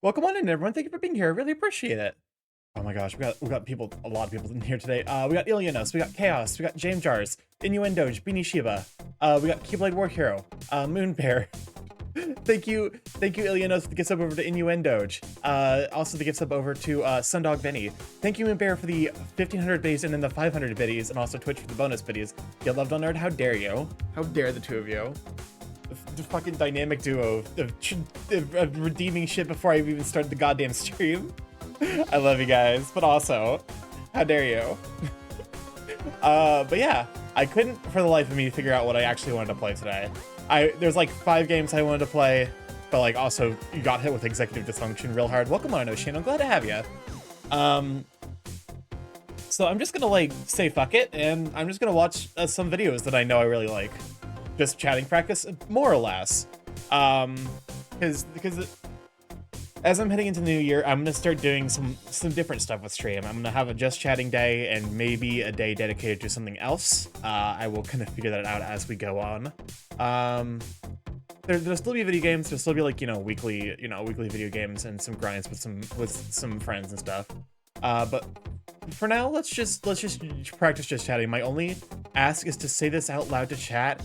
Welcome on in, everyone. Thank you for being here. I really appreciate it. Oh my gosh, we got people, a lot of people in here today. We got Ilianos, we got Chaos, we got James Jars, Innuendoge, Beanie Shiba. We got Keyblade War Hero, Moon Bear. thank you, Ilianos, for the gift sub over to Innuendoge. Also the gift sub over to Sundog Benny. Thank you, Moon Bear, for the 1500 biddies and then the 500 biddies, and also Twitch for the bonus biddies. Get loved on nerd. How dare you? How dare the two of you? The fucking dynamic duo of redeeming shit before I even started the goddamn stream. I love you guys, but also, how dare you? But yeah, I couldn't for the life of me figure out what I actually wanted to play today. There's like 5 games I wanted to play, but like also you got hit with executive dysfunction real hard. Welcome on, Ocean. I'm glad to have you. So I'm just gonna like say fuck it, and I'm just gonna watch some videos that I know I really like. Just chatting practice, more or less. Because as I'm heading into the new year, I'm gonna start doing some different stuff with stream. I'm gonna have a just chatting day and maybe a day dedicated to something else. I will kind of figure that out as we go on. There'll still be video games. There'll still be like weekly video games and some grinds with some friends and stuff. But for now, let's just practice just chatting. My only ask is to say this out loud to chat.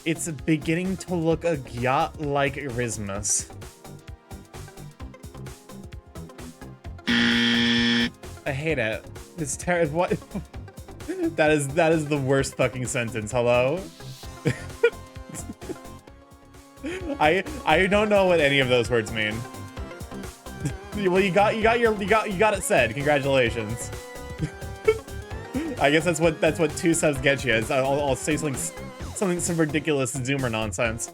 It's beginning to look a yacht like Christmas. I hate it. It's terrible. What? that is the worst fucking sentence. Hello? I don't know what any of those words mean. Well, you got it said. Congratulations. I guess that's what 2 subs get you. I'll say some ridiculous Zoomer nonsense.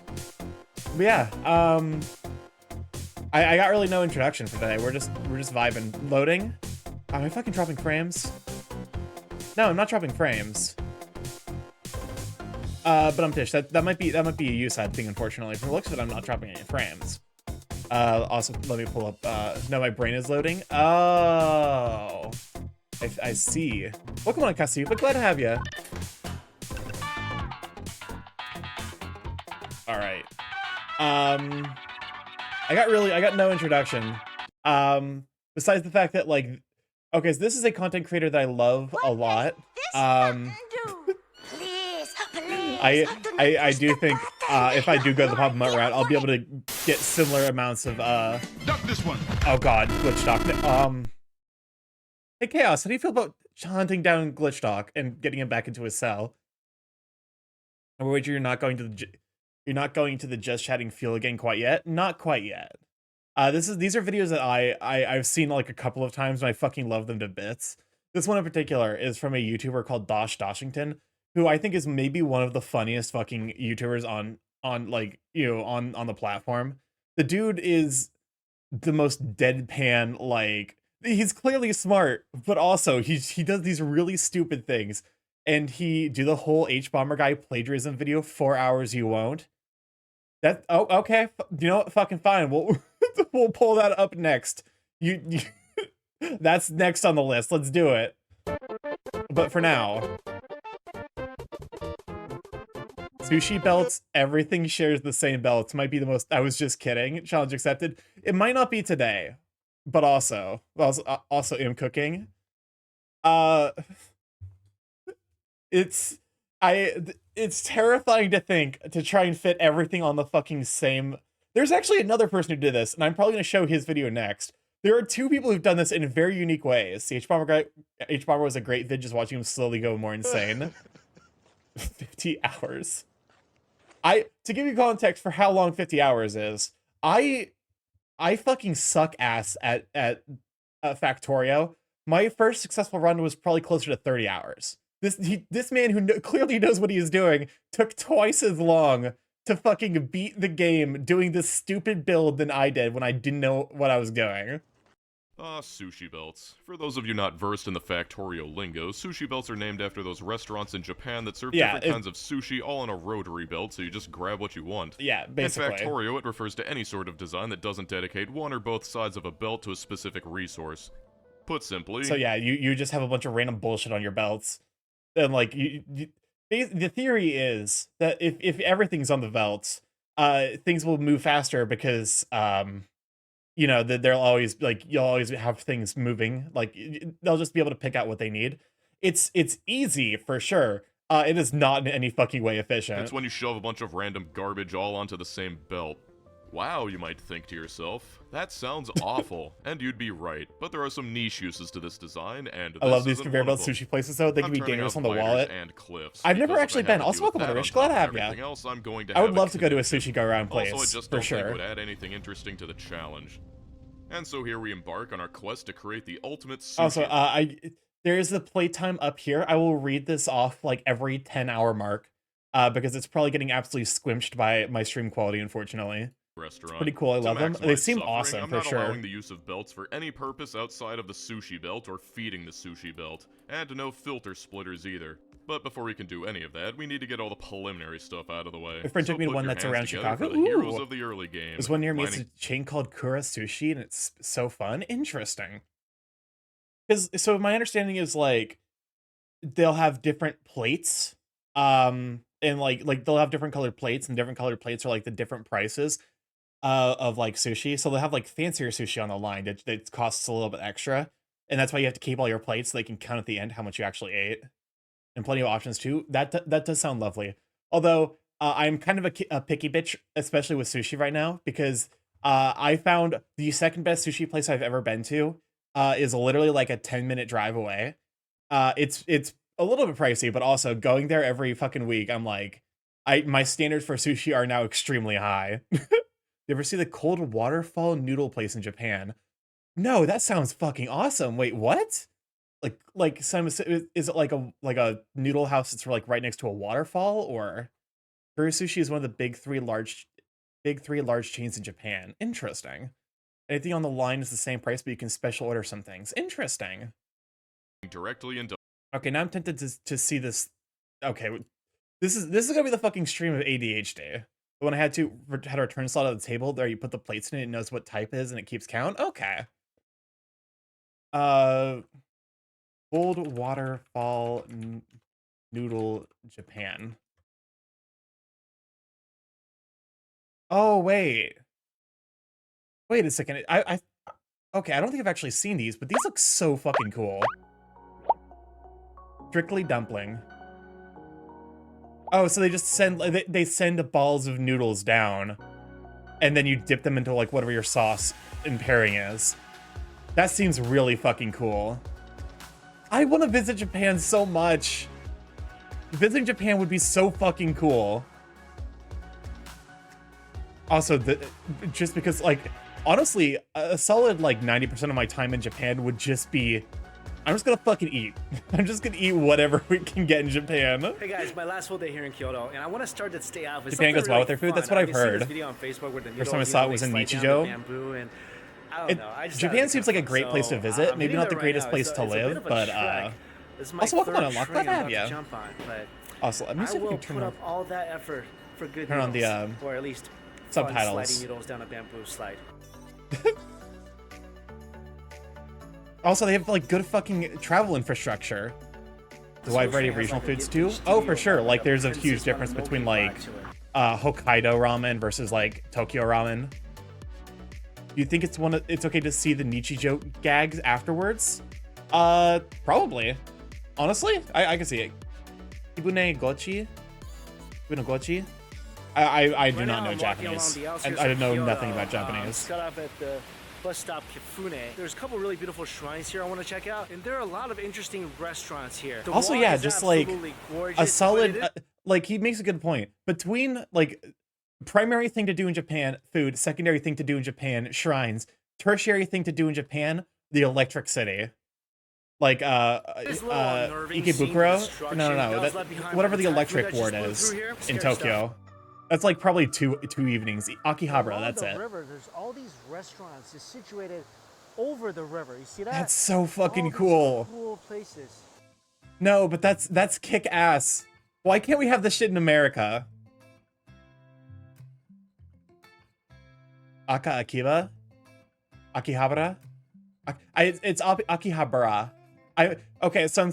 But yeah, I got really no introduction for today. We're just vibing. Loading. Am I fucking dropping frames? No, I'm not dropping frames. But I'm Tish. That might be a you side thing, unfortunately. From the looks of it, I'm not dropping any frames. Also, let me pull up. No, my brain is loading. Oh, I see. Welcome on, Cassie. But glad to have you. All right. I got no introduction. Besides the fact that like, okay, so this is a content creator that I love a lot. I do think if I do go the Papa Mutt route, I'll be able to get similar amounts of Duck this one. Oh god, Glitch Doc. Hey Chaos, how do you feel about hunting down Glitch Doc and getting him back into his cell? Or wait, you're not going to the just chatting field again quite yet? Not quite yet. These are videos that I've seen like a couple of times and I fucking love them to bits. This one in particular is from a YouTuber called Doshington, who I think is maybe one of the funniest fucking YouTubers on the platform. The dude is the most deadpan, like, he's clearly smart, but also he does these really stupid things. And he do the whole H-Bomber guy plagiarism video, 4 hours you won't. Okay, you know what, fucking fine. We'll pull that up next. You that's next on the list. Let's do it. But for now, sushi belts, everything shares the same belts. Might be the most, I was just kidding. Challenge accepted. It might not be today, but also am cooking. It's terrifying to think to try and fit everything on the fucking same. There's actually another person who did this, and I'm probably going to show his video next. There are 2 people who've done this in very unique ways. The H-Bomber was a great vid, just watching him slowly go more insane. 50 hours. To give you context for how long 50 hours is, I fucking suck ass at Factorio. My first successful run was probably closer to 30 hours. This man who clearly knows what he is doing took twice as long to fucking beat the game doing this stupid build than I did when I didn't know what I was doing. Sushi belts. For those of you not versed in the Factorio lingo, sushi belts are named after those restaurants in Japan that serve different kinds of sushi all on a rotary belt, so you just grab what you want. Yeah, basically. In Factorio, it refers to any sort of design that doesn't dedicate one or both sides of a belt to a specific resource. Put simply... So yeah, you just have a bunch of random bullshit on your belts. And like, the theory is that if everything's on the belts, things will move faster because you know, that they'll always like you'll always have things moving. Like they'll just be able to pick out what they need. It's easy for sure. It is not in any fucking way It's efficient. when you shove a bunch of random garbage all onto the same belt. Wow, you might think to yourself, that sounds awful, and you'd be right, but there are some niche uses to this design, and I love this these isn't conveyor one of belt them. sushi places though. They I'm can be turning dangerous out on the spiders wallet. and cliffs, I've never because if actually I had been. to Also, deal with welcome on that the on Rish. Glad top to of have you. everything else, I'm going to I have would a love to go to a connection. sushi go around place. Also, I just for don't think sure. it would add anything interesting to the challenge. And so here we embark on our quest to create the ultimate sushi. Also, there is the playtime up here. I will read this off like every 10-hour mark, because it's probably getting absolutely squinched by my stream quality, unfortunately. Restaurant. Pretty cool. I love them. They seem awesome I'm for not sure. allowing the use of belts for any purpose outside of the sushi belt or feeding the sushi belt, and no filter splitters either. But before we can do any of that, we need to get all the preliminary stuff out of the way. My friend So took me to put one your that's hands around together Chicago. for the heroes Ooh. of the early game. There's one near me. It's Mining- a chain called Kura Sushi, and it's so fun. Interesting. Because so my understanding is like they'll have different plates, and like they'll have different colored plates, and different colored plates are like the different prices of like sushi. So they'll have like fancier sushi on the line that costs a little bit extra, and that's why you have to keep all your plates so they can count at the end how much you actually ate, and plenty of options too. That does sound lovely. Although I'm kind of a picky bitch, especially with sushi right now, because I found the second best sushi place I've ever been to is literally like a 10-minute drive away. It's a little bit pricey, but also going there every fucking week, I'm like, my standards for sushi are now extremely high. You ever see the cold waterfall noodle place in Japan? No, that sounds fucking awesome. Wait, what? Like some is it like a noodle house that's like right next to a waterfall, or Kuru Sushi is one of the big three large chains in Japan. Interesting. Anything on the line is the same price, but you can special order some things. Interesting. directly into Okay, now I'm tempted to see this. Okay, this is gonna be the fucking stream of ADHD. The one I had a return slot at the table. There, you put the plates in it. It knows what type it is, and it keeps count. Okay. Uh, Cold waterfall noodle Japan. Oh wait, wait a second. Okay. I don't think I've actually seen these, but these look so fucking cool. Strictly dumpling. Oh, so they just send they send balls of noodles down, and then you dip them into like whatever your sauce and pairing is. That seems really fucking cool. I want to visit Japan so much. Visiting Japan would be so fucking cool. Also, just because, like, honestly, a solid, like, 90% of my time in Japan would just be, I'm just gonna fucking eat. I'm just gonna eat whatever we can get in Japan. Hey guys, my last full day here in Kyoto, and I want to start to stay out with Japan goes well with their food? That's what I've heard. This video on Facebook where the First time I saw it was in Nichijou. Japan seems like a great place to visit. Maybe not the greatest place to live, but also welcome on Unlock. Glad to have you. Also, let me see if we can turn up all that effort for good on the or at least subtitles. sliding noodles down a bamboo slide. Also, they have like good fucking travel infrastructure. The wide variety of regional foods too. Oh, for sure. Like, there's a huge difference between like Hokkaido ramen versus like Tokyo ramen. Do you think it's okay to see the Nichijou gags afterwards? Probably. Honestly, I can see it. Ibune Gochi? Ibune Gochi? I do not know Japanese. I know nothing about Japanese. Got off at the bus stop Kifune. There's a couple really beautiful shrines here I want to check out, and there are a lot of interesting restaurants here. The Also, walk yeah, is just like absolutely gorgeous, a but solid, it is- like, he makes a good point. Between like primary thing to do in Japan, food; secondary thing to do in Japan, shrines; tertiary thing to do in Japan, the Electric City. Like It's a little unnerving seeing the Ikebukuro. destruction No, that was that's left behind whatever by the the typhoon electric that just ward blew is through here. in Scary Tokyo. That's like probably two evenings. Akihabara. Along That's the it. river, there's all these restaurants just situated over the river. You see that? That's so All fucking these cool. Cool places. No, but that's kick ass. Why can't we have this shit in America? Akihabara? It's Akihabara. Okay, so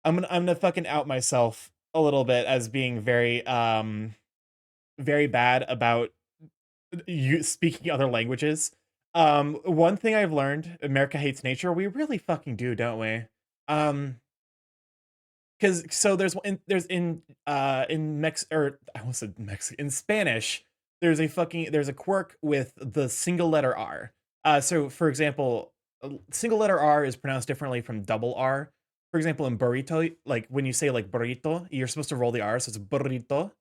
I'm gonna fucking out myself a little bit as being very very bad about you speaking other languages. One thing I've learned, America hates nature. We really fucking do, don't we? Because so there's in Mex or I almost said Mexican in Spanish. There's a quirk with the single letter R. So for example, single letter R is pronounced differently from double R. For example, in burrito, like when you say like burrito, you're supposed to roll the R, so it's burrito.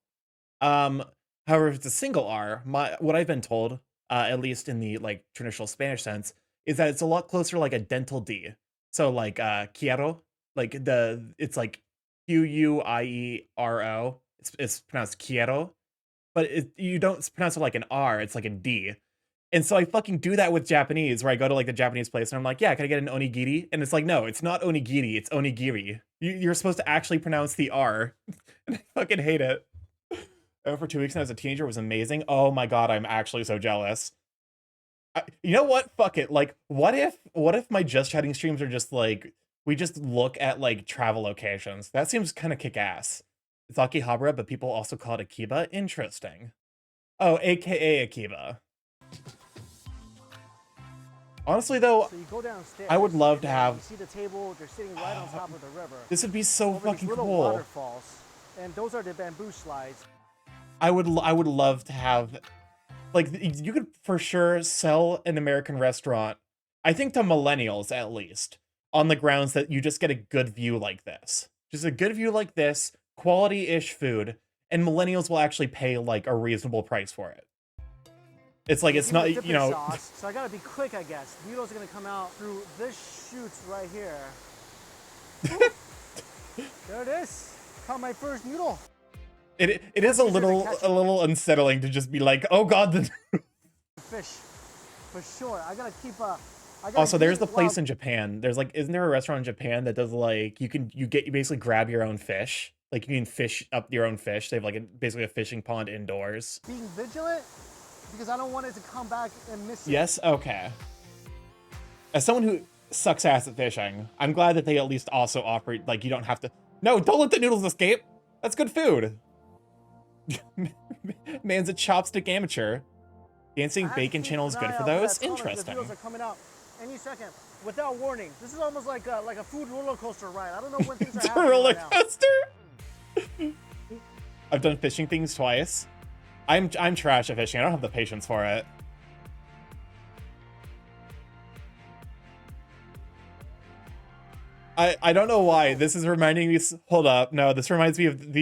Um, However, if it's a single R, what I've been told, at least in the like traditional Spanish sense, is that it's a lot closer like a dental D. So like quiero, like it's like Quiero. It's pronounced quiero, but you don't pronounce it like an R. It's like a D. And so I fucking do that with Japanese, where I go to like the Japanese place and I'm like, yeah, can I get an onigiri? And it's like, no, it's not onigiri, it's onigiri. You're supposed to actually pronounce the R. And I fucking hate it. For 2 weeks and as a teenager was amazing. Oh my god, I'm actually so jealous. You know what? Fuck it. Like, what if my Just Chatting streams are just like, we just look at like travel locations? That seems kind of kick ass. It's Akihabara, but people also call it Akiba. Interesting. Oh, aka Akiba. Honestly, though, So you go downstairs. I would love to and have. You see the table. They're sitting right on top of the river. This would be so Over these fucking little cool. waterfalls, and those are the bamboo slides. I would love to have, like, you could for sure sell an American restaurant, I think to millennials at least, on the grounds that you just get a good view like this. Just a good view like this, quality-ish food, and millennials will actually pay like a reasonable price for it. It's like, it's not, you know. Sauce, so I gotta be quick, I guess. Noodles are gonna come out through this chute right here. There it is. Caught my first noodle. It is a little unsettling to just be like, oh god, the fish, for sure. I gotta keep Also, there's the place in Japan. There's like, isn't there a restaurant in Japan that does like, you basically grab your own fish. Like you can fish up your own fish. They have like basically a fishing pond indoors. Being vigilant because I don't want it to come back and miss it. Yes, okay. As someone who sucks ass at fishing, I'm glad that they at least also offer, like, you don't have to. No, don't let the noodles escape. That's good food. Man's a chopstick amateur. Dancing Bacon channel is good for those. Interesting. The videos are coming out any second, without warning. This is almost like a food roller coaster ride. I don't know when things are happening roller right now. coaster. I've done fishing things twice. I'm trash at fishing. I don't have the patience for it. I don't know why. This is reminding me. Hold up. No, this reminds me of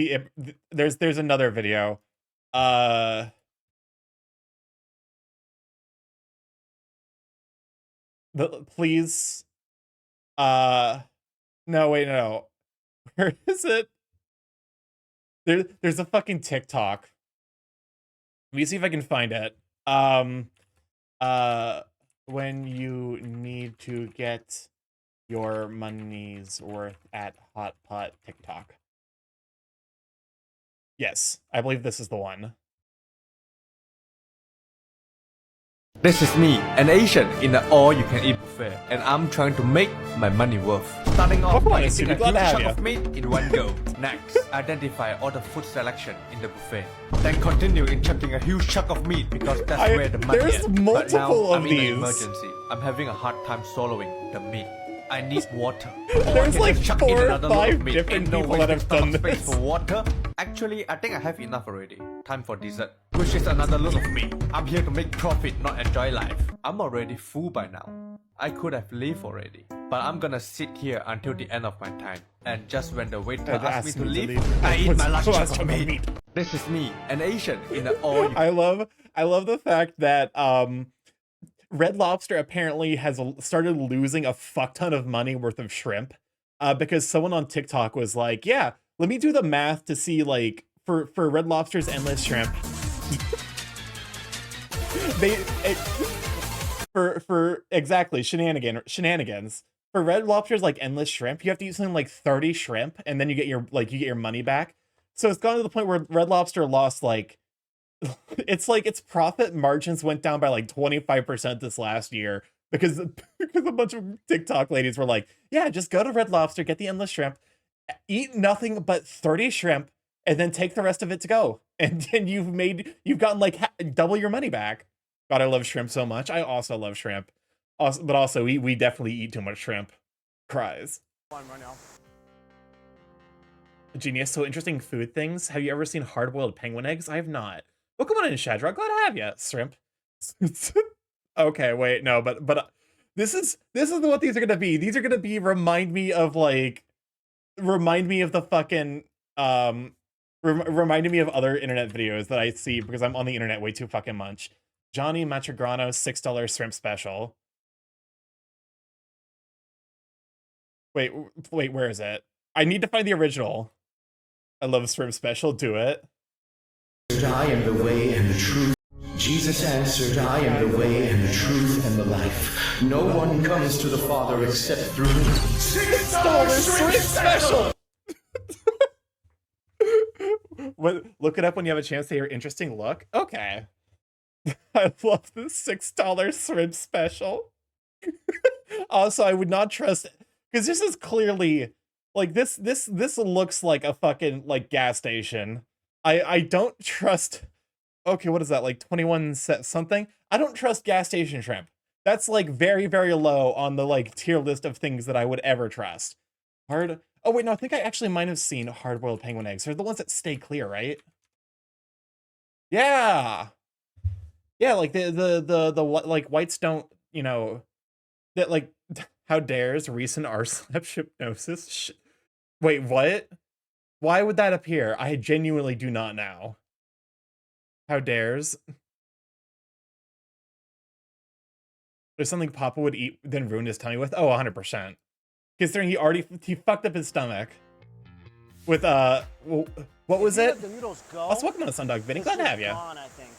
there's another video. Please. No, wait, no. Where is it? There's a fucking TikTok. Let me see if I can find it. When you need to get your money's worth at Hot Pot TikTok. Yes, I believe this is the one. This is me, an Asian in an all-you-can-eat buffet, and I'm trying to make my money worth. Starting off by eating a huge chunk of meat in one go. Next, identify all the food selection in the buffet. Then continue in chunking a huge chunk of meat because that's where the money is. There's multiple but now, of I'm these. in an emergency. I'm having a hard time swallowing the meat. I need water. There's like 4 or 5 meat. different Ain't no people way that to have stomach done space this. for water. Actually, I think I have enough already. Time for dessert, which is another load of meat. I'm here to make profit, not enjoy life. I'm already full by now. I could have left already, but I'm gonna sit here until the end of my time. And just when the waiter asks me to leave, I eat my last chunk of meat. This is me, an Asian in an all. I love the fact that Red Lobster apparently has started losing a fuck ton of money worth of shrimp, because someone on TikTok was like, yeah, let me do the math to see, like, for Red Lobster's endless shrimp. For exactly shenanigans. For Red Lobster's like endless shrimp, you have to eat something like 30 shrimp, and then you get your money back. So it's gone to the point where Red Lobster lost like, it's like its profit margins went down by like 25% this last year because a bunch of TikTok ladies were like, yeah, just go to Red Lobster, get the endless shrimp, eat nothing but 30 shrimp, and then take the rest of it to go. and you've gotten like double your money back. God, I love shrimp so much. I also love shrimp. But also we definitely eat too much shrimp. Cries. One right now. Genius. So interesting food things. Have you ever seen hard-boiled penguin eggs? I have not. Well, come on in, Shadrach. Glad to have you. Shrimp. Okay, wait, no, but this is what these are gonna be. These are gonna be remind me of the fucking reminding me of other internet videos that I see because I'm on the internet way too fucking much. Johnny Matrograno $6 shrimp special. Wait, where is it? I need to find the original. I love shrimp special. Do it. I am the way and the truth. Jesus answered, I am the way and the truth and the life. No one comes to the Father except through me. $6 shrimp special! What, look it up when you have a chance to hear interesting look. Okay. I love this $6 shrimp special. Also, I would not trust it. Because this is clearly like this looks like a fucking like gas station. I don't trust. Okay, what is that, like 21 something? I don't trust gas station shrimp. That's like very, very low on the like tier list of things that I would ever trust. Oh wait, no, I think I actually might have seen hard-boiled penguin eggs. They're the ones that stay clear, right? Yeah. Yeah, like the like whites don't, you know, that like how dares recent R-slap hypnosis? Wait, what? Why would that appear? I genuinely do not know. How dares? There's something Papa would eat, then ruin his tummy with? Oh, 100%. Considering he fucked up his stomach. With, what was it? The noodles go. Also, welcome to the Sundog Vinny. Glad to have you. Gone, I think.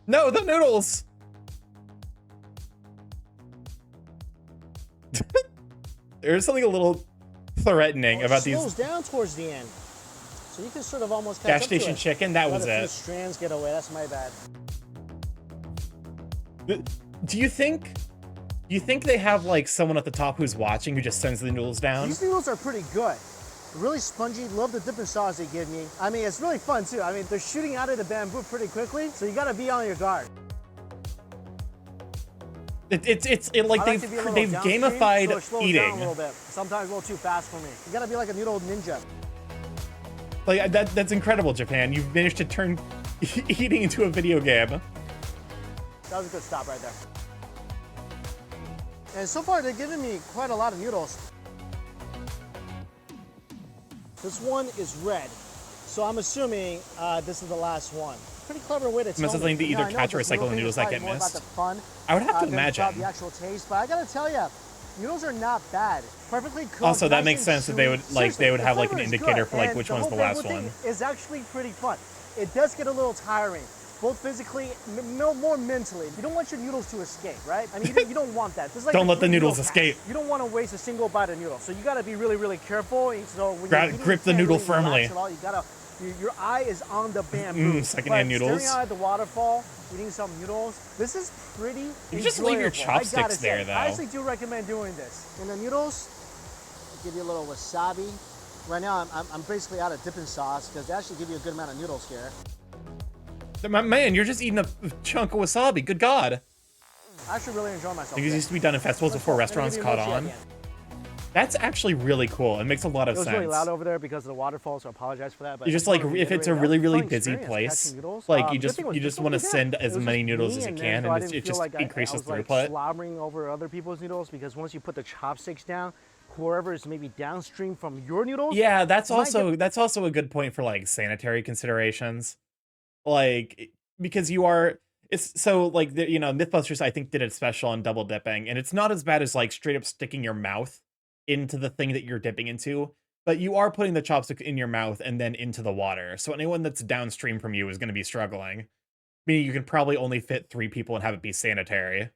No, the noodles! There's something a little threatening about these. It slows down towards the end. So you can sort of almost catch Gas up to station it. chicken, that was Let a few it. strands get away, that's my bad. Do you think they have like someone at the top who's watching who just sends the noodles down? These noodles are pretty good. Really spongy, love the dipping sauce they give me. I mean, it's really fun too. I mean, they're shooting out of the bamboo pretty quickly, so you gotta be on your guard. It's like they've gamified so it slows eating. down a little bit. Sometimes a little too fast for me. You gotta be like a noodle ninja. Like that's incredible, Japan. You've managed to turn eating into a video game. That was a good stop right there. And so far, they're giving me quite a lot of noodles. This one is red, so I'm assuming this is the last one. Pretty clever way to tell me. Something to You know, either I know catch or this recycle noodle the thing noodles is that probably get more about missed. the fun, I would have to than imagine. about the actual taste, but I gotta tell you, noodles are not bad. Perfectly cooked. Also, that nice makes and sense that they would chewy. like Seriously, they would the have like an flavor is indicator good, for like and which the one's whole the last bamboo one. thing is actually pretty fun. It does get a little tiring, both physically, more mentally. You don't want your noodles to escape, right? I mean, you don't want that. This is like Don't a let the noodles catch. escape. You don't want to waste a single bite of noodle, so you got to be really, really careful. And so when Grab- you're eating, grip the you can't noodle really firmly. relax at all. You gotta, your eye is on the bamboo. secondhand But noodles. Staring out at the waterfall, eating some noodles. This is pretty. You just leave your enjoyable, I gotta chopsticks say. there, though. I actually do recommend doing this. And the noodles, give you a little wasabi. Right now, I'm basically out of dipping sauce because they actually give you a good amount of noodles here. Man, you're just eating a chunk of wasabi. Good God. I actually really enjoy myself. Things used to be done in festivals before restaurants caught on. That's actually really cool. It makes a lot of It was sense. really loud over there because of the waterfall, so I apologize for that. But You just I like wanted to if it's a reiterate, really that was really fun busy experience, place, catching noodles. like you Good just thing was you just this want to was send it. as It was many just noodles me as you and can, so I and didn't it feel just like increases I was like throughput. slobbering over other people's noodles because once you put the chopsticks down, whoever is maybe downstream from your noodles. Yeah, that's might also a good point for like sanitary considerations, like because you are. It's so like you know Mythbusters I think did a special on double dipping, and it's not as bad as like straight up sticking your mouth into the thing that you're dipping into, but you are putting the chopstick in your mouth and then into the water. So anyone that's downstream from you is going to be struggling. Meaning you can probably only fit 3 people and have it be sanitary.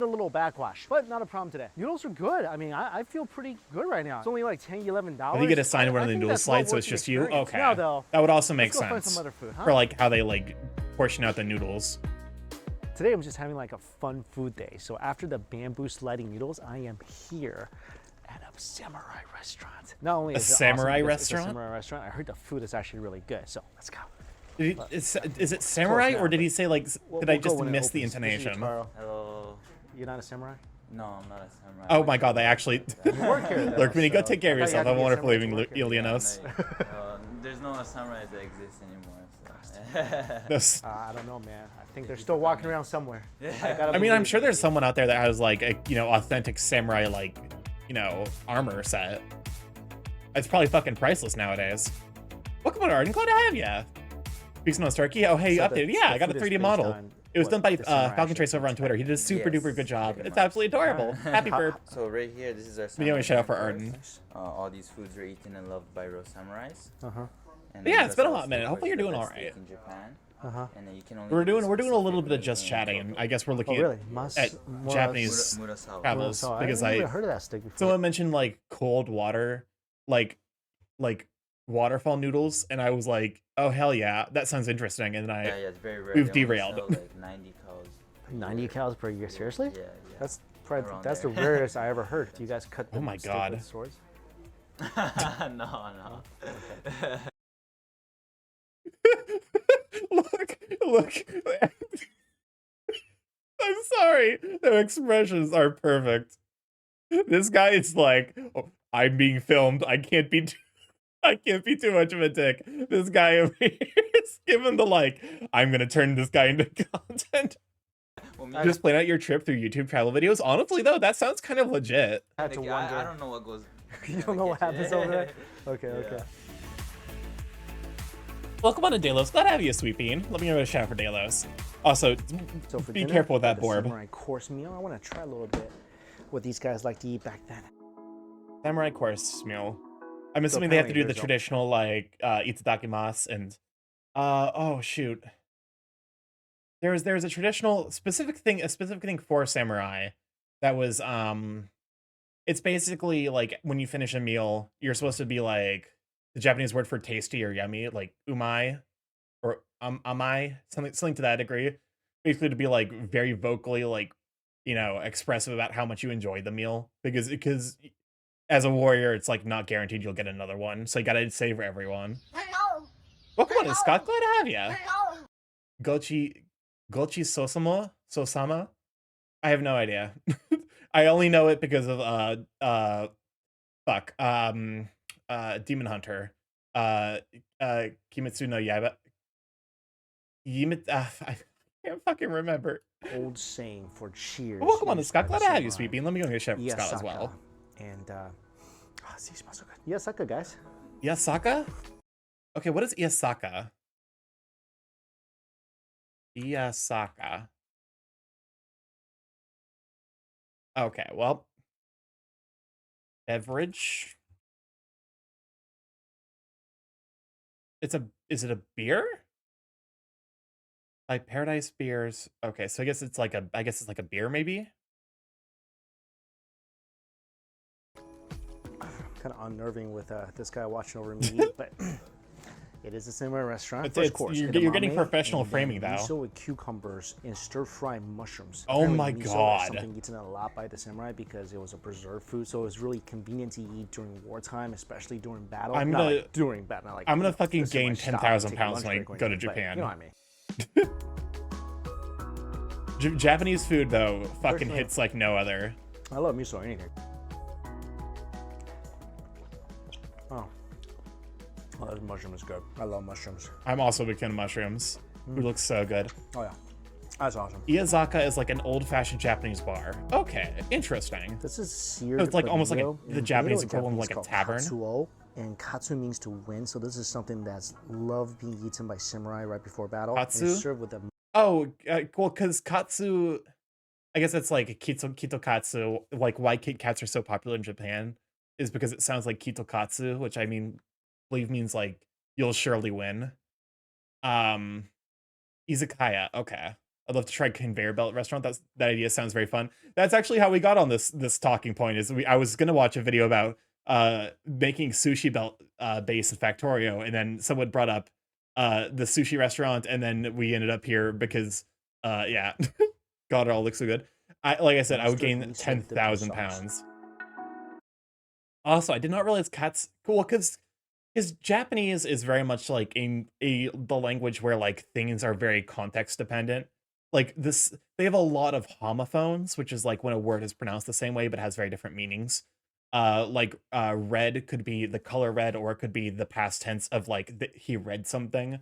A little backwash, but not a problem today. Noodles are good. I mean, I feel pretty good right now. It's only like $10, $11. I think you get assigned one of the think noodle that's well slides, so worth it's the just you. experience. Okay, Now, though, that would also make let's go find sense some other food, huh? for like how they like portion out the noodles. Today I'm just having like a fun food day. So after the bamboo sliding noodles, I am here at a samurai restaurant. Not only is it samurai awesome because it's restaurant? a samurai restaurant, I heard the food is actually really good. So let's go. Is it samurai now, or did but he say like? Did I We'll go just when it miss the opens. This is intonation? Taro. Hello. You're not a samurai? No, I'm not a samurai. Oh my god, they actually. You work here. Though, Lurkmini, go so take care of I thought you yourself. had I'm to be a wonderful samurai to leaving work here. Ilianos. There's no samurais that exist anymore. So. I don't know, man. I think they're still walking around somewhere. I mean, I'm sure there's someone out there that has like a authentic samurai like armor set. It's probably fucking priceless nowadays. Welcome on, Arden. Glad to have ya. Speaking of Starky, oh hey, you So updated. the Yeah, I got a food is 3D based model. on It was what done by the samurai Falcon actually Trace over on eats, Twitter. right? He did a super Yes, duper good job. pretty It's much. absolutely adorable. Happy burp. So right here, this is our Video samurai. and shout out for breakfast. Arden. All these foods are eaten and loved by real samurais. And Yeah, then it's been a Brussels hot minute. steak, Hopefully which you're is the doing best alright. steak in Japan. And then you can only We're eat doing this a little bit of specifically just in chatting, and Kyoto. I guess we're Oh, looking really? at Japanese Murasawa. travels So I because never I even heard of that stick before. someone mentioned like cold water, like waterfall noodles, and I was like, oh hell yeah, that sounds interesting. And then Yeah, it's very rare. we've They only derailed. sell, like 90 cows. 90 cows per year? Seriously? Yeah. That's probably Around that's there. the rarest I ever heard. Do you guys cut the Oh my steak God. with swords? no. look. I'm sorry. Their expressions are perfect. This guy is like, oh, I'm being filmed. I can't be too much of a dick. This guy over here is giving the like, I'm gonna turn this guy into content. Well, Just plan out your trip through YouTube travel videos. Honestly though, that sounds kind of legit. I had to wonder. I don't know what goes. You don't know what happens over there? Okay. Welcome on to Delos. Glad to have you, Sweet Bean. Let me give a shout out for Delos. Also, So for be dinner, careful with for that the Borb. samurai course meal, I want to try a little bit what these guys like to eat back then. Samurai course meal. I'm assuming So they have to do apparently the there's traditional like itadakimasu and oh shoot. There's a traditional specific thing for samurai that was it's basically like when you finish a meal, you're supposed to be like the Japanese word for tasty or yummy, like umai or amai, something to that degree. Basically to be like very vocally like, expressive about how much you enjoyed the meal because as a warrior, it's like not guaranteed you'll get another one. So you gotta savor everyone. Welcome on, Scott. Glad to have you. Gochi Sosama? I have no idea. I only know it because of Demon Hunter. Kimetsu no Yaiba. I can't fucking remember. Old saying for cheers. Welcome on, used Scott. by Glad the to have you, samurai. Sweet Bean. Let me go get a shout for Scott as Yasaka. well. And see, it smells so good. Yasaka, guys. Iyasaka? Okay, what is Iyasaka? Iyasaka. Okay, well. Beverage. Is it a beer? Like Paradise Beers. Okay, so I guess it's like a beer maybe? Kind of unnerving with this guy watching over me eat, but it is a similar restaurant. It's- First course, you're getting edamame, professional and then framing, though. miso with cucumbers and stir-fry mushrooms. Oh Apparently my miso God. is something eaten a lot by the samurai because it was a preserved food, so it was really convenient to eat during wartime, especially during battle. I'm Not gonna- like during battle. Not like I'm gonna the fucking samurai gain stop 10,000 and take a pounds lunch when I break or go to anything, but Japan. You know what I mean? Japanese food though fucking Personally- hits like no other. I love miso or anything. Oh, this mushroom is good. I love mushrooms. I'm also a big fan of mushrooms. Food looks so good. Oh yeah, that's awesome. Iyazaka is like an old-fashioned Japanese bar. Okay, interesting. This is seared. So it's like almost like bonito. the In Japanese bonito, equivalent of like a called tavern. Katsuo, and katsu means to win. So this is something that's loved being eaten by samurai right before battle. And Katsu? it's served with a Oh, cool. Because katsu, I guess it's like kitokatsu. Like why Kit Kats are so popular in Japan is because it sounds like kitokatsu, which I mean, believe means like you'll surely win. Izakaya. Okay, I'd love to try conveyor belt restaurant. That idea sounds very fun. That's actually how we got on this talking point. Is I was gonna watch a video about making sushi belt base in Factorio, and then someone brought up the sushi restaurant, and then we ended up here because yeah, God, it all looks so good. Like I said, I would gain 10,000 pounds. Also, I did not realize cats. Cool, because Because Japanese is very much like the language where like things are very context dependent. Like this, they have a lot of homophones, which is like when a word is pronounced the same way but has very different meanings. Red could be the color red, or it could be the past tense of like he read something.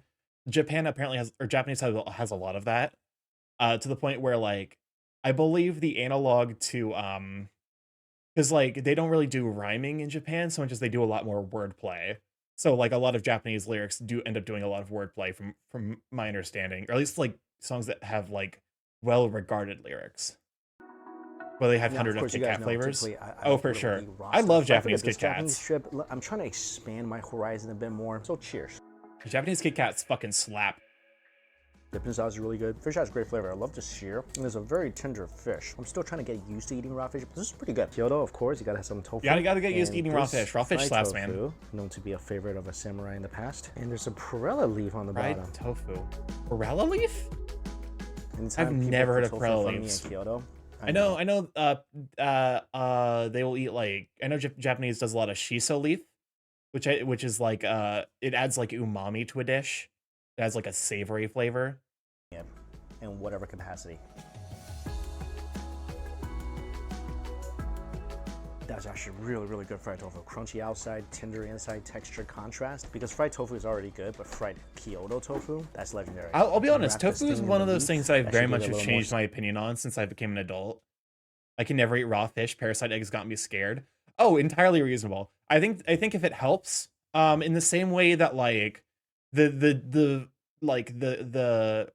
Japan apparently has, or Japanese has a lot of that. To the point where like I believe the analog to because like they don't really do rhyming in Japan so much as they do a lot more wordplay. So like a lot of Japanese lyrics do end up doing a lot of wordplay from my understanding, or at least like songs that have like well regarded lyrics. Well, they have Now, 100 of of course, you Kit guys Kat know, flavors. typically, I Oh, don't for really sure. eat raw I stuff. love If I Japanese forget this Kit Japanese Kats. strip, I'm trying to expand my horizon a bit more. So cheers. Japanese Kit Kats fucking slap. Dipping sauce is really good. Fish has great flavor. I love the shear. And there's a very tender fish. I'm still trying to get used to eating raw fish, but this is pretty good. Kyoto, of course, you gotta have some tofu. You gotta get used to And eating raw this fish. Raw fish fried slaps, tofu, man. known to be a favorite of a samurai in the past. And there's a perilla leaf on the Fried bottom. tofu. Perella leaf? Anytime I've people never heard put of tofu perilla in front of me leaves. in Kyoto, I know, they will eat like, I know Japanese does a lot of shiso leaf, which is like, it adds like umami to a dish. It has like a savory flavor. in whatever capacity. That's actually really, really good fried tofu. Crunchy outside, tender inside, texture contrast. Because fried tofu is already good, but fried Kyoto tofu, that's legendary. I'll be honest, Wrap this tofu is thing in one the of those leaf, things that I that very should give much it a have little more changed my opinion on since I became an adult. I can never eat raw fish. Parasite eggs got me scared. Oh, entirely reasonable. I think if it helps, in the same way that like the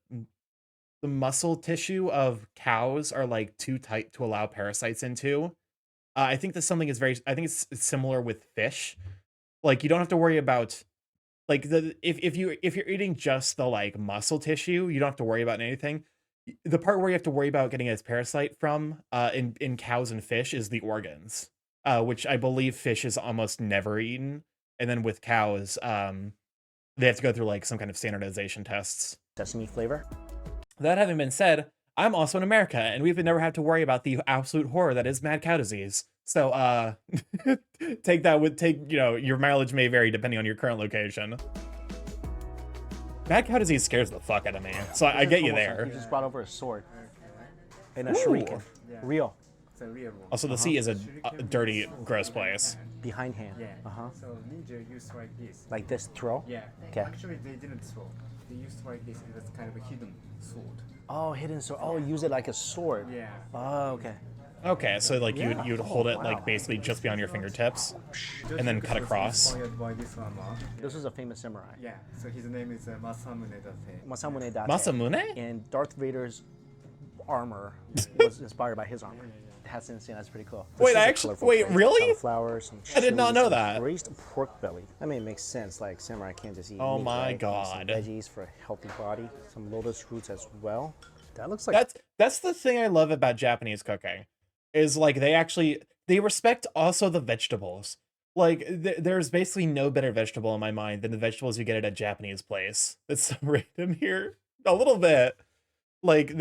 muscle tissue of cows are like too tight to allow parasites into. I think that something is I think it's similar with fish. Like you don't have to worry about like if you're eating just the like muscle tissue, you don't have to worry about anything. The part where you have to worry about getting a parasite from in cows and fish is the organs, which I believe fish is almost never eaten, and then with cows, they have to go through like some kind of standardization tests. Sesame flavor. That having been said, I'm also in America, and we've never had to worry about the absolute horror that is mad cow disease. So, take your mileage may vary depending on your current location. Mad cow disease scares the fuck out of me, so I get you there. He just brought over a sword and a Ooh. shuriken. Real. It's a real one. Also, the sea is a dirty, gross place. Behind hand. Yeah. Uh-huh. So ninja used like this. Like this throw? Yeah. Okay. Actually, they didn't throw. They used like this. It was kind of a hidden sword. Oh, hidden sword. Oh, use it like a sword. Yeah. Oh, okay. Okay, so like you'd hold it like basically just beyond your fingertips, and then cut across. Inspired by this armor. This is a famous samurai. Yeah. So his name is Masamune Date. Masamune Date. Masamune? And Darth Vader's armor was inspired by his armor. That's insane. That's pretty cool. Wait, This is a actually- colorful wait, plate. really? Cauliflower, some I did not chilies, know some that. Braised pork belly. I mean, it makes sense. Like samurai can't just eat Oh meat, my right? God. Some veggies for a healthy body. Some lotus roots as well. That looks like That's the thing I love about Japanese cooking, is like they respect also the vegetables. Like there's basically no better vegetable in my mind than the vegetables you get at a Japanese place. It's so random here, a little bit. Like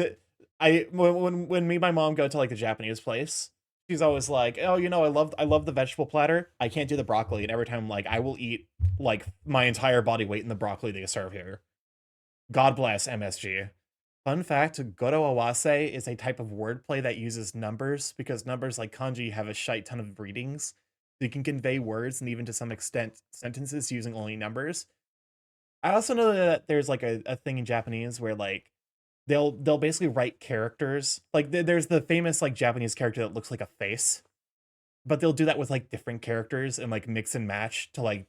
when me and my mom go to like the Japanese place, she's always like, oh, I love the vegetable platter. I can't do the broccoli, and every time like I will eat like my entire body weight in the broccoli they serve here. God bless MSG. Fun fact, Goro Awase is a type of wordplay that uses numbers, because numbers like kanji have a shite ton of readings. So you can convey words and even to some extent sentences using only numbers. I also know that there's like a thing in Japanese where like they'll basically write characters. Like there's the famous like Japanese character that looks like a face, but they'll do that with like different characters and like mix and match to like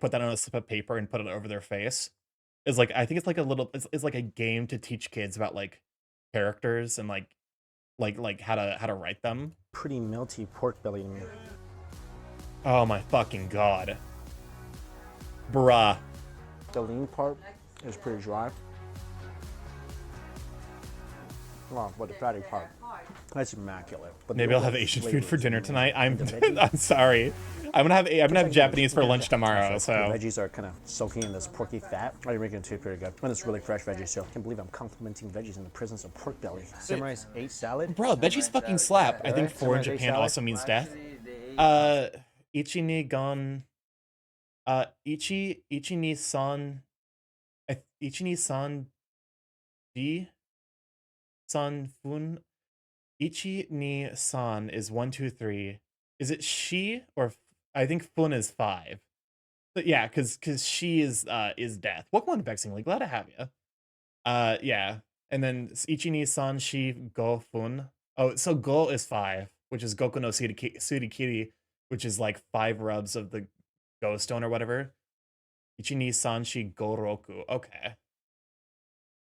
put that on a slip of paper and put it over their face. Is like I think it's like it's like a game to teach kids about like characters and like how to write them. pretty melty pork belly to me. Oh my fucking god. Bruh. The lean part is pretty dry. Well, but the fatty part, that's immaculate. But Maybe the I'll have overall Asian flavor food for is dinner amazing. tonight. I'm And the veggies- I'm sorry. I'm gonna have Japanese for lunch tomorrow. The So veggies are kind of soaking in this porky fat. Oh, you're making it too pretty good. And it's really fresh veggies too. I can't believe I'm complimenting veggies in the presence of pork belly. Samurai's 8 salad. bro, veggies fucking slap. I think Alright, 4 in Samurai Japan salad. also means death. Actually, they ate Ichini gon Ichi ni san, Ichi ni san di san fun. Ichi ni san is 1, 2, 3. Is it she or I think fun is 5. But yeah, because she is death. Welcome to Vexing League. Glad to have you. Yeah. And then Ichi ni san shi go fun. Oh, so go is 5, which is Goku no Surikiri, which is like 5 rubs of the Go Stone or whatever. Ichi ni san shi go roku. Okay.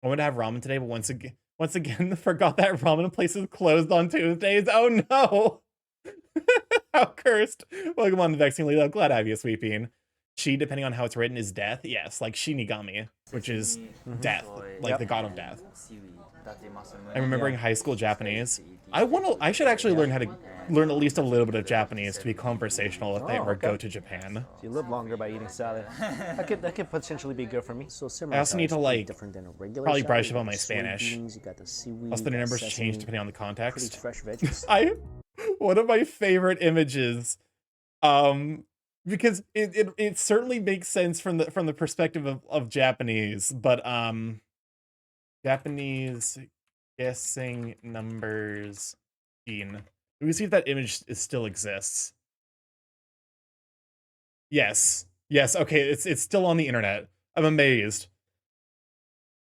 I wanted to have ramen today, but once again, forgot that ramen place is closed on Tuesdays. Oh no! How cursed. Welcome on to Vexing League. Glad to have you, Sweet Bean. She, depending on how it's written, is death. Yes, like Shinigami, which is death, like the god of death. I'm remembering high school Japanese. I should actually learn at least a little bit of Japanese to be conversational if I ever go to Japan. So you live longer by eating salad. That could potentially be good for me. So I also need to like different than a regular probably salad. brush up You on got my the Spanish. soybeans, you got the seaweed, Also, the you got numbers sesame, change depending on the pretty context. fresh veggies. One of my favorite images, because it certainly makes sense from the perspective of Japanese, but Japanese guessing numbers in. We see if that image still exists. Yes. Okay, it's still on the internet. I'm amazed.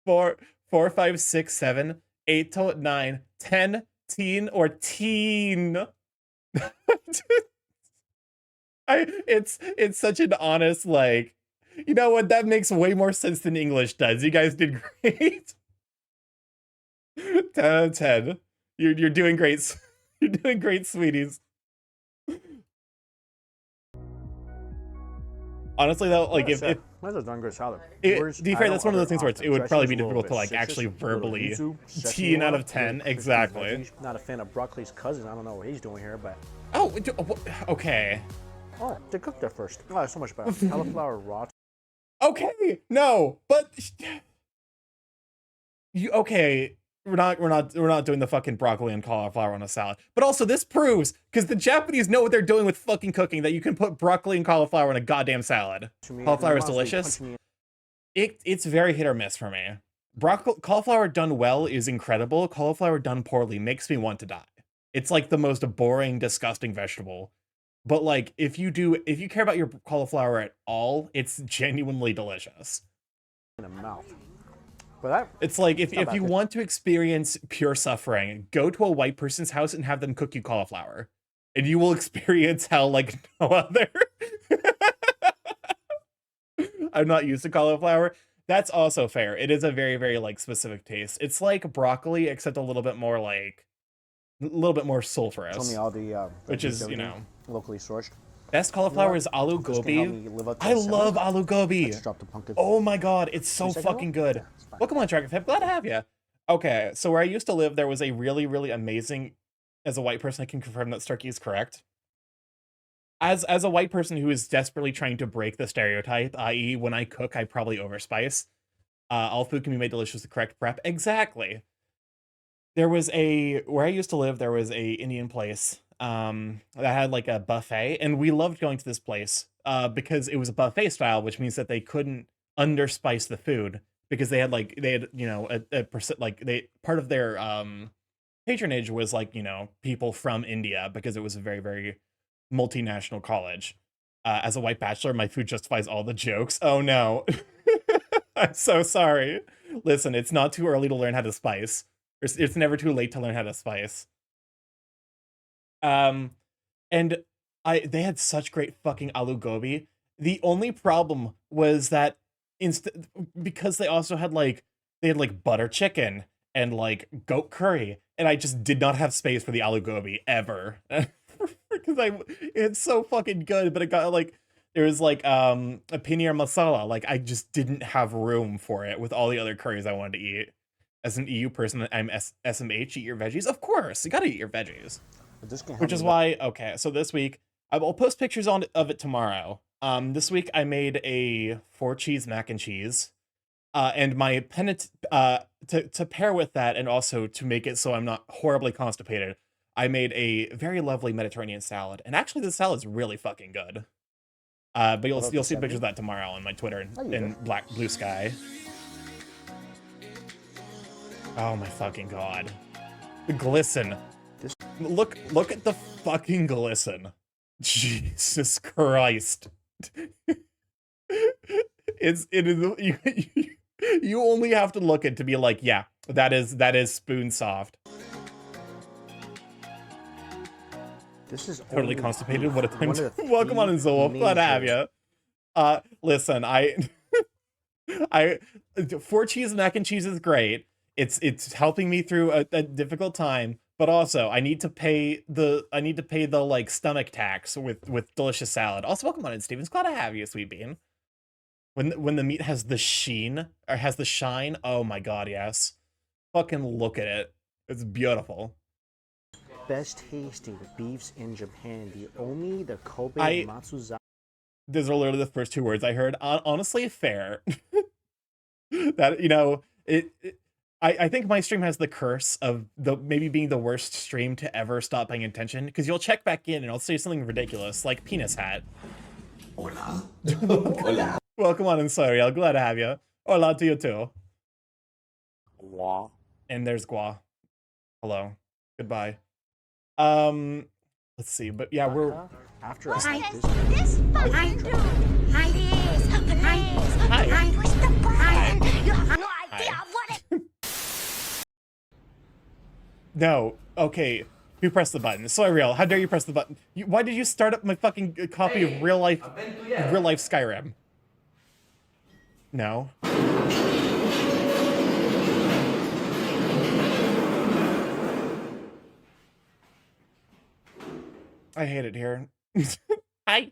4, 5, 6, 7, 8 to 9, 10, teen or teen. It's such an honest, like, you know what, that makes way more sense than English does. You guys did great. 10 out of 10. You're doing great. You're doing great, sweeties. Honestly though, like if that's a darn good salad. to be fair, that's one of those things where it would probably be difficult to like actually verbally 10 out of 10. Exactly. Not a fan of broccoli's cousin. I don't know what he's doing here, but Oh, okay. oh, they cooked that first. Oh, so much better. Cauliflower raw. Okay, no, but okay. We're not doing the fucking broccoli and cauliflower on a salad. But also, this proves, because the Japanese know what they're doing with fucking cooking, that you can put broccoli and cauliflower in a goddamn salad. Cauliflower is delicious. It's very hit or miss for me. Cauliflower done well is incredible. Cauliflower done poorly makes me want to die. It's like the most boring, disgusting vegetable. But like, if you care about your cauliflower at all, it's genuinely delicious. In the mouth. But it's like if you want to experience pure suffering, go to a white person's house and have them cook you cauliflower, and you will experience hell like no other. I'm not used to cauliflower. That's also fair. It is a very, very like specific taste. It's like broccoli, except a little bit more sulfurous. Tell me all the which is, you know, locally sourced. Best cauliflower is aloo gobi. I love aloo gobi. Oh my god, it's so fucking good. Welcome on Track of Hip. Glad to have you. Okay, so where I used to live, there was a really, really amazing. As a white person, I can confirm that Starky is correct. As a white person who is desperately trying to break the stereotype, i.e., when I cook, I probably overspice. All food can be made delicious with the correct prep. Exactly. Where I used to live, there was a Indian place that had like a buffet, and we loved going to this place because it was a buffet style, which means that they couldn't underspice the food because they had you know part of their patronage was like, you know, people from India because it was a very, very multinational college. As a white bachelor, my food justifies all the jokes. Oh no. I'm so sorry. Listen, it's not too early to learn how to spice. It's never too late to learn how to spice. And they had such great fucking aloo gobi. The only problem was that because they also had like butter chicken and like goat curry, and I just did not have space for the aloo gobi ever. Because it's so fucking good, but it got like there was like a paneer masala. Like I just didn't have room for it with all the other curries I wanted to eat. As an EU person, I'm SMH, eat your veggies. Of course, you gotta eat your veggies. Which is why, okay, so this week, I'll post pictures of it tomorrow. This week I made a 4-cheese mac and cheese. And my to pair with that, and also to make it so I'm not horribly constipated, I made a very lovely Mediterranean salad. And actually, the salad's really fucking good. But you'll see pictures of that tomorrow on my Twitter and Blue Sky. Oh my fucking god. The glisten. Look at the fucking glisten. Jesus Christ. You only have to look at to be like, yeah, that is spoon soft. This is totally constipated. What a time to welcome on Zola. Glad to have you. Listen, I 4 cheese mac and cheese is great. It's helping me through a difficult time, but also I need to pay the like stomach tax with delicious salad. Also, welcome on in, Stevens. Glad to have you, Sweet Bean. When the meat has the sheen or has the shine, oh my god, yes. Fucking look at it. It's beautiful. Best tasting beefs in Japan. The Omi, the Kobe, Matsuzaki. Those are literally the first 2 words I heard. Honestly, fair. That, you know, I think my stream has the curse of maybe being the worst stream to ever stop paying attention, because you'll check back in and I'll say something ridiculous like penis hat. Hola. Hola. Welcome on in, sorry. I'm glad to have you. Hola to you too. Gua. And there's Gua. Hello. Goodbye. Let's see, but yeah, we're after this. Hi, push the button. You have no idea what it. No. Okay. Who pressed the button? So real. How dare you press the button? Why did you start up my fucking copy of real life Skyrim? No. I hate it here. Hi.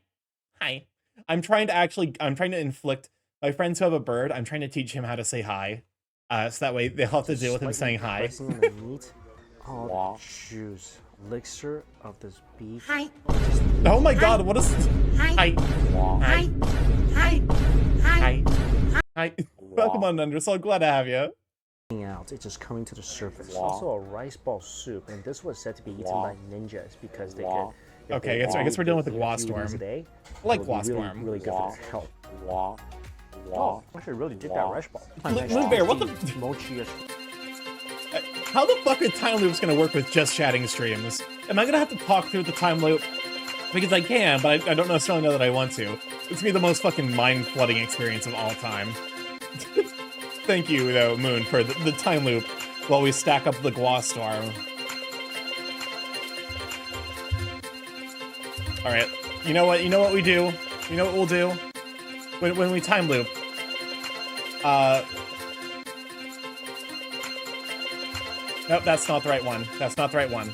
I'm trying to inflict my friends who have a bird. I'm trying to teach him how to say hi. So that way they'll have to deal with him saying hi. Oh, juice. Elixir of this beef. Hi. Oh my god, what is... Hi. Hi. Welcome on under, so glad to have you. Out, it's just coming to the surface. Also a rice ball soup, and this was said to be eaten by ninjas because they get... Okay, I guess we're dealing with the Gua Storm. I like Gua Storm. Really good for their health. Oh, actually really did that rice ball. Moon Bear, what the... Mochi. How the fuck are time loops gonna work with just chatting streams? Am I gonna have to talk through the time loop? Because I can, but I don't necessarily know that I want to. It's gonna be the most fucking mind-flooding experience of all time. Thank you, though, Moon, for the time loop while we stack up the Gua Storm. Alright, you know what we do? You know what we'll do? When we time loop, nope, that's not the right one. That's not the right one.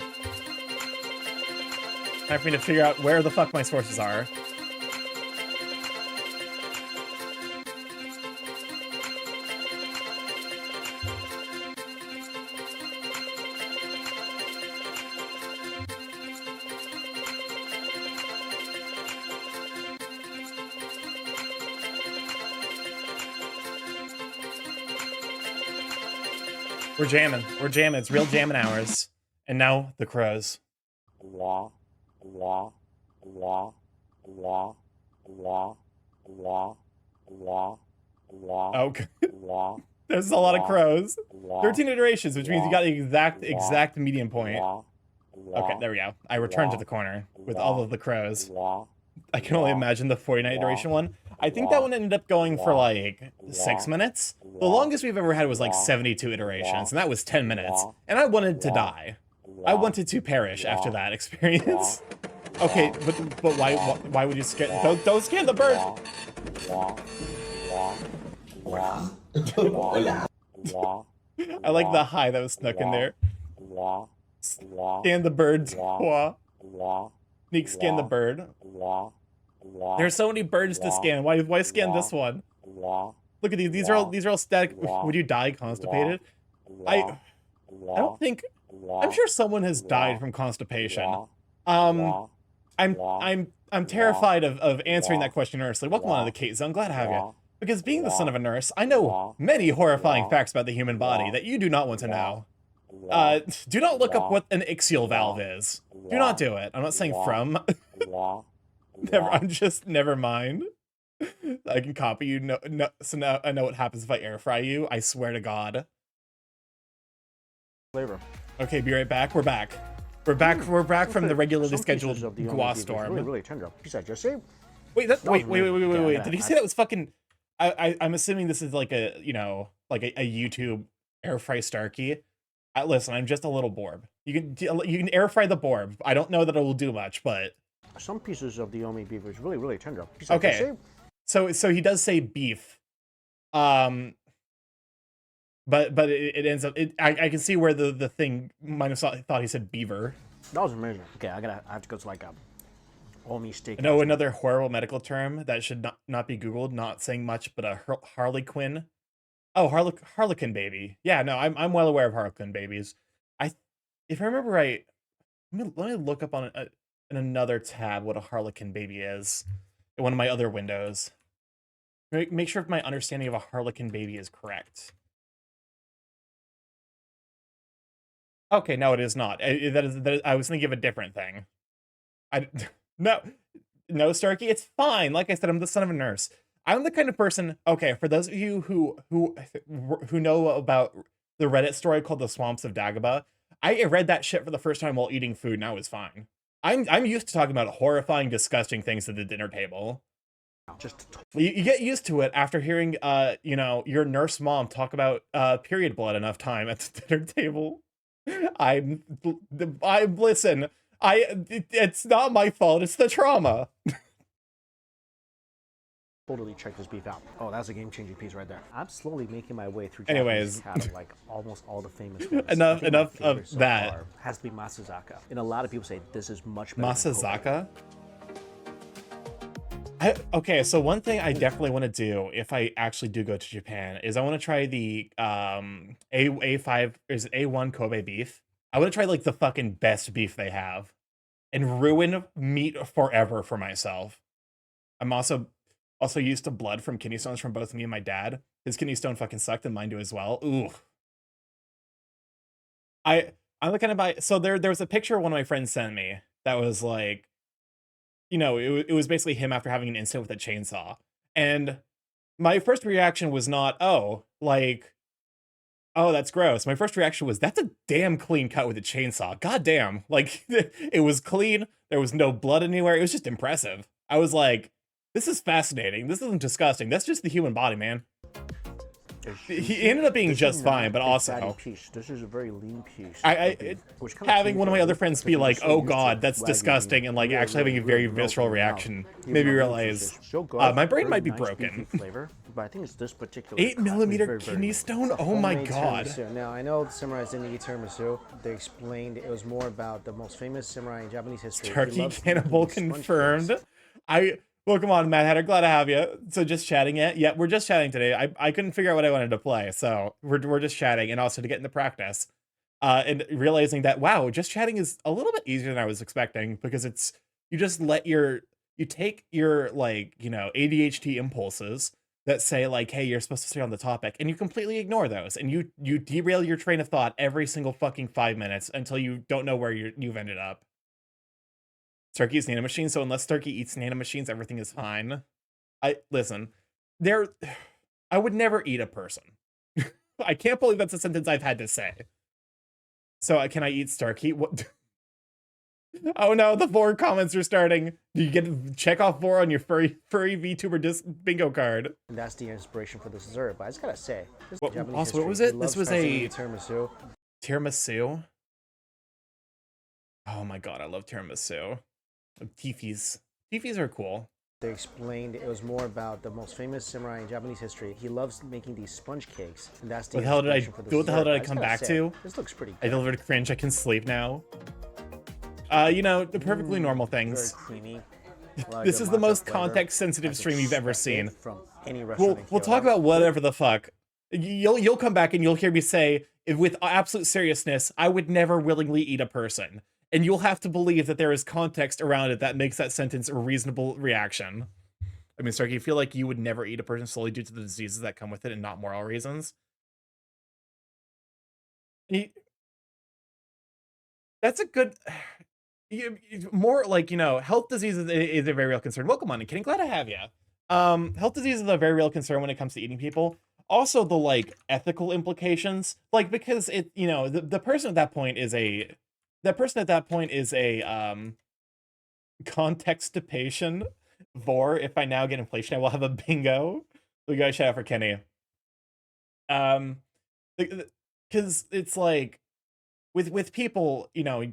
Time for me to figure out where the fuck my sources are. We're jamming. We're jamming. It's real jamming hours. And now the crows. Gua. Gua. Gua. Gua. Gua. Gua. Gua. Gua. Okay. Gua. There's a lot of crows. 13 iterations, which means you got the exact median point. Okay, there we go. I returned to the corner with all of the crows. I can only imagine the 49 iteration one. I think that one ended up going for like 6 minutes. The longest we've ever had was like 72 iterations, and that was 10 minutes. And I wanted to die. I wanted to perish after that experience. Okay, but why would you scare? Don't scare the bird. I like the hi that was snuck in there. Scan the birds. Sneak scan the bird. There's so many birds to scan. Why scan this one? Look at these. These are all static. Would you die constipated? I don't think. I'm sure someone has died from constipation. I'm terrified of answering that question earnestly. Welcome on to the Kate Zone. Glad to have you. Because being the son of a nurse, I know many horrifying facts about the human body that you do not want to know. Do not look up what an ixial valve is. Do not do it. I'm not saying from. Never mind. I can copy you. No, so now I know what happens if I air fry you. I swear to God. Flavor. Okay, be right back. We're back. We're back from the regularly scheduled Gua storm. Really tender. Piece I just say. Wait, wait. Did he say that was fucking? I'm assuming this is like a, you know, like a YouTube air fry Starky. Listen, I'm just a little borb. You can air fry the borb. I don't know that it will do much, but some pieces of the Omi beef is really tender. Okay, so he does say beef, but it ends up. I can see where the thing might have thought he said beaver. That was amazing. Okay, I have to go to like a Omi steak. No, another horrible medical term that should not be Googled. Not saying much, but a harlequin. Oh, harlequin baby. Yeah, no, I'm well aware of harlequin babies. If I remember right, let me look up on in another tab what a harlequin baby is in one of my other windows. Make sure if my understanding of a harlequin baby is correct. Okay, no, it is not. I was thinking of a different thing. No, Starky, it's fine. Like I said, I'm the son of a nurse. I'm the kind of person. Okay, for those of you who know about the Reddit story called "The Swamps of Dagobah," I read that shit for the first time while eating food, and I was fine. I'm used to talking about horrifying, disgusting things at the dinner table. You get used to it after hearing, you know, your nurse mom talk about period blood enough time at the dinner table. Listen. It's not my fault. It's the trauma. Totally check this beef out. Oh, that's a game-changing piece right there. I'm slowly making my way through. Anyways, like almost all the famous ones. enough of that. Has to be Masazaka, and a lot of people say this is much better. Masazaka. Okay, so one thing I definitely want to do if I actually do go to Japan is I want to try the A5 is it A1 Kobe beef. I want to try like the fucking best beef they have and ruin meat forever for myself. I'm also used to blood from kidney stones from both me and my dad. His kidney stone fucking sucked and mine do as well. Ooh. I'm looking to buy, so there was a picture one of my friends sent me that was like, you know, it was basically him after having an incident with a chainsaw. And my first reaction was not, oh, that's gross. My first reaction was, that's a damn clean cut with a chainsaw. God damn. Like, it was clean. There was no blood anywhere. It was just impressive. I was like, this is fascinating. This isn't disgusting. That's just the human body, man. He ended up being just fine, but also this is a very lean piece. Having one of my other friends be like, "Oh God, that's disgusting," and like actually having a very visceral reaction made me realize my brain might be broken. But I think it's this particular 8mm kidney stone. Oh my God! Now I know the samurais didn't eat tiramisu. They explained it was more about the most famous samurai in Japanese history. Turkey cannibal confirmed. Well, come on, Mad Hatter, glad to have you. So just chatting it? Yeah, we're just chatting today. I couldn't figure out what I wanted to play, so we're just chatting, and also to get into practice. And realizing that, wow, just chatting is a little bit easier than I was expecting, because it's, you just let you take your, like, you know, ADHD impulses that say, like, hey, you're supposed to stay on the topic, and you completely ignore those, and you derail your train of thought every single fucking 5 minutes until you don't know where you've ended up. Starky eats nanomachines, so unless Starky eats nanomachines, everything is fine. Listen, I would never eat a person. I can't believe that's a sentence I've had to say. So can I eat Starky? What? Oh no, the 4 comments are starting. Do you get check off 4 on your furry VTuber bingo card? And that's the inspiration for this dessert. But I just gotta say, what was it? This was a tiramisu. Tiramisu. Oh my God, I love tiramisu. Tifis are cool. They explained it was more about the most famous samurai in Japanese history. He loves making these sponge cakes, and that's the inspiration for this dessert. What the hell did I come back to? This looks pretty good. I delivered cringe. I can sleep now. You know, the perfectly normal things. Very creamy. This is the most context-sensitive stream you've ever seen. From any restaurant. We'll talk about whatever the fuck. You'll come back and you'll hear me say, with absolute seriousness, I would never willingly eat a person. And you'll have to believe that there is context around it that makes that sentence a reasonable reaction. I mean, Starky, you feel like you would never eat a person solely due to the diseases that come with it and not moral reasons? That's a good... more like, you know, health diseases is a very real concern. Welcome on, Kenny. Glad to have you. Health disease is a very real concern when it comes to eating people. Also, the like ethical implications, like because it, you know, the person at that point is a, contextipation. Vor, if I now get inflation, I will have a bingo. We got a shout out for Kenny. Because it's like with people, you know,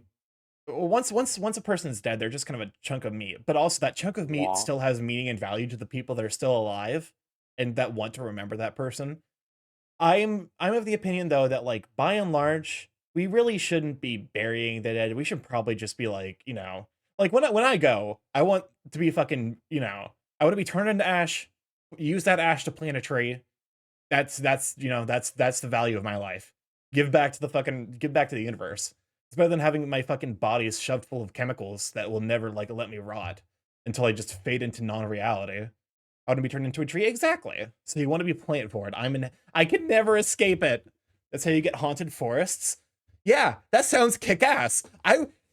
once a person's dead, they're just kind of a chunk of meat. But also that chunk of meat still has meaning and value to the people that are still alive and that want to remember that person. I'm of the opinion though that like by and large, we really shouldn't be burying the dead. We should probably just be like, you know, like when I go, I want to be fucking, you know, I want to be turned into ash, use that ash to plant a tree. That's you know, that's the value of my life. Give back to the universe. It's better than having my fucking body shoved full of chemicals that will never like let me rot until I just fade into non-reality. I want to be turned into a tree. Exactly. So you want to be plant for it. I can never escape it. That's how you get haunted forests. Yeah, that sounds kick-ass.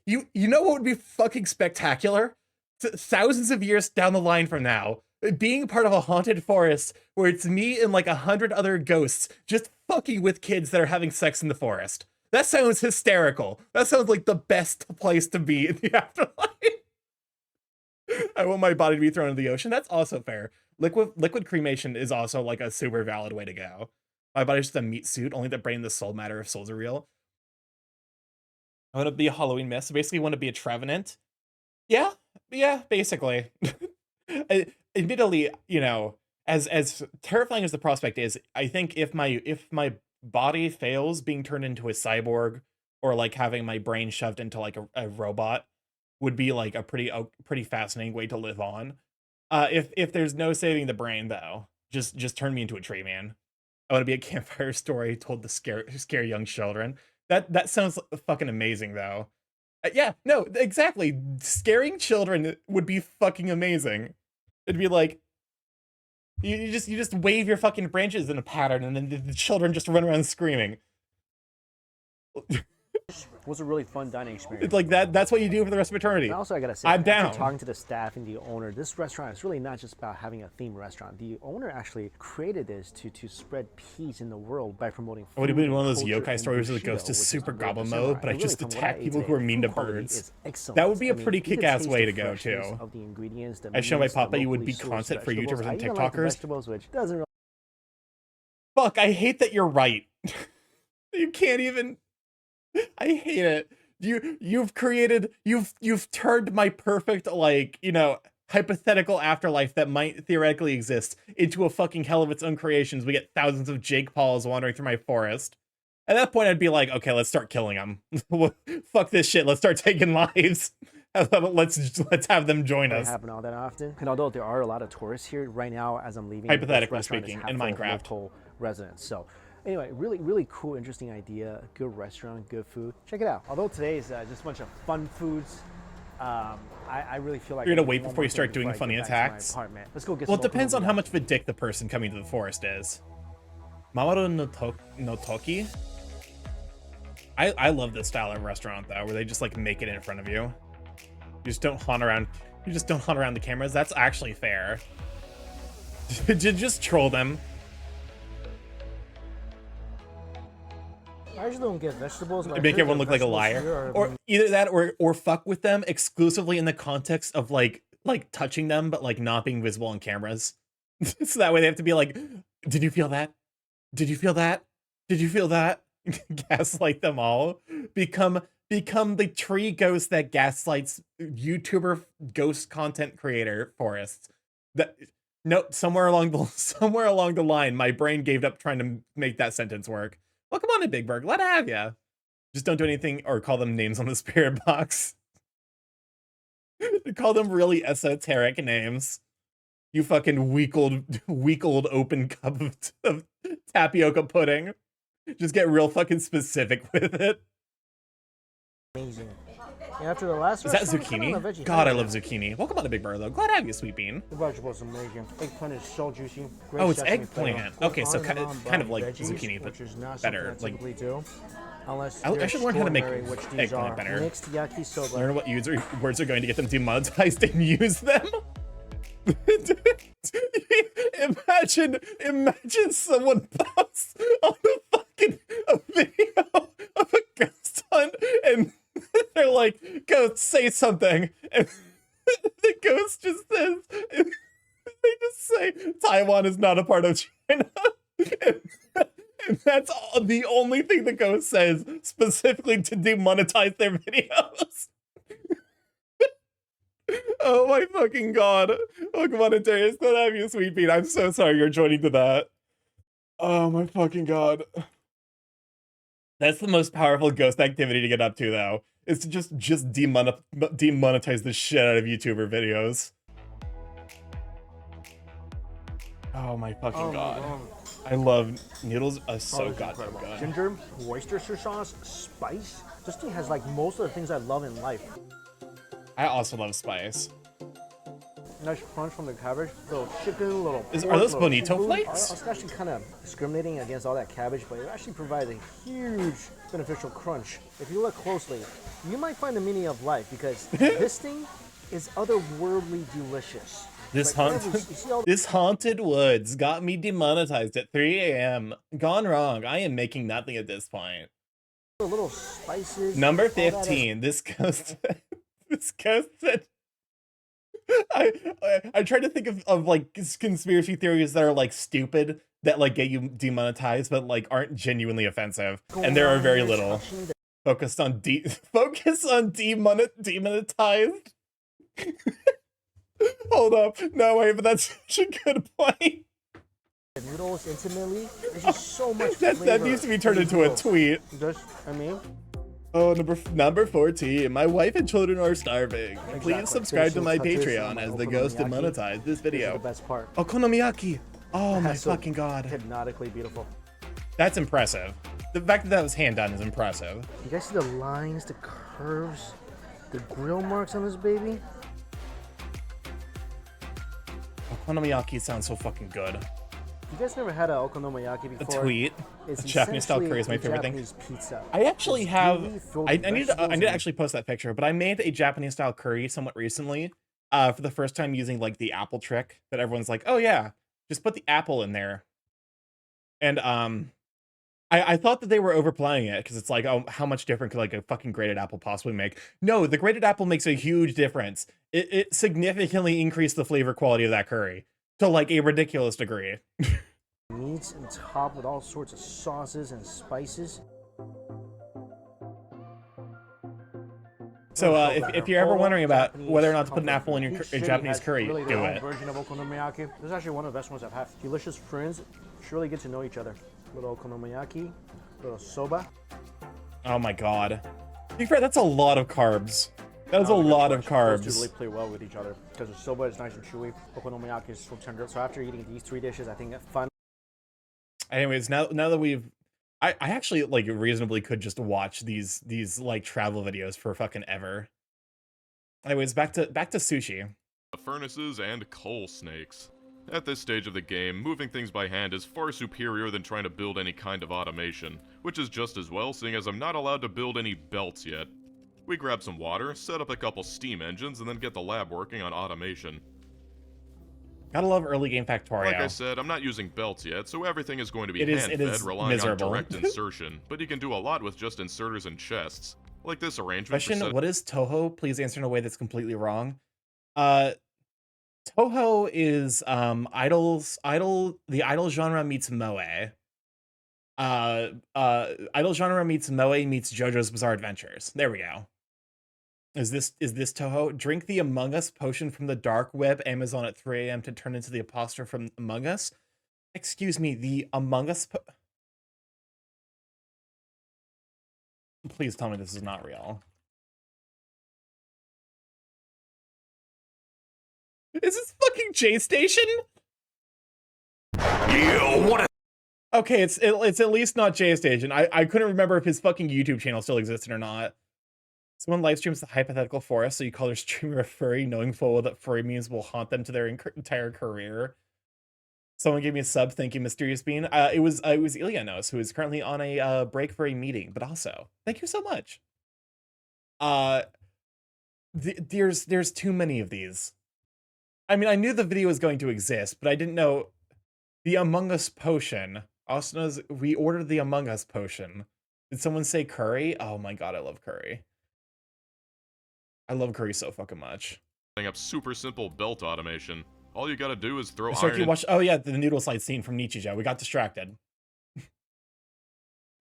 You know what would be fucking spectacular? Thousands of years down the line from now, being part of a haunted forest where it's me and like 100 other ghosts just fucking with kids that are having sex in the forest. That sounds hysterical. That sounds like the best place to be in the afterlife. I want my body to be thrown into the ocean. That's also fair. Liquid cremation is also like a super valid way to go. My body's just a meat suit, only the brain and the soul matter if souls are real. I want to be a Halloween mist. Basically, want to be a Trevenant. Yeah, basically. Admittedly, you know, as terrifying as the prospect is, I think if my body fails being turned into a cyborg or like having my brain shoved into like a robot would be like a pretty fascinating way to live on. If there's no saving the brain though, just turn me into a tree man. I want to be a campfire story told to scare young children. That sounds fucking amazing though. Yeah, no, exactly. Scaring children would be fucking amazing. It'd be like you just wave your fucking branches in a pattern and then the children just run around screaming. It was a really fun dining experience. It's like that's what you do for the rest of eternity. And also, I gotta say, I'm after down. talking to the staff and the owner, this restaurant is really not just about having a themed restaurant. The owner actually created this to spread peace in the world by promoting food. It would have been one of those culture, yokai and stories where the Bushido, ghost is which super very goblin similar. mode, but I And just really, from what attack ate people today, who are mean to food quality birds. is excellent. That would be a I mean, pretty you could kick-ass taste way the to go freshness too. of the ingredients, the I show my meats, the papa you would locally be sourced content for vegetables. YouTubers I and even like the TikTokers. vegetables, which doesn't really. Fuck, I hate that you're right. You can't even. I hate it. You've turned my perfect, like, you know, hypothetical afterlife that might theoretically exist into a fucking hell of its own creations. We get thousands of Jake Pauls wandering through my forest. At that point, I'd be like, okay, let's start killing them. Fuck this shit. Let's start taking lives. Let's have them join us. Happen all that often. And although there are a lot of tourists here right now, as I'm leaving, Hypothetically this restaurant is speaking, half in full of Minecraft. local residents. So anyway, really cool, interesting idea. Good restaurant, good food. Check it out. Although today is just a bunch of fun foods, I really feel like You're gonna I wait need one before more you start thing doing before I funny get back to my attacks? apartment. Let's go get Well, some it depends on how okonomiyaki. much of a dick the person coming to the forest is. Mamoru no Toki? I love this style of restaurant though, where they just like make it in front of you. You just don't hunt around the cameras. That's actually fair. Just troll them. I usually don't get vegetables. but I Make heard everyone the look like a vegetables liar. here are Or either that or fuck with them exclusively in the context of like touching them, but like not being visible on cameras. So that way they have to be like, did you feel that? Did you feel that? Did you feel that? Gaslight them all. Become the tree ghost that gaslights YouTuber ghost content creator forests. That no, somewhere along the line, my brain gave up trying to make that sentence work. Well, come on in, Big Berg. Let have ya. Just don't do anything or call them names on the spirit box. Call them really esoteric names. You fucking weak old open cup of tapioca pudding. Just get real fucking specific with it. amazing. After the last Is that restaurant, we kinda on the zucchini? veggie God, I side. love zucchini. Welcome on to Big Brother, though. Glad to have you, Sweet Bean. The vegetables amazing. Eggplant is so juicy. Great Oh, it's sesame flavor. eggplant. Goes Okay, so on and on, kind of but like veggies, zucchini, but which is not better. something I Like, typically do. Unless I should learn how to make which these eggplant are. better. Mixed yakisoba. learn what words are going to get them demonetized and use them. imagine someone posts on a video of a ghost hunt and they're like, "Ghost, say something," and the ghost just says, they just say, "Taiwan is not a part of China," and that's the only thing the ghost says specifically to demonetize their videos. Oh my fucking god. Welcome on to Darius. Glad to have you, Sweet Bean. I'm so sorry you're joining to that. Oh my fucking god. That's the most powerful ghost activity to get up to, though. Is to just demonetize the shit out of YouTuber videos. Oh my fucking god. I love noodles are so goddamn good. Ginger, Worcestershire sauce, spice. This thing has like most of the things I love in life. I also love spice. Nice crunch from the cabbage, little chicken, little pork, Are those little bonito seafood. flakes? I was actually kind of discriminating against all that cabbage, but it actually provides a huge beneficial crunch. If you look closely, you might find the meaning of life because this thing is otherworldly delicious. This Like, this haunted woods got me demonetized at 3 a.m. Gone wrong. I am making nothing at this point. the little spices. Number all that is- 15. This ghost. This ghost said. I tried to think of like conspiracy theories that are like stupid that like get you demonetized but like aren't genuinely offensive, and there are very little. Focus on demonetized. Hold up. No, wait, but that's such a good point. Noodles intimately. There's just so much That flavor needs to be turned in into a noodles. tweet. Just, I mean, Oh, number 14. My wife and children are starving. Please subscribe to my Patreon as the ghost demonetized this this is video. the best part. Okonomiyaki. Oh my So fucking god. Hypnotically beautiful. That's impressive. The fact that was hand done is impressive. You guys see the lines, the curves, the grill marks on this baby? Okonomiyaki sounds so fucking good. You guys never had a okonomiyaki A before? tweet. It's Japanese style essentially curry is my a favorite thing. Japanese pizza. I actually It's have. gooey, filled I with need to vegetables and- actually post that picture, but I made a Japanese style curry somewhat recently, for the first time using like the apple trick that everyone's like, oh yeah, just put the apple in there. And I thought that they were overplaying it because it's like, oh, how much different could like a fucking grated apple possibly make? No, the grated apple makes a huge difference. It significantly increased the flavor quality of that curry to like a ridiculous degree. Meats and topped with all sorts of sauces and spices. So if you're ever wondering about whether or not to put an apple in your Each city Japanese has curry, really do their own it. version of okonomiyaki. This is actually one of the best ones I've had. Delicious friends surely get to know each other. Little okonomiyaki, little soba. Oh my god. To be fair, that's a lot of carbs. That is a lot of Those two carbs. really play well with each other because the soba is nice and chewy. Okonomiyaki is so tender. So after eating these three dishes, I think fun. Anyways, now that we've, I actually like reasonably could just watch these like travel videos for fucking ever. Anyways, back to sushi. Furnaces and coal snakes. At this stage of the game, moving things by hand is far superior than trying to build any kind of automation, which is just as well seeing as I'm not allowed to build any belts yet. We grab some water, set up a couple steam engines, and then get the lab working on automation. Gotta love early game Factorio. Like I said, I'm not using belts yet, so everything is going to be It is hand-fed, relying miserable. on direct insertion, but you can do a lot with just inserters and chests. Like this arrangement for Question, what is Toho? Please answer in a way that's completely wrong. Toho is the idol genre meets Moe. Idol genre meets Moe meets JoJo's Bizarre Adventures. There we go. Is this Toho? Drink the Among Us potion from the dark web Amazon at 3 a.m. to turn into the imposter from Among Us? Excuse me, the Among Us Please tell me this is not real. Is this fucking J Station? Yo, what Okay, it's at least not J Station. I couldn't remember if his fucking YouTube channel still existed or not. Someone live streams the hypothetical for us, so you call their streamer a furry, knowing full well that furry memes will haunt them to their entire career. Someone gave me a sub. Thank you, Mysterious Bean. It was Ilianos, who is currently on a break for a meeting, but also thank you so much. There's too many of these. I mean, I knew the video was going to exist, but I didn't know the Among Us potion. Also known as we ordered the Among Us potion. Did someone say curry? Oh my god, I love curry. I love curry so fucking much. Setting up super simple belt automation. All you gotta do is throw Starky iron. watch. Oh yeah, the noodle slide scene from Nichijou. We got distracted.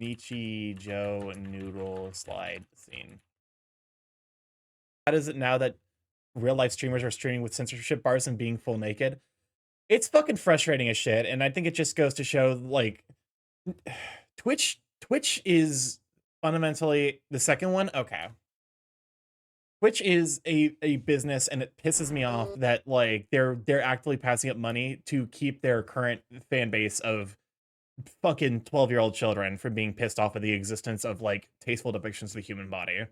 Nichijou noodle slide scene. How is it now that real life streamers are streaming with censorship bars and being full naked? It's fucking frustrating as shit, and I think it just goes to show like Twitch is fundamentally the second one. Okay. Twitch is a business, and it pisses me off that like they're actively passing up money to keep their current fan base of fucking 12-year-old children from being pissed off at the existence of like tasteful depictions of the human body.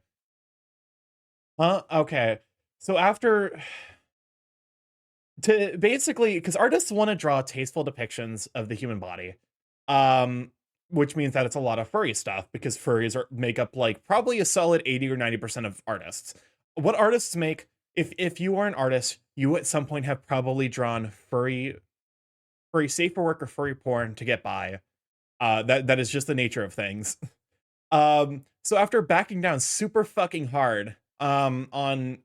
Huh? Okay. So after to basically, because artists want to draw tasteful depictions of the human body, which means that it's a lot of furry stuff, because furries make up like probably a solid 80 or 90% of artists. What artists make, if you are an artist, you at some point have probably drawn furry safe for work or furry porn to get by. That is just the nature of things. So after backing down super fucking hard on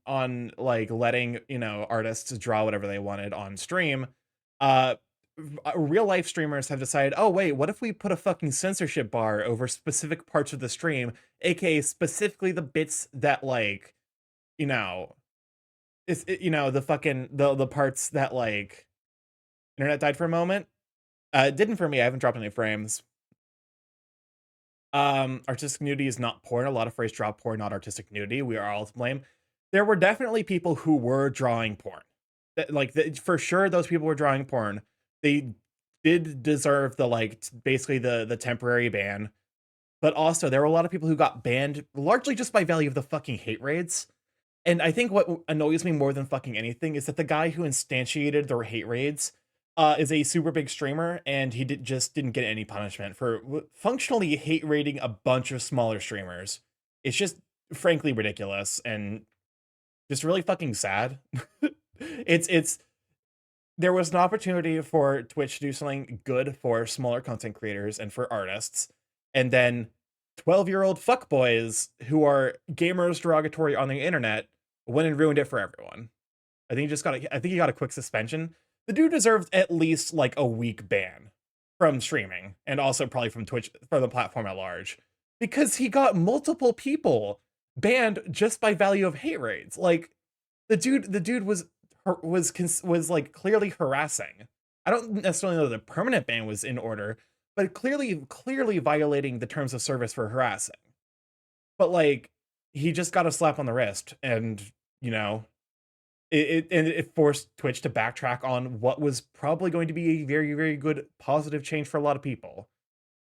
like letting, you know, artists draw whatever they wanted on stream, real life streamers have decided, oh wait, what if we put a fucking censorship bar over specific parts of the stream, aka specifically the bits that like, you know, you know, the fucking the parts that like internet died for a moment. It didn't for me. I haven't dropped any frames. Artistic nudity is not porn. A lot of furries draw porn, not artistic nudity. We are all to blame. There were definitely people who were drawing porn. For sure, those people were drawing porn. They did deserve the like basically the temporary ban. But also, there were a lot of people who got banned largely just by value of the fucking hate raids. And I think what annoys me more than fucking anything is that the guy who instantiated the hate raids is a super big streamer, and he just didn't get any punishment for functionally hate raiding a bunch of smaller streamers. It's just frankly ridiculous and just really fucking sad. It's there was an opportunity for Twitch to do something good for smaller content creators and for artists, and then 12-year-old fuckboys who are gamers derogatory on the internet went and ruined it for everyone. I think he got a quick suspension. The dude deserves at least like a week ban from streaming, and also probably from Twitch, for the platform at large, because he got multiple people banned just by value of hate raids. Like the dude was like clearly harassing. I don't necessarily know that the permanent ban was in order, but clearly violating the terms of service for harassing. But like, he just got a slap on the wrist, and you know, it forced Twitch to backtrack on what was probably going to be a very, very good positive change for a lot of people.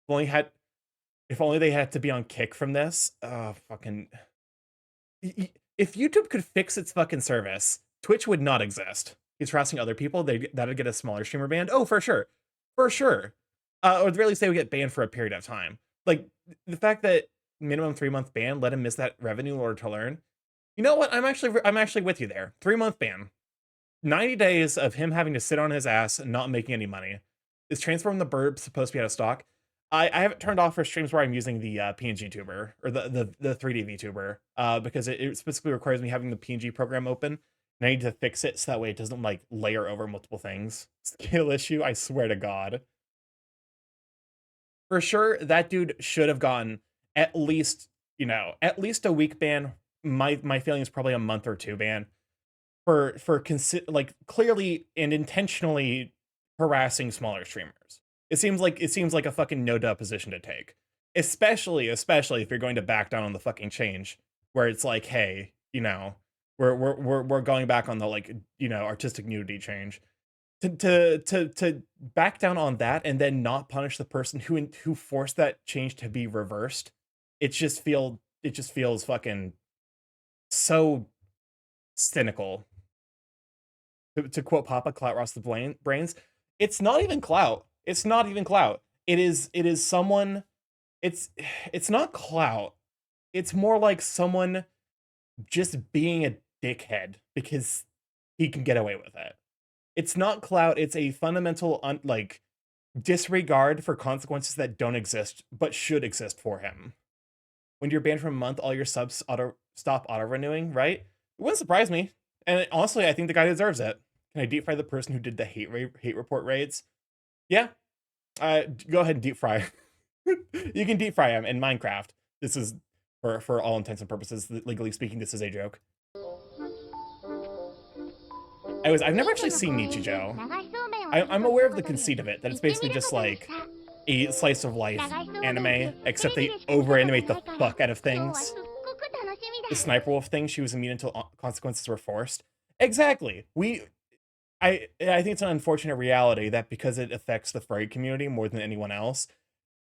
If only they had to be on kick from this. Fucking. If YouTube could fix its fucking service, Twitch would not exist. He's harassing other people. That'd get a smaller streamer banned. Oh, for sure. For sure. Or at the very least, they would get banned for a period of time. Like, the fact that minimum 3-month ban let him miss that revenue in order to learn. You know what? I'm actually with you there. 3-month ban. 90 days of him having to sit on his ass and not making any money. Is Transform the Burb supposed to be out of stock? I have it turned off for streams where I'm using the PNG tuber, or the 3D VTuber, because it specifically requires me having the PNG program open, and I need to fix it so that way it doesn't like layer over multiple things. Skill issue, I swear to God. For sure, that dude should have gotten at least a week ban. My feeling is probably a month or 2 ban for like clearly and intentionally harassing smaller streamers. It seems like a fucking no-duh position to take, especially if you're going to back down on the fucking change, where it's like, hey, you know, we're going back on the like, you know, artistic nudity change. To back down on that and then not punish the person who forced that change to be reversed. It just feels fucking so cynical. To quote Papa, clout rosts the brains. It's not even clout. It's not even clout. It is someone. It's not clout. It's more like someone just being a dickhead because he can get away with it. It's not clout. It's a fundamental like disregard for consequences that don't exist but should exist for him. When you're banned for a month, all your subs stop auto renewing, right? It wouldn't surprise me. And honestly, I think the guy deserves it. Can I deep fry the person who did the hate report raids? Yeah. Go ahead and deep fry. You can deep fry him in Minecraft. This is, for all intents and purposes, legally speaking, this is a joke. I've never actually seen Nichijou. I'm aware of the conceit of it, that it's basically just like a slice of life anime, except they over-animate the fuck out of things. The Sniper Wolf thing, she was immune until consequences were forced. Exactly. I think it's an unfortunate reality that because it affects the furry community more than anyone else,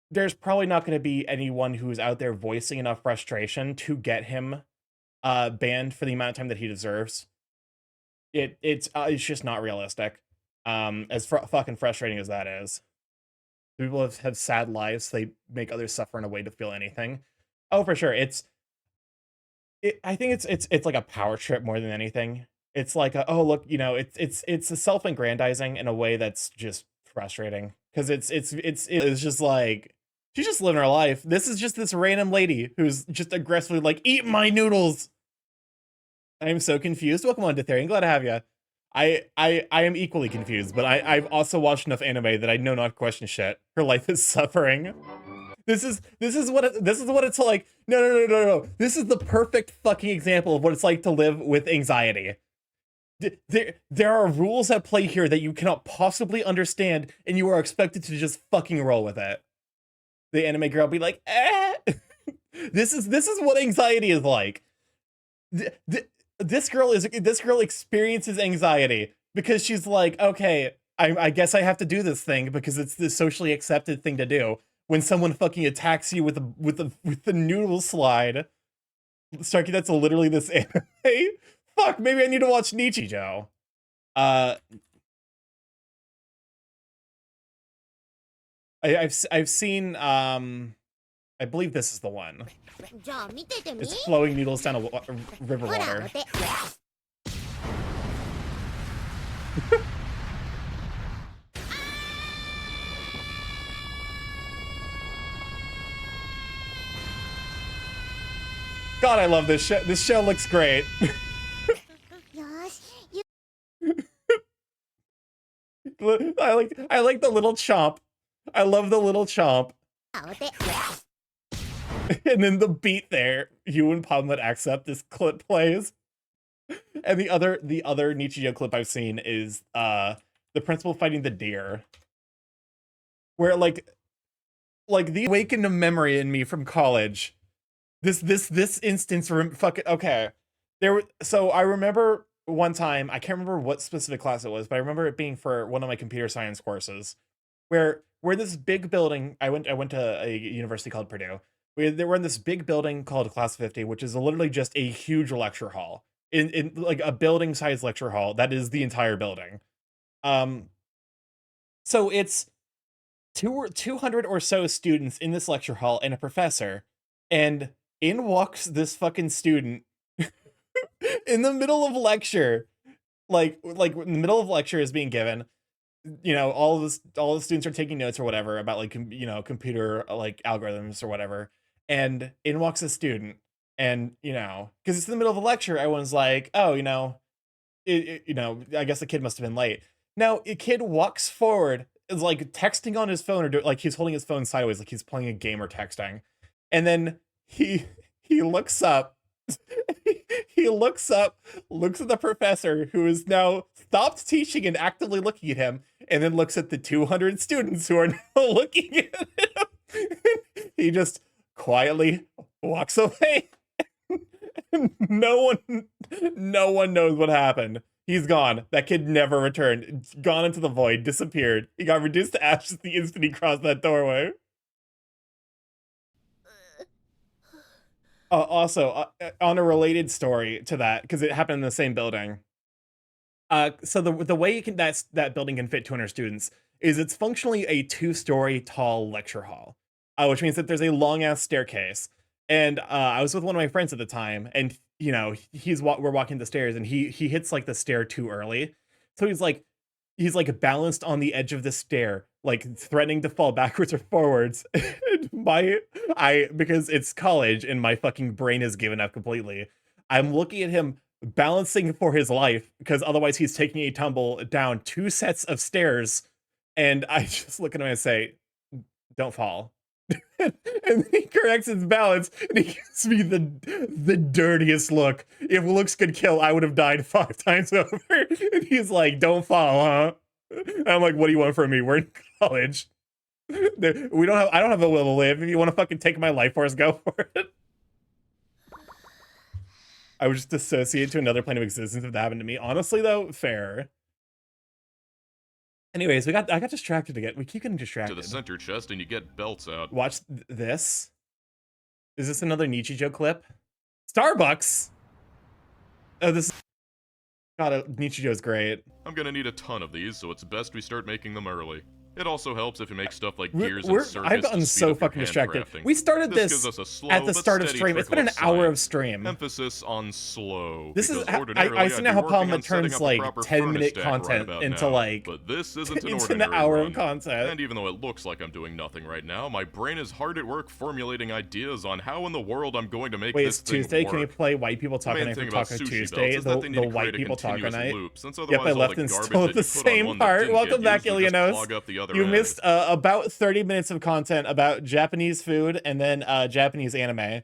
there's probably not going to be anyone who's out there voicing enough frustration to get him banned for the amount of time that he deserves. It's just not realistic. As fucking frustrating as that is. People have sad lives. They make others suffer in a way to feel anything. Oh, for sure. I think it's like a power trip more than anything. It's like oh look, you know, it's a self-aggrandizing in a way that's just frustrating because it's just like she's just living her life. This is just this random lady who's just aggressively like, eat my noodles. I'm so confused. Welcome on, Ditherian. Glad to have you. I am equally confused, but I've also watched enough anime that I know not to question shit. Her life is suffering. This is what it's like. No. This is the perfect fucking example of what it's like to live with anxiety. There are rules at play here that you cannot possibly understand, and you are expected to just fucking roll with it. The anime girl be like, eh. This is what anxiety is like. This girl experiences anxiety because she's like, okay, I guess I have to do this thing because it's the socially accepted thing to do. When someone fucking attacks you with the noodle slide, Starky, that's literally this anime. Fuck, maybe I need to watch Nichijou. I've seen I believe this is the one. It's flowing noodles down a river water. God, I love this show. This show looks great. I like the little chomp. I love the little chomp. And then the beat there, you and Pamela accept this clip plays. And the other Nichijou clip I've seen is the principal fighting the deer. Where like the awakened a memory in me from college. This instance fucking okay. So I remember one time, I can't remember what specific class it was, but I remember it being for one of my computer science courses, where this big building. I went to a university called Purdue. They were in this big building called Class 50, which is literally just a huge lecture hall in like a building-sized lecture hall that is the entire building. So it's 200 or so students in this lecture hall and a professor, and in walks this fucking student in the middle of lecture, like in the middle of lecture is being given. You know, all the students are taking notes or whatever about like computer like algorithms or whatever, and in walks a student, and because it's in the middle of a lecture, everyone's like, oh, I guess the kid must have been late. Now a kid walks forward, is like texting on his phone or like he's holding his phone sideways like he's playing a game or texting, and then he looks up. He looks up, looks at the professor who is now stopped teaching and actively looking at him, and then looks at the 200 students who are now looking at him. He just quietly walks away. No one knows what happened. He's gone. That kid never returned. Gone into the void, disappeared. He got reduced to ashes the instant he crossed that doorway. Also, on a related story to that, because it happened in the same building. So the way you can that building can fit 200 students is it's functionally a 2-story tall lecture hall, which means that there's a long ass staircase. And I was with one of my friends at the time, and you know we're walking the stairs, and he hits like the stair too early, so he's like balanced on the edge of the stair, like threatening to fall backwards or forwards. Because it's college and my fucking brain has given up completely. I'm looking at him balancing for his life because otherwise he's taking a tumble down 2 sets of stairs, and I just look at him and say, "Don't fall." And he corrects his balance, and he gives me the dirtiest look. If looks could kill, I would have died 5 times over. And he's like, "Don't fall, huh?" And I'm like, "What do you want from me? We're in college. I don't have a will to live. If you want to fucking take my life force, go for it." I would just dissociate to another plane of existence if that happened to me. Honestly, though, fair. Anyways, I got distracted again. We keep getting distracted. To the center chest and you get belts out. Watch this. Is this another Nichijou clip? Starbucks! Oh, this... God, Nichijou is great. I'm gonna need a ton of these, so it's best we start making them early. It also helps if you make stuff like gears and circuits. I've gotten so fucking distracted. We started this at the start of stream. It's been an hour of stream. Emphasis on slow. This is I see now how Palma turns like 10-minute content into like but this isn't into an hour of content. And even though it looks like I'm doing nothing right now, my brain is hard at work formulating ideas on how in the world I'm going to make Wait, this it's Tuesday. thing work. Can we play White People Taco Night for Taco Tuesday? The White People Taco Night. Yep, I left and still at the same part. Welcome back, Ilianos. You missed about 30 minutes of content about Japanese food and then Japanese anime.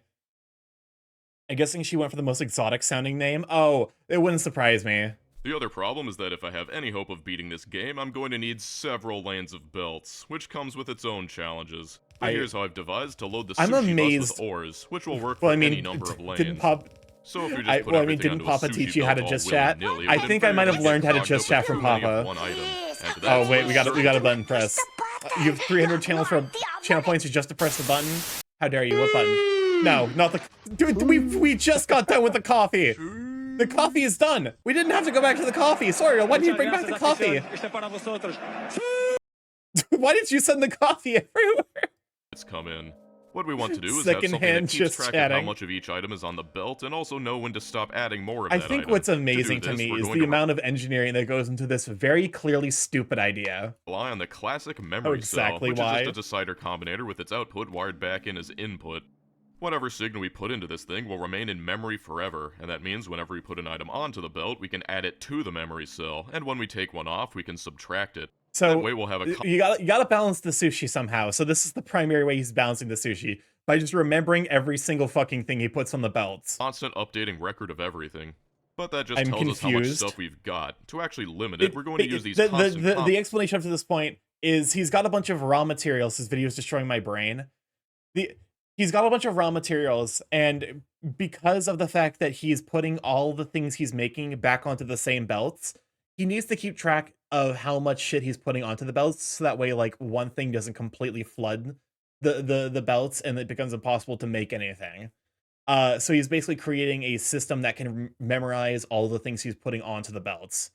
I'm guessing she went for the most exotic sounding name. Oh, it wouldn't surprise me. The other problem is that if I have any hope of beating this game, I'm going to need several lanes of belts, which comes with its own challenges. But here's how I've devised to load the sushi bus with ores, which will work for any number of lanes. So if you're just didn't Papa teach you how to just chat? I think I might have learned how to just chat from Papa. Oh wait, we got a button press. You have 300 channel points just to press the button. How dare you? What button? No, not the. Dude, we just got done with the coffee. The coffee is done. We didn't have to go back to the coffee. Sorry, why did you bring back the coffee? Why did you send the coffee everywhere? It's come in. What we want to do is have something that keeps track of how much of each item is on the belt and also know when to stop adding more of that I think what's amazing to me is the amount of engineering that goes into this very clearly stupid idea. Rely on the classic memory cell, which is just a decider combinator with its output wired back in as input. Whatever signal we put into this thing will remain in memory forever, and that means whenever we put an item onto the belt, we can add it to the memory cell, and when we take one off, we can subtract it. So that way we'll have you gotta balance the sushi somehow. So this is the primary way he's balancing the sushi, by just remembering every single fucking thing he puts on the belts. Constant updating record of everything. But that just tells us how much stuff we've got. To actually limit it, we're going to use these the explanation up to this point is he's got a bunch of raw materials. This video is destroying my brain. He's got a bunch of raw materials, and because of the fact that he's putting all the things he's making back onto the same belts, he needs to keep track of how much shit he's putting onto the belts, so that way like one thing doesn't completely flood the belts and it becomes impossible to make anything. So he's basically creating a system that can memorize all the things he's putting onto the belts.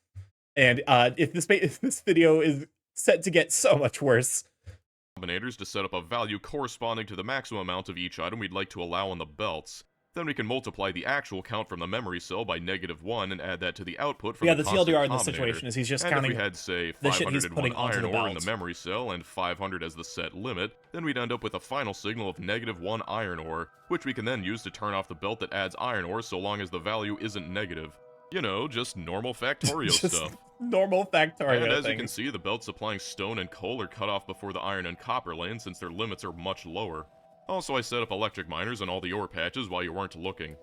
And if this video is set to get so much worse. Combinators to set up a value corresponding to the maximum amount of each item we'd like to allow on the belts. Then we can multiply the actual count from the memory cell by -1 and add that to the output from the TLDR in this situation is he's just counting if we had, say, 501 iron ore in the memory cell and 500 as the set limit, then we'd end up with a final signal of -1 iron ore, which we can then use to turn off the belt that adds iron ore so long as the value isn't negative. You know, just normal Factorio stuff. Normal Factorio And as you can see, the belts supplying stone and coal are cut off before the iron and copper lane since their limits are much lower. Also, I set up electric miners on all the ore patches while you weren't looking.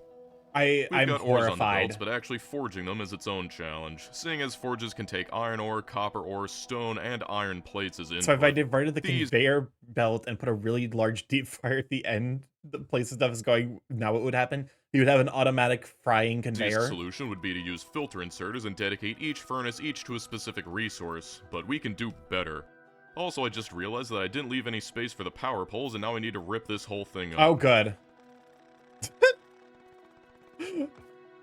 I'm got ores on the horrified. belts, but actually forging them is its own challenge, seeing as forges can take iron ore, copper ore, stone, and iron plates as input. So if I diverted the conveyor belt and put a really large deep fryer at the end, the place stuff is going, now what would happen? You would have an automatic frying conveyor. The solution would be to use filter inserters and dedicate each furnace each to a specific resource, but we can do better. Also, I just realized that I didn't leave any space for the power poles, and now I need to rip this whole thing up. Oh, good.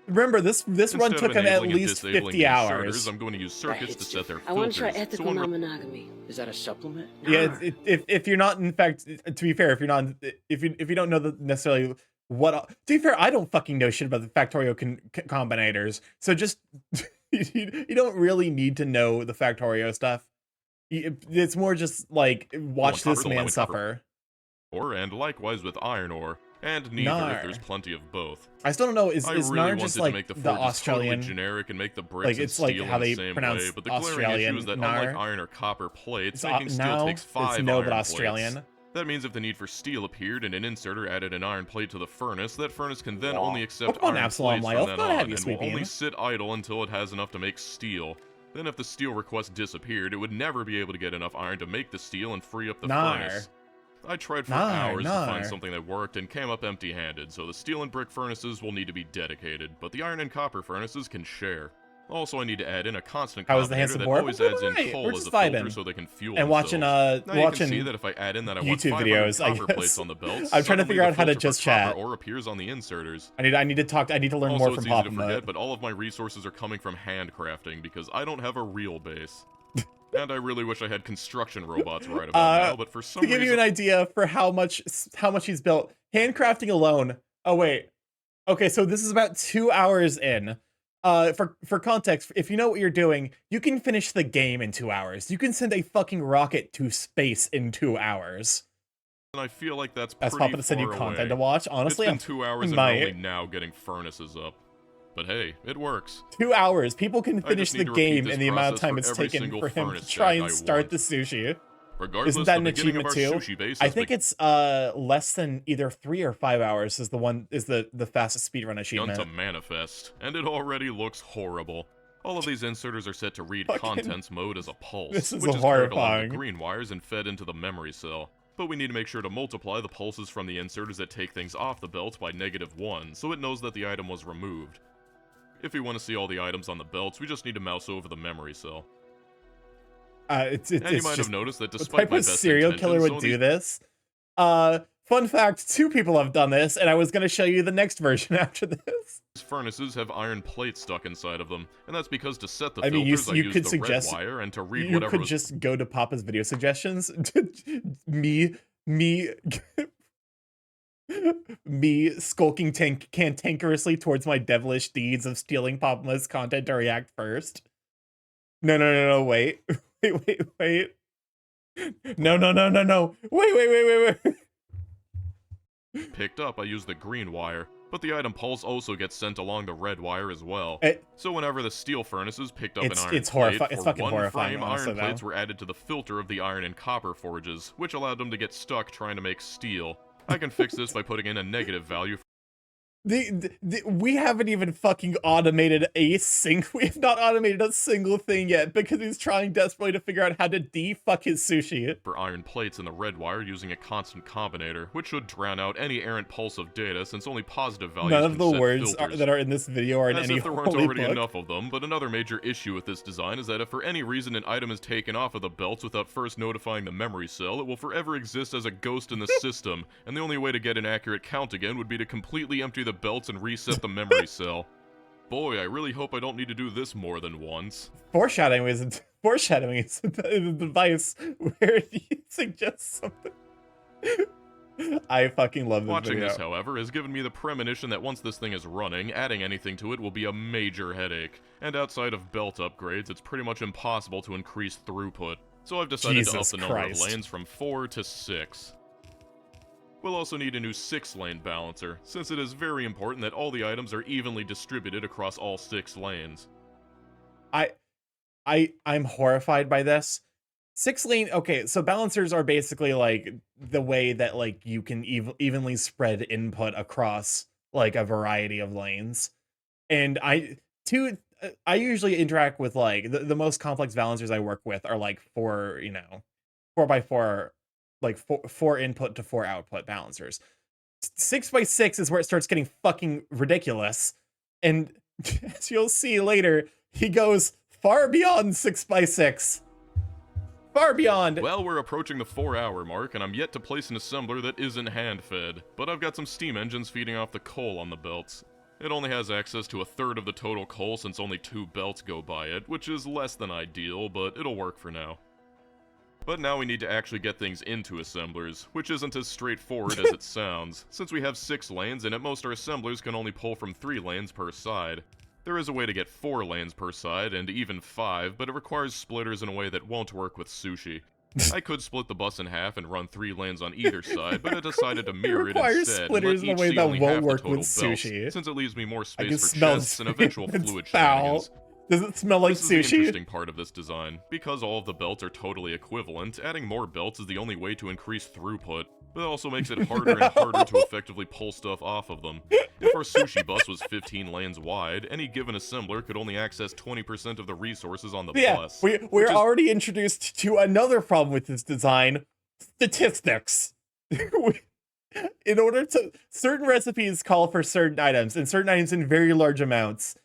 remember this run Instead took of him at enabling and least disabling 50 the hours. inserters, I'm going to use circuits to set their I want filters. to try ethical So non-monogamy. Is that a supplement? Yeah, if you're not, in fact, to be fair, if you're not, if you don't know necessarily what, to be fair, I don't fucking know shit about the Factorio combinators. So just you don't really need to know the Factorio stuff. It's more just like watch this man suffer. And likewise with iron ore. And neither if there's plenty of both. I still don't know, is really Nar just wanted like to make the the forges Australian totally generic and make the bricks like and it's like steel how in they the same pronounce way, but the glaring Australian issue is that Nar. unlike iron or copper plates, It's making steel takes 5 no, iron but plates. Australian. That means if the need for steel appeared and an inserter added an iron plate to the furnace, that furnace can then only accept Come on, iron Absalom plates Lyelf, from then gotta on, have you, and sweet will only bean. sit idle until it has enough to make steel. Then if the steel request disappeared, it would never be able to get enough iron to make the steel and free up the furnace. I tried for hours to find something that worked and came up empty-handed, so the steel and brick furnaces will need to be dedicated, but the iron and copper furnaces can share. Also, I need to add in a constant How is the combinator handsome that boy? always We're adds in right. coal We're as just a filter vibing. so they can fuel And watching themselves. Now you watching can see that if I add in that I want YouTube 500 videos, I copper guess. plates on the belts, I'm trying to suddenly figure the out how to filter for just copper chat. ore appears on the inserters. I need to learn Also, more from it's Pop easy to forget, but all of my resources are coming from handcrafting because I don't have a real base. And I really wish I had construction robots right about now, but for some to give you an idea for how much he's built, handcrafting alone. Oh wait, okay, so this is about 2 hours in. For context, if you know what you're doing, you can finish the game in 2 hours. You can send a fucking rocket to space in 2 hours. And I feel like that's As pretty Papa to send you far content away. to watch. Honestly, it's been 2 hours and we're only now getting furnaces up. But hey, it works. 2 hours. People can I finish just need the to repeat game this in the amount of process time for it's every taken single for him to furnace try stack and I start want. the sushi. Regardless, Isn't that the an beginning of achievement our too? sushi base I is think the it's less than either 3 or 5 hours is the fastest speedrun achievement. to manifest, and it already looks horrible. All of these inserters are set to read contents mode as a pulse, This is which is carried along horrifying. the green wires and fed into the memory cell. But we need to make sure to multiply the pulses from the inserters that take things off the belt by -1, so it knows that the item was removed. If we want to see all the items on the belts, we just need to mouse over the memory cell. And you might have noticed that despite type my of best serial killer intentions, would some of do this. Fun fact: 2 people have done this, and I was going to show you the next version after this. these furnaces have iron plates stuck inside of them, and that's because to set the I mean, filters, I you use could the suggest red wire, and to read you whatever could was just go to Papa's video suggestions. me skulking cantankerously towards my devilish deeds of stealing Papa's content to react first. No, wait. Wait. No. Wait. picked up, I use the green wire, but the item pulse also gets sent along the red wire as well. So whenever the steel furnaces picked up an iron it's plate, it's for fucking one horrifying, frame, honestly, iron plates though. were added to the filter of the iron and copper forges, which allowed them to get stuck trying to make steel. I can fix this by putting in a negative value. We haven't even fucking automated we have not automated a single thing yet because he's trying desperately to figure out how to defuck his sushi. For iron plates in the red wire using a constant combinator, which should drown out any errant pulse of data since only positive values None of can the set words filters. that are in this video are in As any if there weren't holy already book. enough of them, but another major issue with this design is that if for any reason an item is taken off of the belts without first notifying the memory cell, it will forever exist as a ghost in the system, and the only way to get an accurate count again would be to completely empty the belts and reset the memory cell. Boy, I really hope I don't need to do this more than once. Foreshadowing is the device where he suggests something. I fucking love this Watching video. this, however, has given me the premonition that once this thing is running, adding anything to it will be a major headache. And outside of belt upgrades, it's pretty much impossible to increase throughput. So I've decided to up Jesus the number Christ. of lanes from 4 to 6. We'll also need a new 6-lane balancer, since it is very important that all the items are evenly distributed across all 6 lanes. I'm horrified by this. 6-lane, okay, so balancers are basically like the way that like you can evenly spread input across like a variety of lanes. And I usually interact with like the most complex balancers I work with are like 4x4, like 4 input to 4 output balancers. 6x6 is where it starts getting fucking ridiculous. And as you'll see later, he goes far beyond 6x6. Far beyond. Well, we're approaching the 4-hour mark, and I'm yet to place an assembler that isn't hand-fed, but I've got some steam engines feeding off the coal on the belts. It only has access to a third of the total coal since only 2 belts go by it, which is less than ideal, but it'll work for now. But now we need to actually get things into assemblers, which isn't as straightforward as it sounds, since we have 6 lanes and at most our assemblers can only pull from 3 lanes per side. There is a way to get 4 lanes per side, and even 5, but it requires splitters in a way that won't work with sushi. I could split the bus in half and run 3 lanes on either side, but I decided to mirror it instead and let splitters in a each way see that only won't half the work total with belts, sushi. since it leaves me more I can space for smell chests and eventual it's fluid foul. shenanigans. Does it smell like This is the sushi? interesting part of this design. Because all of the belts are totally equivalent, adding more belts is the only way to increase throughput, but it also makes it harder and harder to effectively pull stuff off of them. If our sushi bus was 15 lanes wide, any given assembler could only access 20% of the resources on the bus. We're already introduced to another problem with this design: statistics. In order to, certain recipes call for certain items, and certain items in very large amounts.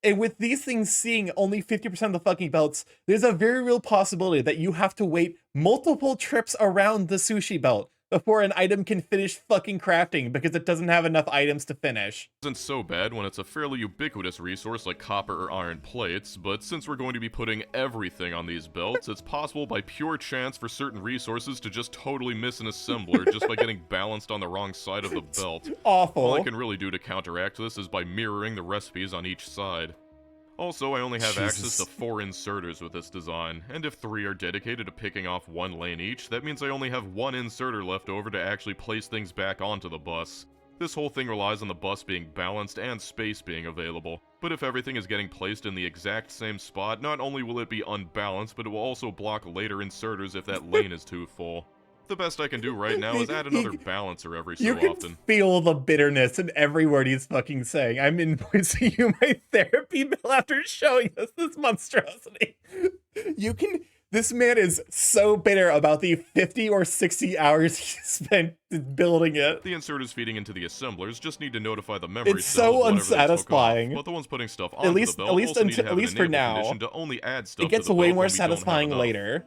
And with these things seeing only 50% of the fucking belts, there's a very real possibility that you have to wait multiple trips around the sushi belt before an item can finish fucking crafting because it doesn't have enough items to finish. Isn't so bad when it's a fairly ubiquitous resource like copper or iron plates, but since we're going to be putting everything on these belts, it's possible by pure chance for certain resources to just totally miss an assembler just by getting balanced on the wrong side of the belt. Awful. All I can really do to counteract this is by mirroring the recipes on each side. Also, I only have access to 4 inserters with this design, and if 3 are dedicated to picking off 1 lane each, that means I only have 1 inserter left over to actually place things back onto the bus. This whole thing relies on the bus being balanced and space being available, but if everything is getting placed in the exact same spot, not only will it be unbalanced, but it will also block later inserters if that lane is too full. The best I can do right now is add another balancer every so often. You can feel the bitterness in every word he's fucking saying. I'm invoicing you my therapy bill after showing us this monstrosity. This man is so bitter about the 50 or 60 hours he spent building it. The inserters feeding into the assemblers just need to notify the memory It's cell so of whatever they took unsatisfying. off, but the ones putting stuff onto the belt also need to have an for enable now. condition to only add stuff It gets to the way belt more when we don't have satisfying enough. later.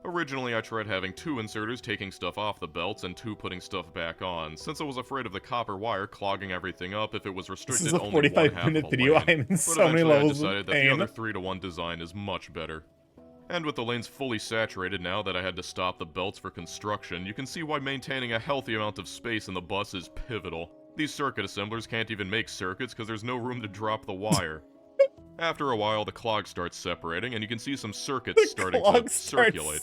Originally, I tried having 2 inserters taking stuff off the belts and 2 putting stuff back on, since I was afraid of the copper wire clogging everything up if it was restricted This is a only 45-minute video. lane. I'm in But so many eventually I levels of decided that pain. the other 3-to-1 design is much better. And with the lanes fully saturated now that I had to stop the belts for construction, you can see why maintaining a healthy amount of space in the bus is pivotal. These circuit assemblers can't even make circuits because there's no room to drop the wire. After a while, the clog starts separating, and you can see some circuits starting to circulate.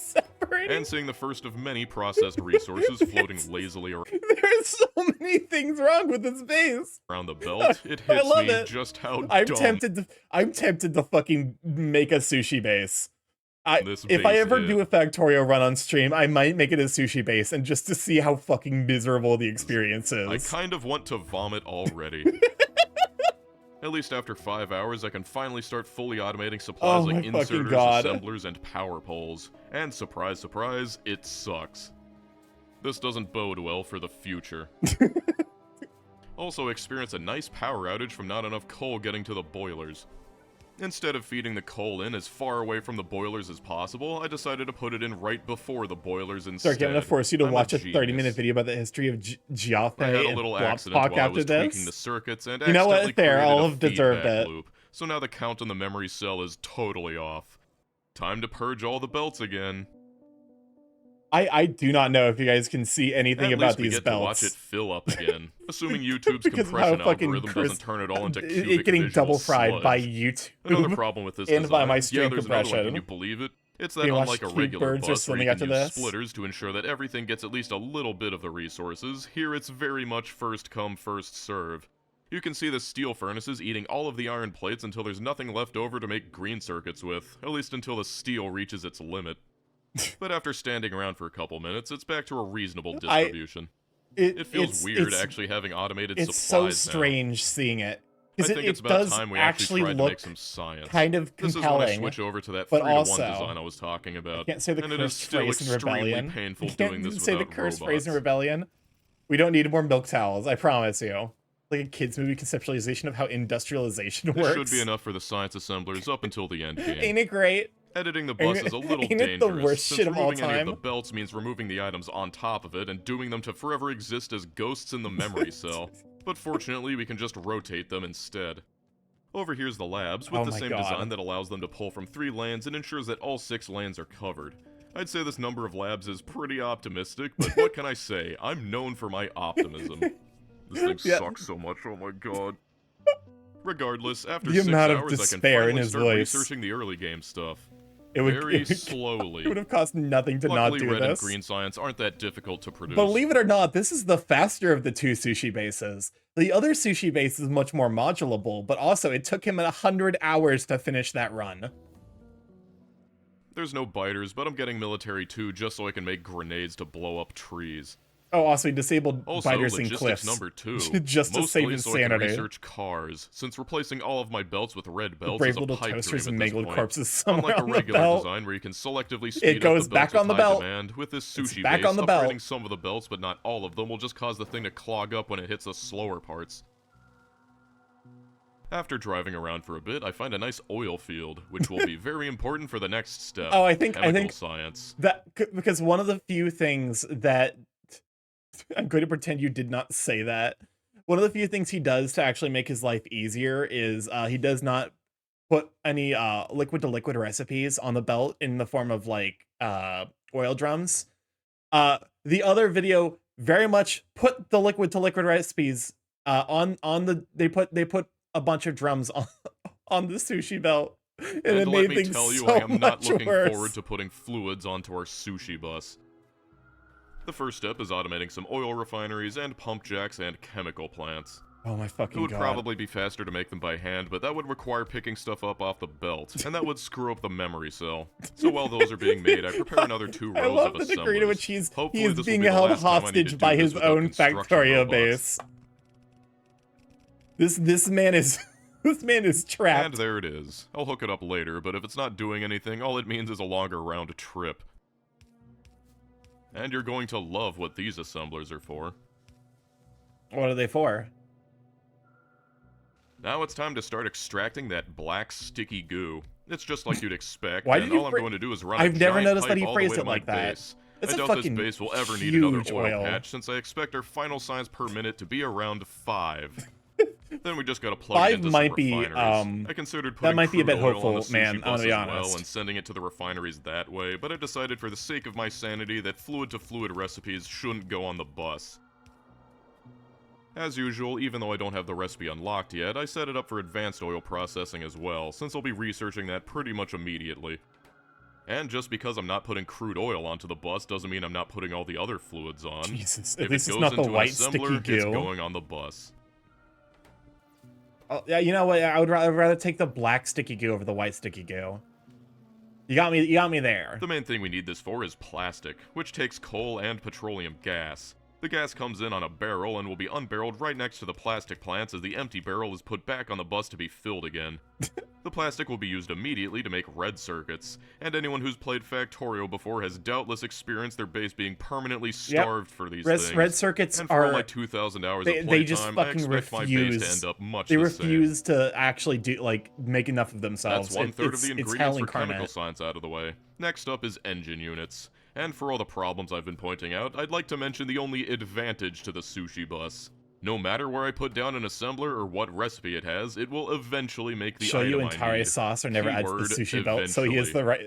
And seeing the first of many processed resources floating lazily around. There's so many things wrong with this base. Around the belt, it I hits love me it. just how I'm dumb tempted to fucking make a sushi base. this If I base ever is. do a Factorio run on stream, I might make it a sushi base, and just to see how fucking miserable the experience is. I kind of want to vomit already. At least after 5 hours, I can finally start fully automating supplies Oh like my fucking inserters, God. assemblers, and power poles. And surprise, surprise, it sucks. This doesn't bode well for the future. Also experience a nice power outage from not enough coal getting to the boilers. Instead of feeding the coal in as far away from the boilers as possible, I decided to put it in right before the boilers instead. Sorry, I'm gonna force you to I'm watch a genius. 30-minute video about the history of Geoffrey I had a and little Blopspock accident while I after was tweaking the this. circuits and You know what? accidentally Fair, created I'll a have deserved feedback it. loop. So now the count on the memory cell is totally off. Time to purge all the belts again. I do not know if you guys can see anything At about least we these get belts. to watch it fill up again. Assuming YouTube's Because of how compression fucking algorithm doesn't turn it all into cubic it getting visual double fried sludge. by YouTube Another problem with this and by design, my stream there's another one, compression. can you believe it? It's You that watch unlike a cute regular birds or bus where swimming you can after use this? splitters to ensure that everything gets at least a little bit of the resources, here it's very much first come, first serve. You can see the steel furnaces eating all of the iron plates until there's nothing left over to make green circuits with, at least until the steel reaches its limit. But after standing around for a couple minutes, it's back to a reasonable distribution. It feels weird actually having automated It's supplies so now. strange seeing it. I Because think it it's about does time we actually tried to look make some science. kind of This is when I compelling, switch over to that but 3-to-1 also, design I was talking about. I can't say the and it is cursed still phrase in extremely Rebellion. painful You can't doing this say the without cursed phrase in robots. Rebellion. We don't need more milk towels, I promise you. Like a kids movie conceptualization of how industrialization This works. should be enough for the science assemblers up until the end game. Ain't it great? Editing the bus is a little Ain't it dangerous, the worst since shit of all removing any of the time? belts means removing the items on top of it and doing them to forever exist as ghosts in the memory cell. but fortunately we can just rotate them instead. Over here's the labs, with Oh the my same God. design that allows them to pull from 3 lanes and ensures that all 6 lanes are covered. I'd say this number of labs is pretty optimistic, but what can I say? I'm known for my optimism. This thing Yeah. sucks so much, oh my god. Regardless, after The 6 amount of hours I can despair in finally his start voice. researching the early game stuff. It would, Very slowly. It would have cost nothing to Luckily, not do red this. and green science aren't that difficult to produce. Believe it or not, this is the faster of the 2 sushi bases. The other sushi base is much more modulable, but also it took him 100 hours to finish that run. There's no biters, but I'm getting military too just so I can make grenades to blow up trees. Oh, also he disabled Also, biters in logistics cliffs. number 2. Just to save Mostly his so I can sanity. research cars, since replacing all of my belts with red belts Brave is a little pipe toasters dream and at this mangled point. corpses somewhere Unlike a on the regular belt. design where you can selectively speed goes up the back belts on the with high belt. demand, with this It's sushi back base, on the belt. upgrading some of the belts but not all of them will just cause the thing to clog up when it hits the slower parts. After driving around for a bit, I find a nice oil field, which will be very important for the next step. Oh, I think science. that because one of the few things that I'm going to pretend you did not say that. One of the few things he does to actually make his life easier is he does not put any liquid to liquid recipes on the belt in the form of like oil drums. The other video very much put the liquid to liquid recipes on the they put a bunch of drums on the sushi belt, and it let made me things tell you, so I am not much looking worse. forward to putting fluids onto our sushi bus. The first step is automating some oil refineries and pump jacks and chemical plants. Oh my fucking It would god. probably be faster to make them by hand, but that would require picking stuff up off the belt, and that would screw up the memory cell. So while those are being made, I prepare another 2 rows I love of the degree to which assemblers. he is this will being be the held last time I need to hostage do by this his without own construction Factorio robots. base. This man is this man is trapped. And there it is. I'll hook it up later, but if it's not doing anything, all it means is a longer round trip. And you're going to love what these assemblers are for. What are they for? Now it's time to start extracting that black sticky goo. It's just like you'd expect, Why and did you all I'm phr- going to do is run I've a never giant noticed that pipe he all the phrased way to it my like that. base. It's I a doubt this fucking base will ever need another huge oil oil. patch, since I expect our final size per minute to be around 5. Then we just gotta plug it 5 into might some be, refineries. I considered that putting might be a crude bit oil hopeful, on the sushi man, I'm bus gonna be as honest. well and sending it to the refineries that way, but I decided for the sake of my sanity that fluid-to-fluid recipes shouldn't go on the bus. As usual, even though I don't have the recipe unlocked yet, I set it up for advanced oil processing as well, since I'll be researching that pretty much immediately. And just because I'm not putting crude oil onto the bus doesn't mean I'm not putting all the other fluids on. Jesus, If at least it it's goes not the into an white assembler, sticky it's goo. going on the bus. Oh, yeah, you know what? I would rather take the black sticky goo over the white sticky goo. You got me there. The main thing we need this for is plastic, which takes coal and petroleum gas. The gas comes in on a barrel and will be unbarreled right next to the plastic plants as the empty barrel is put back on the bus to be filled again. The plastic will be used immediately to make red circuits, and anyone who's played Factorio before has doubtless experienced their base being permanently starved for these things. Red circuits and for all are my 2,000 hours they of playtime, just I fucking expect my base to refuse. end up much They the same. refuse to actually do make enough of themselves. That's 1/3 of It's the hell ingredients for incarnate. chemical science out of the way. Next up is engine units. And for all the problems I've been pointing out, I'd like to mention the only advantage to the sushi bus. No matter where I put down an assembler or what recipe it has, it will eventually make the Shoyu item and I Tare need. sauce are never added to the Keyword, sushi belt, so he is the right.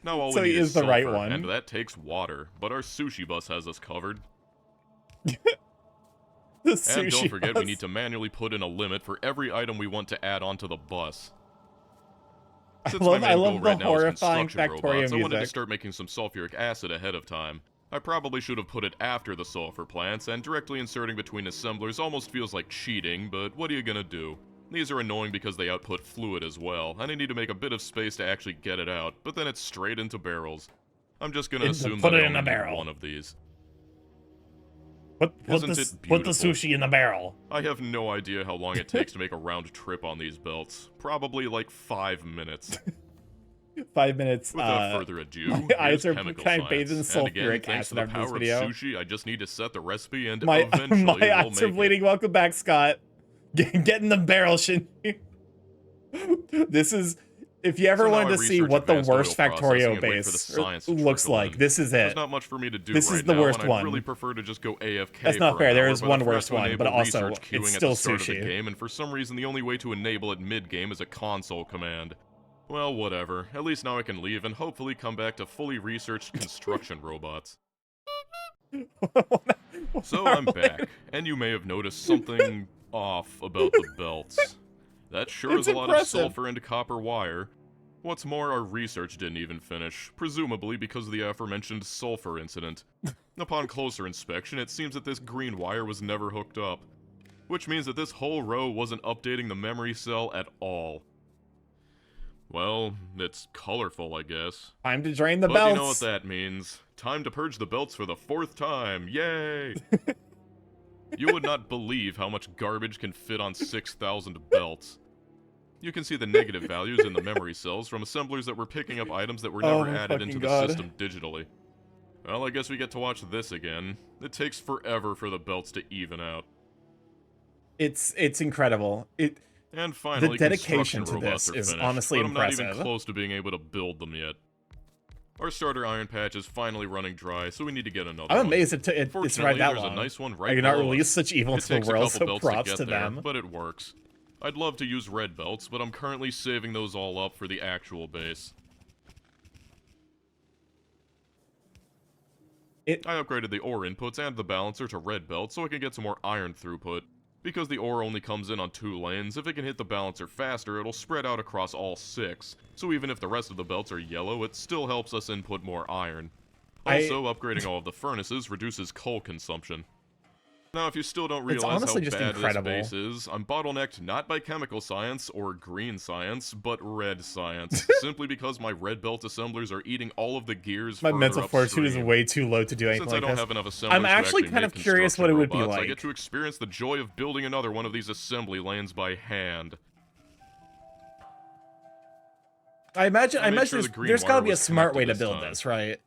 Now all so we he need is the right sulfur, one. and that takes water, but our sushi bus has us covered. The And sushi don't forget, bus. we need to manually put in a limit for every item we want to add onto the bus. Since my main goal right now is horrifying construction Factorio robots, I wanted to music. start making some sulfuric acid ahead of time. I probably should have put it after the sulfur plants, and directly inserting between assemblers almost feels like cheating, but what are you gonna do? These are annoying because they output fluid as well, and I need to make a bit of space to actually get it out, but then it's straight into barrels. I'm just gonna assume put that it I in only a need barrel. one of these. Put Isn't the it put the beautiful? sushi in the barrel. I have no idea how long it takes to make a round trip on these belts. Probably like 5 minutes. 5 minutes. Without further ado, my eyes here's are chemical kind of bathed in science. And again, sulfuric thanks to acid the after this power of video. sushi, I just need to set the recipe and My eventually my we'll eyes are make bleeding. Welcome back, Scott. Get in the barrel, Shinji. This is If you ever So now wanted I to see research what the advanced worst oil processing Factorio and wait for the base science to looks trickle like, in. this is There's it. not much for me to do This right is the now, worst and I'd one. really prefer to just go AFK That's not for fair. an There hour, is but I one forgot worse to one, enable but also research queuing it's at still the start of the sushi. game, and for some reason the only way to enable it mid-game is a console command. Well, whatever. At least now I can leave and hopefully come back to fully researched construction robots. So I'm back, and you may have noticed something off about the belts. That sure is a lot of sulfur and copper wire. What's more, our research didn't even finish, presumably because of the aforementioned sulfur incident. Upon closer inspection, it seems that this green wire was never hooked up, which means that this whole row wasn't updating the memory cell at all. Well, it's colorful, I guess. Time to drain the But belts. you know what that means. Time to purge the belts for the 4th time. Yay! You would not believe how much garbage can fit on 6,000 belts. You can see the negative values in the memory cells from assemblers that were picking up items that were never added into the system digitally. Well, I guess we get to watch this again. It takes forever for the belts to even out. It's incredible. And finally, the dedication to robots this are is finished, honestly but I'm impressive. not even close to being able to build them yet. Our starter iron patch is finally running dry, so we need to get another one. I'm amazed it's right Fortunately, that there's long. a nice one I right cannot below release us. such evil It into the takes a world, couple so belts props to to get there, them. but it works. I'd love to use red belts, but I'm currently saving those all up for the actual base. I upgraded the ore inputs and the balancer to red belts so I can get some more iron throughput. Because the ore only comes in on 2 lanes, if it can hit the balancer faster, it'll spread out across all 6. So even if the rest of the belts are yellow, it still helps us input more iron. Also, upgrading all of the furnaces reduces coal consumption. Now, if you still don't realize how bad this base is, I'm bottlenecked not by chemical science or green science, but red science. Simply because my red belt assemblers are eating all of the gears My further mental fortitude is upstream. way too low to do anything Since like I don't this. have enough assemblers I'm actually to kind of make curious what it would be robots, I like. get to experience the joy of building another one of these assembly lanes by hand. I imagine sure the green there's got to wire be a was smart connected way to this build time. this, right?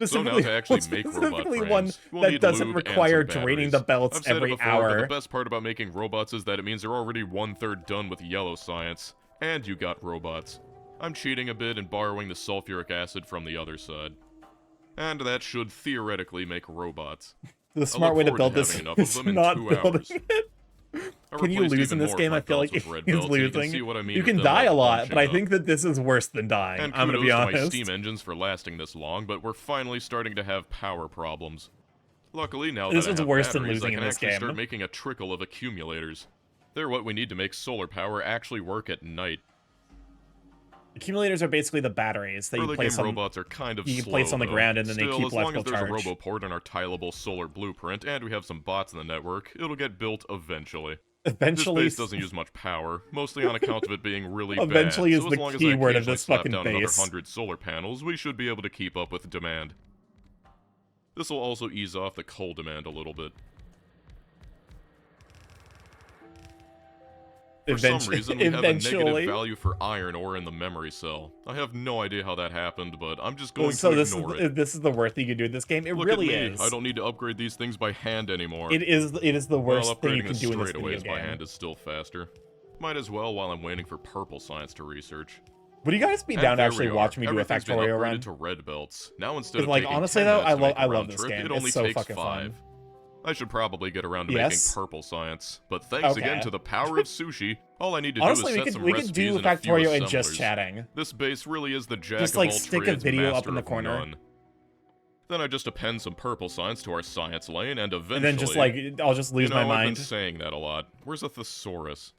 So now to actually make robot Specifically frames, one we'll that need doesn't lube and require some draining batteries. the belts I've said every it before, but hour. the best part about making robots is that it means you're already 1/3 done with yellow science, and you got robots. I'm cheating a bit and borrowing the sulfuric acid from the other side. And that should theoretically make robots. The smart way to build this is not building it. Can you lose in this game? I feel like he's losing. You can die a lot, but I think that this is worse than dying. And I'm gonna be kudos to my honest. steam engines for lasting this long, but we're finally starting to have power problems. Luckily, now This that I is have worse than batteries, losing I in can this actually game. start making a trickle of accumulators. They're what we need to make solar power actually work at night. Accumulators are basically the batteries that you Early place game on. robots are kind of You slow, place on the though. ground and then Still, they keep as long electrical as there's charge. a roboport in our tileable solar blueprint, and we have some bots in the network, it'll get built eventually. Eventually, This base doesn't use much power, mostly on account of it being really Eventually bad. is So the as long as key I word of occasionally this slap fucking down another base. 100 solar panels, we should be able to keep up with demand. This will also ease off the coal demand a little bit. For some reason, we have a negative value for iron ore in the memory cell. I have no idea how that happened, but I'm just going to ignore it. This is the worst thing you can do in this game. It Look really at me. is. I don't need to upgrade these things by hand anymore. It is the worst thing you upgrading can do in this the video straightaways by game. hand is still faster. Might as well while I'm waiting for purple science to research. Would you guys be down to actually watch me do a Everything's been Factorio upgraded run? to red belts. Now instead of Like taking honestly 10 though, minutes to make a I love round this trip, game. it only It's so takes fucking 5. fun. I should probably get around to Yes? making purple science, but thanks again to the power of sushi, all I need to Honestly, do we is set some could recipes do and a few Factorio and just assemblers. chatting. This base really is the jack Just of like all stick a trades, video up master in the of corner. none. Then I just append some purple science to our science lane, and eventually... And then just like, I'll just lose my I've mind. been saying that a lot. Where's a thesaurus?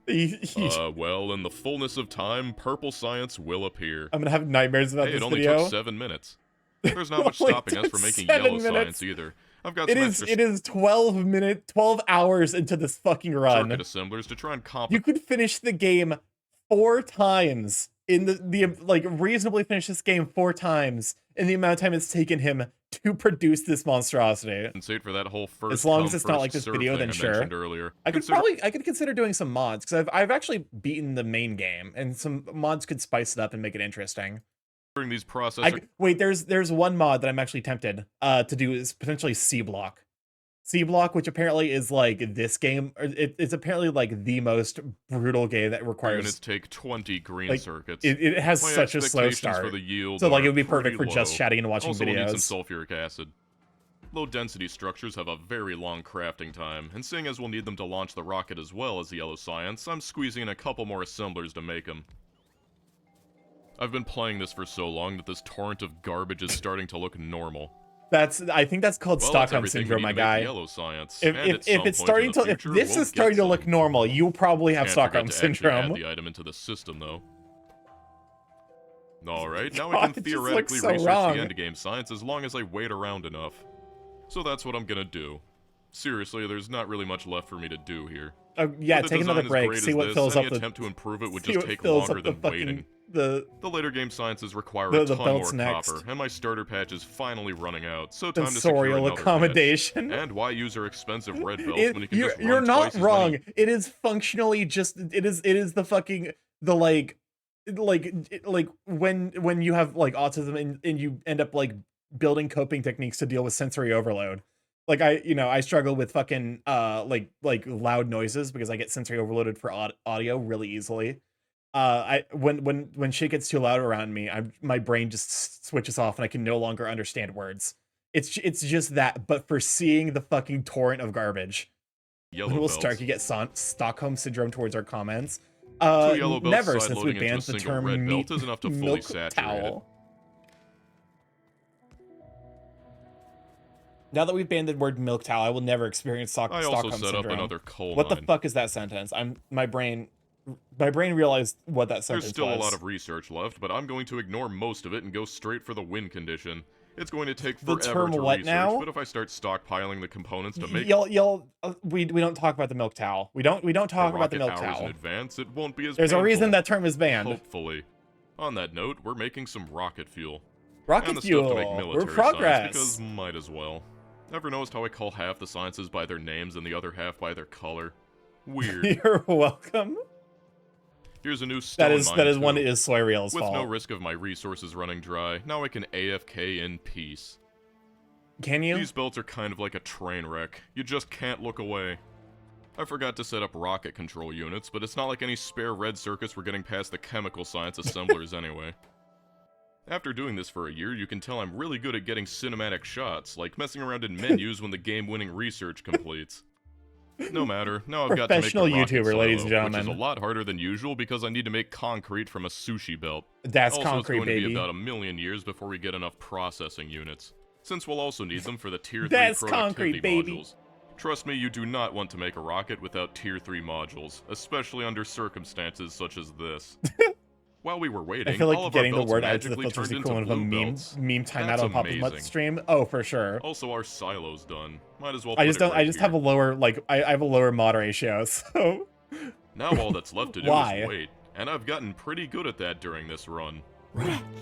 Well, in the fullness of time, purple science will appear. I'm gonna have nightmares about Hey, this it only video. took 7 minutes. There's not much Only stopping us took from making 7 yellow minutes. science either. I've got some extra It is 12 hours into this fucking run. circuit assemblers to try and You could finish the game 4 times in the like reasonably finish this game 4 times in the amount of time it's taken him to produce this monstrosity. compensate for that whole first As long as come, it's not first like this serve video, thing then I sure. mentioned earlier. I could consider doing some mods because I've actually beaten the main game, and some mods could spice it up and make it interesting. During these processors, Wait, there's one mod that I'm actually tempted to do is potentially C block. C Block, which apparently is like this game. It's apparently like the most brutal game that requires. Units take 20 green like, circuits. it has My such a slow expectations start. for the yield So like it are would be perfect for pretty just low. chatting and watching Also, videos. we'll need some sulfuric acid. Low density structures have a very long crafting time, and seeing as we'll need them to launch the rocket as well as the yellow science, I'm squeezing in a couple more assemblers to make them. I've been playing this for so long that this torrent of garbage is starting to look normal. I think that's called Well, Stockholm syndrome, my guy. Yellow science. If it's starting to, if this is starting to look normal, you'll probably have Stockholm syndrome. Add the item into the system, though. Alright, now God, I can it just theoretically looks so research wrong. the endgame science as long as I wait around enough. So that's what I'm gonna do. Seriously, there's not really much left for me to do here. Yeah, With a take another design as break. great See as what this, fills any up the. attempt to improve it would see just what take fills longer up the than fucking- waiting. The later game sciences require the a ton more belts next. copper, and my starter patch is finally running out, so time to secure Sensorial another accommodation. patch. And why use our expensive red belts when you can just You're run not twice as wrong. many? It is functionally just it is the fucking the like when you have like autism and you end up like building coping techniques to deal with sensory overload. Like I struggle with fucking like loud noises because I get sensory overloaded for audio really easily. When shit gets too loud around me, my brain just switches off and I can no longer understand words. It's just that, but for seeing the fucking torrent of garbage. Yellow When will belts. Starky get Stockholm syndrome towards our comments? 2 yellow belts Never, side since we loading into banned a the single term red meat belt is enough to fully milk saturate it. towel. Now that we've banned the word milk towel, I will never experience I also Stockholm set syndrome. up another coal What the mine. fuck is that sentence? My brain realized what that sentence There's still was. a lot of research left, but I'm going to ignore most of it and go straight for the win condition. It's going to take The forever term to what research, now? but if I start stockpiling the components to make we don't talk about the milk towel. We don't talk about the rocket milk hours towel. in advance, it won't be as There's a reason painful. that term is banned. Hopefully. On that note, we're making some rocket fuel. Rocket and the fuel. Stuff to make We're military progress. Science because might as well. Ever noticed how I call half the sciences by their names and the other half by their color? Weird. You're welcome. Here's a new stone That is mine, one too. is Soy Real's With fault. no risk of my resources running dry, now I can AFK in peace. Can you? These belts are kind of like a train wreck. You just can't look away. I forgot to set up rocket control units, but it's not like any spare red circuits were getting past the chemical science assemblers anyway. After doing this for a year, you can tell I'm really good at getting cinematic shots, like messing around in menus when the game-winning research completes. No matter, now I've got to make a Professional rocket YouTuber, ladies silo, and which is a gentlemen. lot harder than usual because I need to make concrete from a sushi belt. That's also, concrete, it's going to baby. be about 1,000,000 years before we get enough processing units, since we'll also need them for the Tier 3 That's productivity concrete, baby. modules. Trust me, you do not want to make a rocket without Tier 3 modules, especially under circumstances such as this. While we were waiting, I feel like all of getting our the belts word added to the magically filter is turned equivalent into of a blue meme belts. timeout That's on Pop amazing. Mutt stream. Oh, for sure. Also, our silo's done. Might as well. I put just it don't. right I just here. have a lower I have a lower mod ratio. So Now all that's left to do Why? is wait, and I've gotten pretty good at that during this run.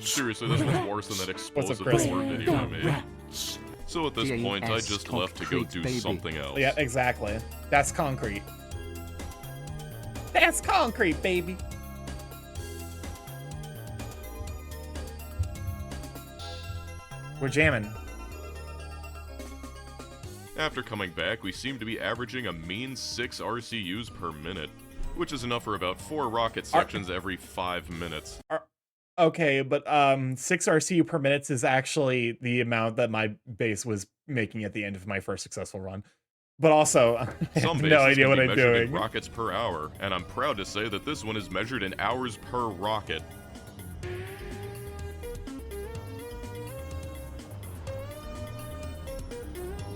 Seriously, this was worse than that explosive Chris? horror video I made. So at this point, I just left to go do baby. something else. yeah, exactly. That's concrete. That's concrete, baby. We're jamming. After coming back, we seem to be averaging a mean 6 RCUs per minute, which is enough for about 4 rocket sections every 5 minutes. Okay, but 6 RCU per minute is actually the amount that my base was making at the end of my first successful run. But also, I Some have bases no idea can what be I'm measured in doing. rockets per hour, and I'm proud to say that this one is measured in hours per rocket.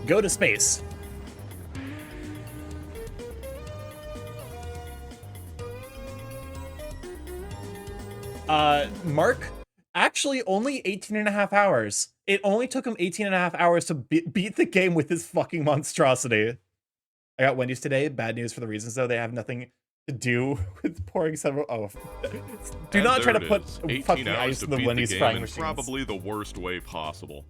Go to space. Mark, actually only 18 and a half hours. It only took him 18 and a half hours to beat the game with this fucking monstrosity. I got Wendy's today. Bad news for the reasons, though. They have nothing to do with pouring several... Oh. Do And not try there to it put is, 18 fucking hours ice to in the beat Wendy's game frying in machines. probably the worst way possible.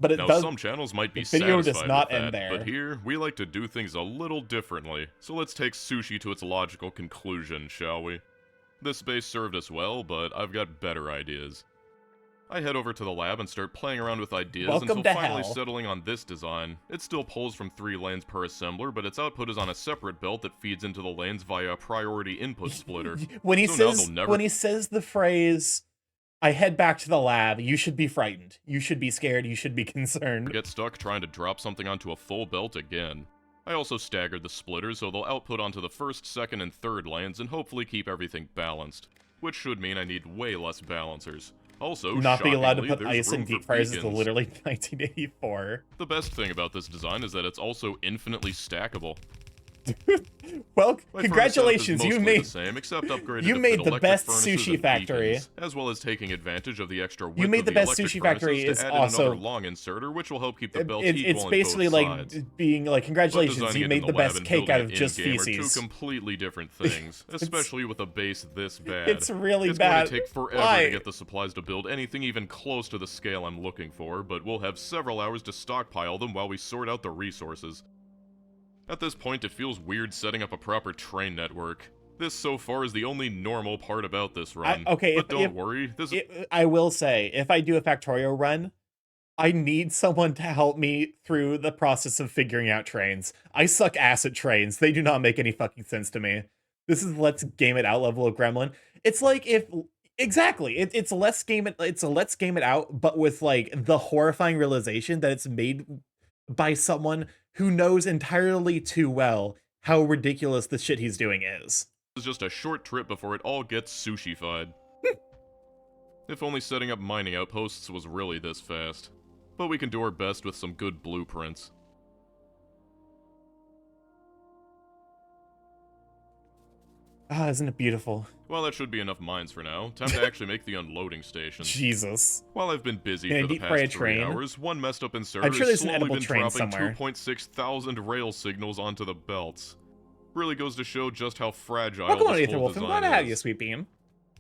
But it Now, does... some channels might be the video does satisfied not with end that, there. but here, we like to do things a little differently. So let's take sushi to its logical conclusion, shall we? This base served us well, but I've got better ideas. I head over to the lab and start playing around with ideas Welcome until to finally hell. settling on this design. It still pulls from 3 lanes per assembler, but its output is on a separate belt that feeds into the lanes via a priority input splitter. When he So now says they'll never when he says the phrase, "I head back to the lab," you should be frightened. You should be scared. You should be concerned. get stuck trying to drop something onto a full belt again. I also staggered the splitters so they'll output onto the first, second, and third lanes and hopefully keep everything balanced. Which should mean I need way less balancers. Also, Not being allowed to shockingly, put there's ice in room for deep fryers is beacons. literally 1984. The best thing about this design is that it's also infinitely stackable. Well, My congratulations, furnace setup is you mostly made the same, except upgraded you to made fit the electric best furnaces sushi and factory. beacons, as well as taking advantage of the extra width You made of the best electric sushi factory furnaces is to add in also another long inserter, which will help keep the belt it's equal on basically both like sides. being like, But congratulations, designing you it made in the lab best and cake building out it of just in-game feces. are 2 completely different things, especially with a base this bad. It's really It's bad. going to take forever Why? to get the supplies to build anything even close to the scale I'm looking for, but we'll have several hours to stockpile them while we sort out the resources. At this point, it feels weird setting up a proper train network. This, so far, is the only normal part about this run. Okay, but if- don't if- worry, this I will say, if I do a Factorio run, I need someone to help me through the process of figuring out trains. I suck ass at trains. They do not make any fucking sense to me. This is let's game it out level of Gremlin. It's like if exactly, it's a let's game it out, but with like the horrifying realization that it's made by someone who knows entirely too well how ridiculous the shit he's doing is. is just a short trip before it all gets sushi-fied. If only setting up mining outposts was really this fast. But we can do our best with some good blueprints. Ah, isn't it beautiful? Well, that should be enough mines for now. Time to actually make the unloading station. Jesus. While I've been busy Can I for the deep fry a past 3 train? hours, one messed up inserter I'm sure has there's an slowly edible been train dropping somewhere. 2.6 thousand rail signals onto the belts. Really goes to show just how fragile Welcome on, this Ether whole Wolf. I'm glad design to have you, is. Sweet Beam.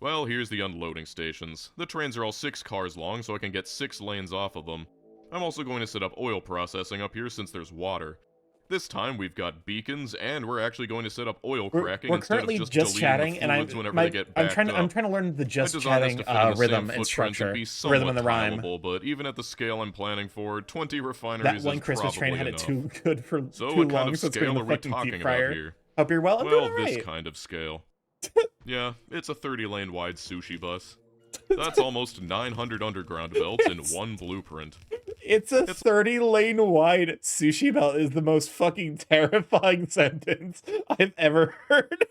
Well, here's the unloading stations. The trains are all 6 cars long, so I can get 6 lanes off of them. I'm also going to set up oil processing up here since there's water. This time we've got beacons, and we're actually going to set up oil cracking We're instead of currently just just deleting chatting, the and fluids whenever they get backed up. I'm trying to learn the just I designed this chatting to fit in the same rhythm and footprint structure, be the rhythm and the somewhat rhyme. tileable, but even at the scale I'm planning for, 20 That refineries one is Christmas train probably had it enough. too good for So too what long, kind of so it's put in scale the are we fucking talking deep about fryer. here? Hope you're well. I'm Well, doing this alright. kind of scale. Yeah, it's a 30-lane wide sushi bus. That's almost 900 underground belts in one blueprint. It's a 30-lane wide sushi belt is the most fucking terrifying sentence I've ever heard.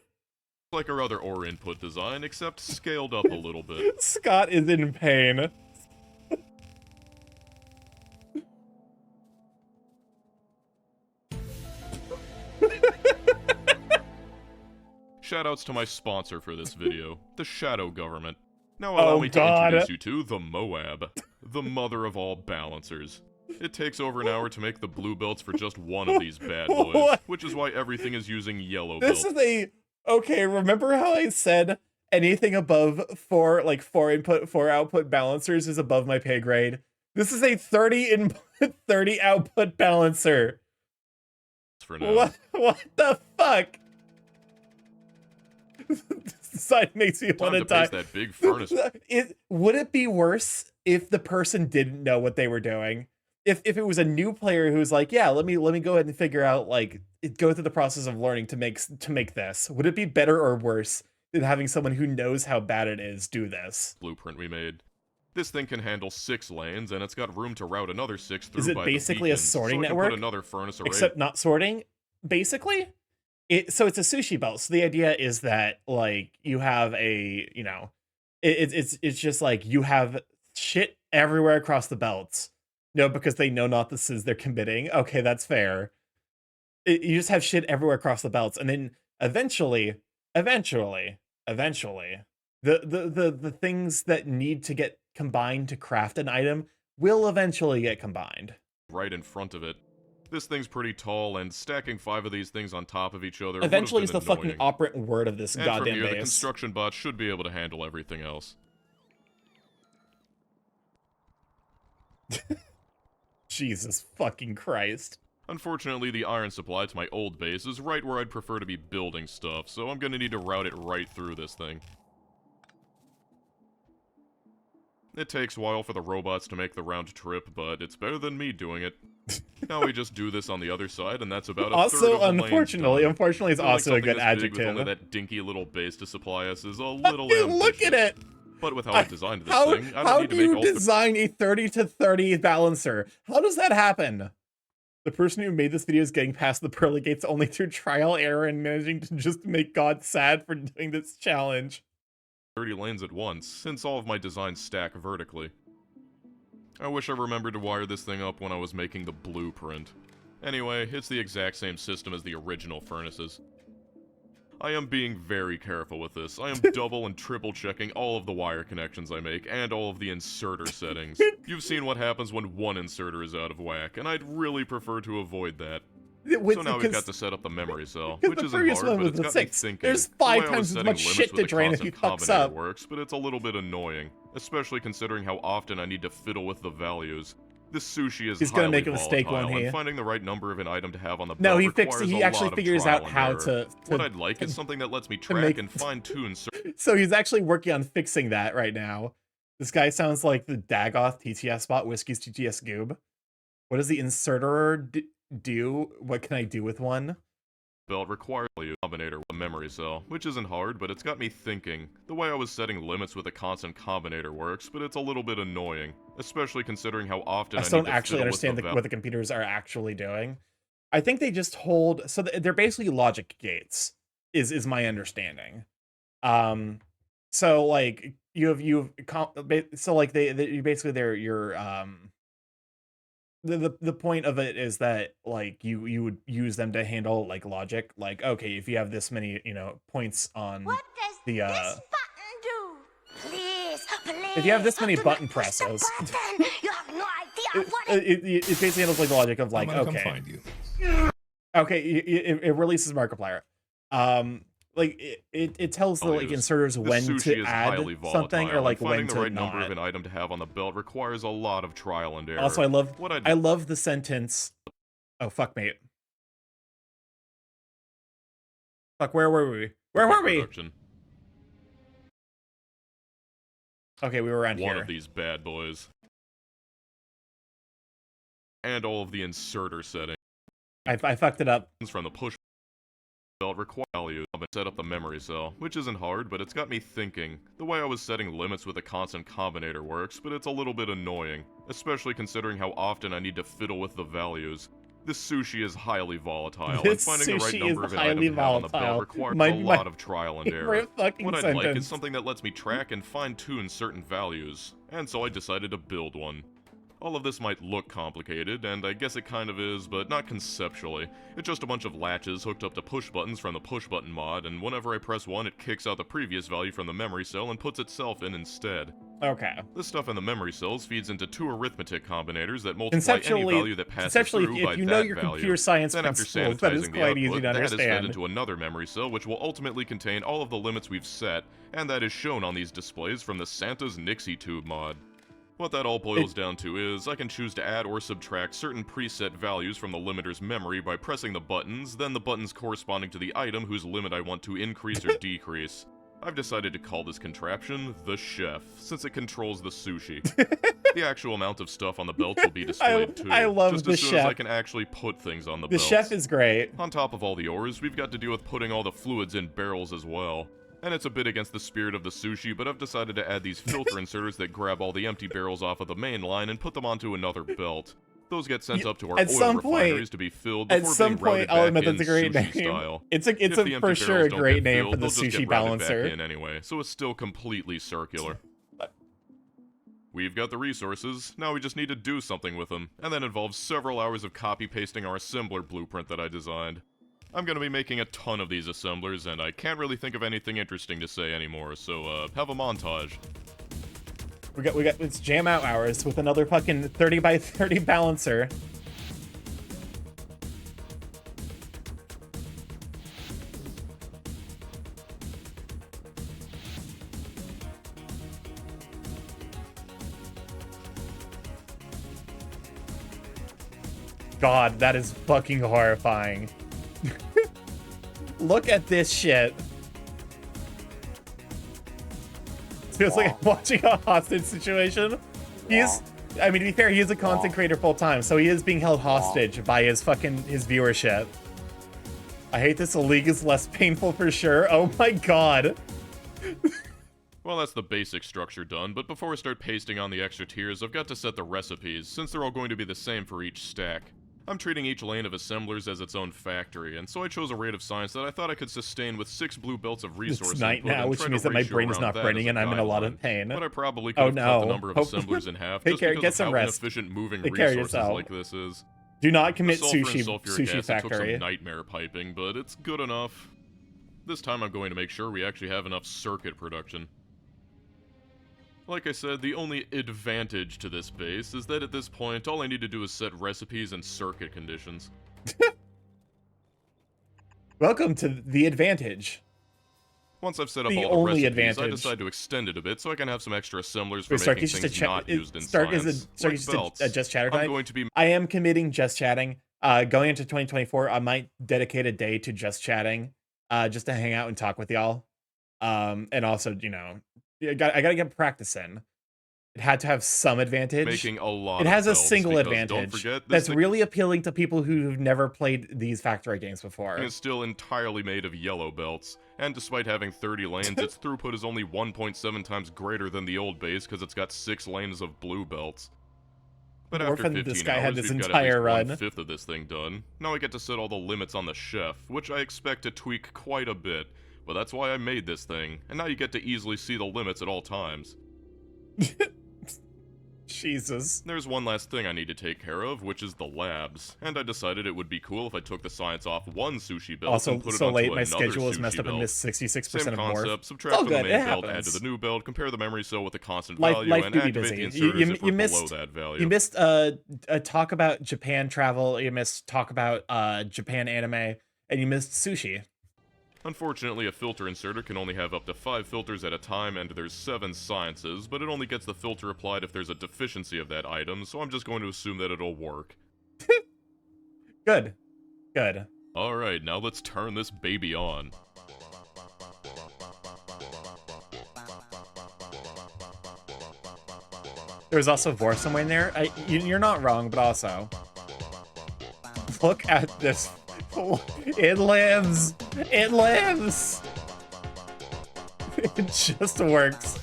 Like our other ore input design, except scaled up a little bit. Scott is in pain. Shoutouts to my sponsor for this video, the Shadow Government. Now allow Oh, me to God. introduce you to the Moab, the mother of all balancers. It takes over an hour to make the blue belts for just one of these bad boys, What? which is why everything is using yellow This belts. is a okay. Remember how I said anything above four input, 4 output balancers is above my pay grade? This is a 30 input, 30 output balancer. For now. What the fuck? This side makes me Time want to to die. paste that big furnace. Would it be worse if the person didn't know what they were doing? If it was a new player who's like, yeah, let me go ahead and figure out, like, go through the process of learning to make this. Would it be better or worse than having someone who knows how bad it is do this? Blueprint we made. This thing can handle 6 lanes, and it's got room to route another 6 through Is it by the basically a beacons, sorting so I can network? Put another furnace array. Except not sorting, basically. So it's a sushi belt. So the idea is that, like, you have a, you know, it's just like you have shit everywhere across the belts. No, because they know not this is they're committing. Okay, that's fair. You just have shit everywhere across the belts, and then eventually, the things that need to get combined to craft an item will eventually get combined. Right in front of it. This thing's pretty tall, and stacking 5 of these things on top of each other Eventually would is have the been fucking annoying. operant word of this And from goddamn here, the base. construction bot should be able to handle everything else. Jesus fucking Christ. Unfortunately, the iron supply to my old base is right where I'd prefer to be building stuff, so I'm gonna need to route it right through this thing. It takes a while for the robots to make the round trip, but it's better than me doing it. Now we just do this on the other side, and that's about a third Also, of the lane unfortunately, done. unfortunately is Doing also a something good this big adjective. with only that dinky little base to supply us is a little Fucking ambitious. look at it! But with how I designed this How, thing, I don't how need to do make you all the design a 30 to 30 balancer? How does that happen? The person who made this video is getting past the pearly gates only through trial error and managing to just make God sad for doing this challenge. 30 lanes at once, since all of my designs stack vertically. I wish I remembered to wire this thing up when I was making the blueprint. Anyway, it's the exact same system as the original furnaces. I am being very careful with this. I am double and triple checking all of the wire connections I make, and all of the inserter settings. You've seen what happens when one inserter is out of whack, and I'd really prefer to avoid that. So now we've got to set up the memory cell, which isn't hard, but it's got me thinking. There's The way 5 I was times as setting much limits shit with to the drain if he constant fucks combinator up. works, but it's a little bit annoying, especially considering how often I need to fiddle with the values. This sushi is He's gonna highly make a mistake, volatile, won't he? and finding the right number of an item to have on the No, belt he requires a actually lot of figures trial out and how error. to What I'd like is something that lets me track make- and fine-tune certain So he's actually working on fixing that right now. This guy sounds like the Dagoth TTS bot, Whiskey's TTS Goob. What does the inserter do? What can I do with one? belt requires a combinator with a memory cell, which isn't hard, but it's got me thinking. The way I was setting limits with a constant combinator works, but it's a little bit annoying, especially considering how often I I still need don't to actually fiddle understand with the what the computers are actually doing. I think they just hold, so they're basically logic gates, is my understanding. So like so like you basically the point of it is that like you would use them to handle like logic, like okay, if you have this many points on What does the this button do? Please, if you have this many do button not push the presses, button. You have no idea what it it basically handles like the logic of like, I'm gonna okay, come find you. okay, it releases Markiplier. Like it tells the like inserters This when sushi to is add highly volatile, something or like and when finding to the right not. number of an item to have on the belt requires a lot of trial and error. Also, I What love the sentence. Oh fuck, mate. Fuck, where were we? Where were we? Production. Okay, we were around One here. of these bad boys. And all of the inserter settings. I fucked it up. From the push belt require you to set up the memory cell, which isn't hard, but it's got me thinking. The way I was setting limits with a constant combinator works, but it's a little bit annoying, especially considering how often I need to fiddle with the values. This sushi is highly volatile, and This finding the right sushi number is of an item highly to have on the belt volatile. requires My a lot of trial and error. favorite fucking What I'd like is sentence. something that lets me track and fine-tune certain values, and so I decided to build one. All of this might look complicated, and I guess it kind of is, but not conceptually. It's just a bunch of latches hooked up to push buttons from the push button mod, and whenever I press one, it kicks out the previous value from the memory cell and puts itself in instead. Okay. This stuff in the memory cells feeds into two arithmetic combinators that multiply any value that passes conceptually, through if by you know that your value. computer science Then after principles, that is sanitizing the quite easy output, to that is fed understand. into another memory cell, which will ultimately contain all of the limits we've set, and that is shown on these displays from the Santa's Nixie Tube mod. What that all boils down to is, I can choose to add or subtract certain preset values from the limiter's memory by pressing the buttons, then the buttons corresponding to the item whose limit I want to increase or decrease. I've decided to call this contraption the Chef, since it controls the sushi. The actual amount of stuff on the belt will be displayed too, I love just the as soon as I Chef. can actually put things on the The belt. Chef is great. On top of all the ores, we've got to deal with putting all the fluids in barrels as well. And it's a bit against the spirit of the sushi, but I've decided to add these filter inserters that grab all the empty barrels off of the main line and put them onto another belt. Those get sent up to our At oil some refineries point- to be filled At before some being routed point, I'll back admit in that's a great sushi name. style. It's a If the empty for sure a barrels don't great get name filled, for the they'll just sushi get routed balancer. back in anyway, so it's still completely circular. We've got the resources, now we just need to do something with them, and that involves several hours of copy-pasting our assembler blueprint that I designed. I'm gonna be making a ton of these assemblers, and I can't really think of anything interesting to say anymore, so have a montage. We got it's jam out hours with another fucking 30 by 30 balancer. God, that is fucking horrifying. Look at this shit. Feels like I'm watching a hostage situation. He's, I mean, to be fair, he is a content creator full time, so he is being held hostage by his viewership. I hate this. A league is less painful for sure. Oh my god. Well, that's the basic structure done, but before I start pasting on the extra tiers, I've got to set the recipes, since they're all going to be the same for each stack. I'm treating each lane of assemblers as its own factory, and so I chose a rate of science that I thought I could sustain with 6 blue belts of resource It's night input now, and which try means to that my ratio brain is around not that burning as and I'm in a lot of guideline. pain. But I probably Oh could have cut the no. number of assemblers in half Take just care, because get of some how rest. inefficient moving Take care of resources yourself. like this is. Do not commit The sulfur and sushi sulfuric sushi acid took some factory. nightmare piping, but it's good enough. This time I'm going to make sure we actually have enough circuit production. Like I said, the only advantage to this base is that at this point, all I need to do is set recipes and circuit conditions. Welcome to the advantage. Once I've set up The all the only recipes, advantage. I decide to extend it a bit so I can have some extra assemblers for Wait, Stark, making is just a things chat. not used in Stark science. is Stark like is belts. a just chatter I'm type. going to be I am committing just chatting. Going into 2024, I might dedicate a day to just chatting, just to hang out and talk with y'all. And also, you know, I gotta get practice in. It had to have some advantage. making a lot It of has a belts, single because Don't advantage forget, this that's thing really appealing to people who've never played these factory games before. is still entirely made of yellow belts, and despite having 30 lanes, its throughput is only 1.7 times greater than the old base because it's got 6 lanes of blue belts. But More after fun 15 this guy hours, had this we've got entire at run. least 1/5 of this thing done. Now I get to set all the limits on the chef, which I expect to tweak quite a bit, but that's why I made this thing, and now you get to easily see the limits at all times. Jesus. There's one last thing I need to take care of, which is the labs, and I decided it would be cool if I took the science off one sushi belt Also, and put it so onto late, my another schedule is sushi messed up and belt. missed 66% Same of more. concept, It's subtract all from the good, main it belt, add to happens. the new belt, compare the memory cell with the constant Life value, and do be activate busy. the You, inserters you, if you we're missed below that value. you missed a talk about Japan travel. You missed talk about Japan anime, and you missed sushi. Unfortunately, a filter inserter can only have up to 5 filters at a time, and there's 7 sciences, but it only gets the filter applied if there's a deficiency of that item, so I'm just going to assume that it'll work. Good. Good. Alright, now let's turn this baby on. There's also Vor somewhere in there. You're not wrong, but also look at this. It lives. It lives. It just works.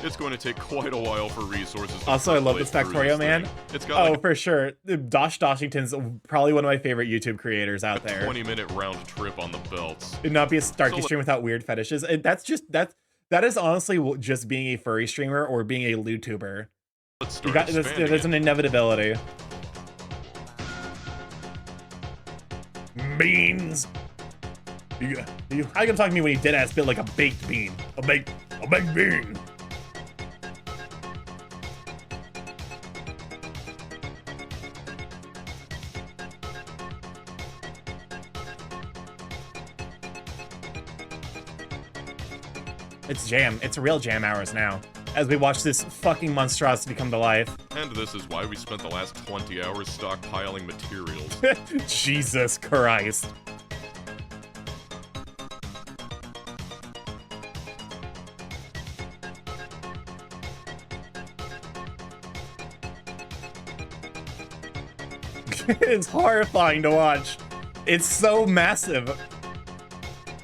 It's going to take quite a while for resources to Also, I love this percolate through Factorio, man. thing. It's got like For sure. Dosh Doshington's probably one of my favorite YouTube creators out a there. 20-minute round trip on the belts. It'd not be a Starky So, stream without weird fetishes. And that is honestly just being a furry streamer or being a LootTuber. Let's You start got expanding there's it. an inevitability. Beans. How you gonna talk to me when you dead ass built like a baked bean? A baked bean. It's jam. It's real jam hours now. As we watch this fucking monstrosity come to life. And this is why we spent the last 20 hours stockpiling materials. Jesus Christ. It's horrifying to watch. It's so massive.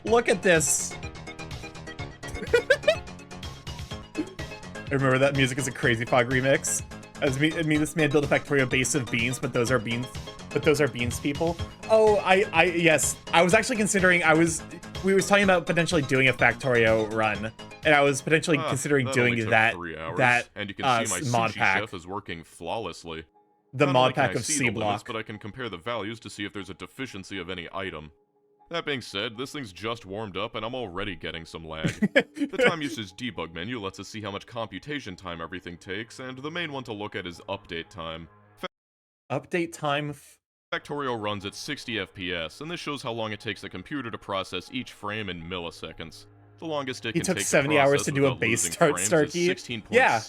Look at this. I remember that music is a Crazy Fog remix. I mean, this man built a Factorio base of beans, but those are beans. But those are beans, people. Oh, yes. I was actually considering. We were talking about potentially doing a Factorio run, and I was potentially considering that doing only took that 3 hours, that and you can see my mod sushi pack. chef is working flawlessly. The Not mod only can pack I of see C the limits, block. but I can compare the values to see if there's a deficiency of any item. That being said, this thing's just warmed up and I'm already getting some lag. The time usage debug menu lets us see how much computation time everything takes, and the main one to look at is update time. Update time. Factorio runs at 60 FPS, and this shows how long it takes the computer to process each frame in milliseconds. The longest it He can took take 70 hours to do a without base losing start, frames Starky. is 16.6. Yeah.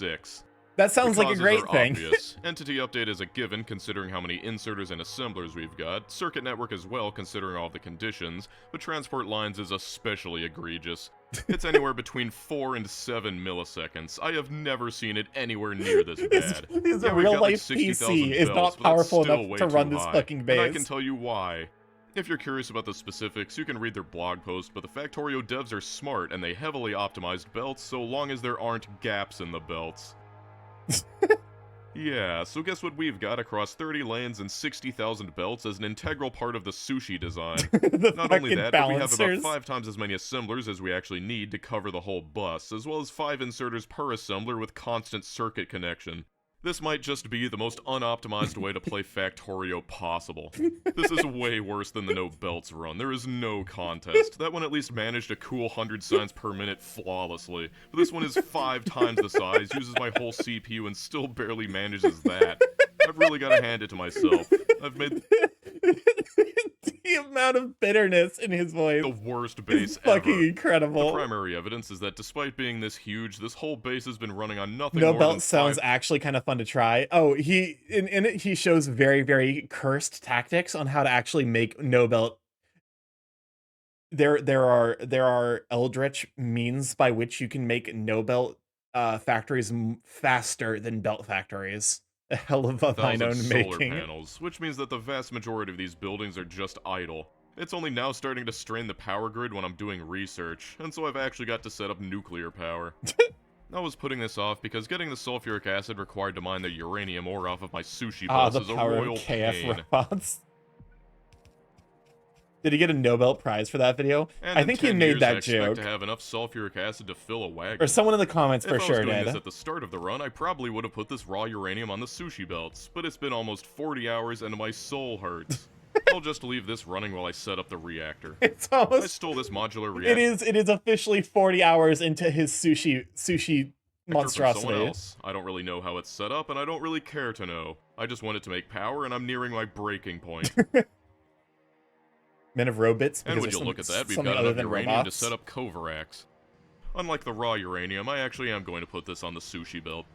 That sounds The like a causes great are thing. Obvious. Entity update is a given considering how many inserters and assemblers we've got, circuit network as well considering all the conditions, but transport lines is especially egregious. It's anywhere between 4 and 7 milliseconds. I have never seen it anywhere near this bad. His Yeah, we've real got, like, life 60,000 PC is belts, not but that's powerful still enough way to run too this high. fucking And I base. can tell you why. If you're curious about the specifics, you can read their blog post, but the Factorio devs are smart and they heavily optimized belts so long as there aren't gaps in the belts. Yeah, so guess what we've got across 30 lanes and 60,000 belts as an integral part of the sushi design. Not only that, but we have about 5 times as many assemblers as we actually need to cover the whole bus, as well as 5 inserters per assembler with constant circuit connection. This might just be the most unoptimized way to play Factorio possible. This is way worse than the no belts run. There is no contest. That one at least managed a cool 100 signs per minute flawlessly. But this one is 5 times the size, uses my whole CPU, and still barely manages that. I've really got to hand it to myself. I've made the amount of bitterness in his voice. The worst base fucking ever. incredible. The primary evidence is that despite being this huge, this whole base has been running on nothing No more belt than sounds actually kind of fun to try. Oh, in it he shows very, very cursed tactics on how to actually make no belt. There are eldritch means by which you can make no belt factories faster than belt factories. A hell of a fine own solar making. panels, which means that the vast majority of these buildings are just idle. It's only now starting to strain the power grid when I'm doing research, and so I've actually got to set up nuclear power. I was putting this off because getting the sulfuric acid required to mine the uranium ore off of my sushi bus is a royal pain. Robots. Did he get a Nobel Prize for that video? And I think he made that joke. I expect to have enough sulfuric acid to fill a wagon. Or someone in the comments for if sure I was doing did. this at the start of the run, I probably would have put this raw uranium on the sushi belts, but it's been almost 40 hours and my soul hurts. I'll just leave this running while I set up the reactor. It's almost. I stole this modular reactor. It is officially 40 hours into his sushi monstrosity. Someone else. I don't really know how it's set up, and I don't really care to know. I just want it to make power, and I'm nearing my breaking point. Men of Robits. And would you look at that, we've got enough uranium to set up Kovaraks. Unlike the raw uranium, I actually am going to put this on the sushi belt.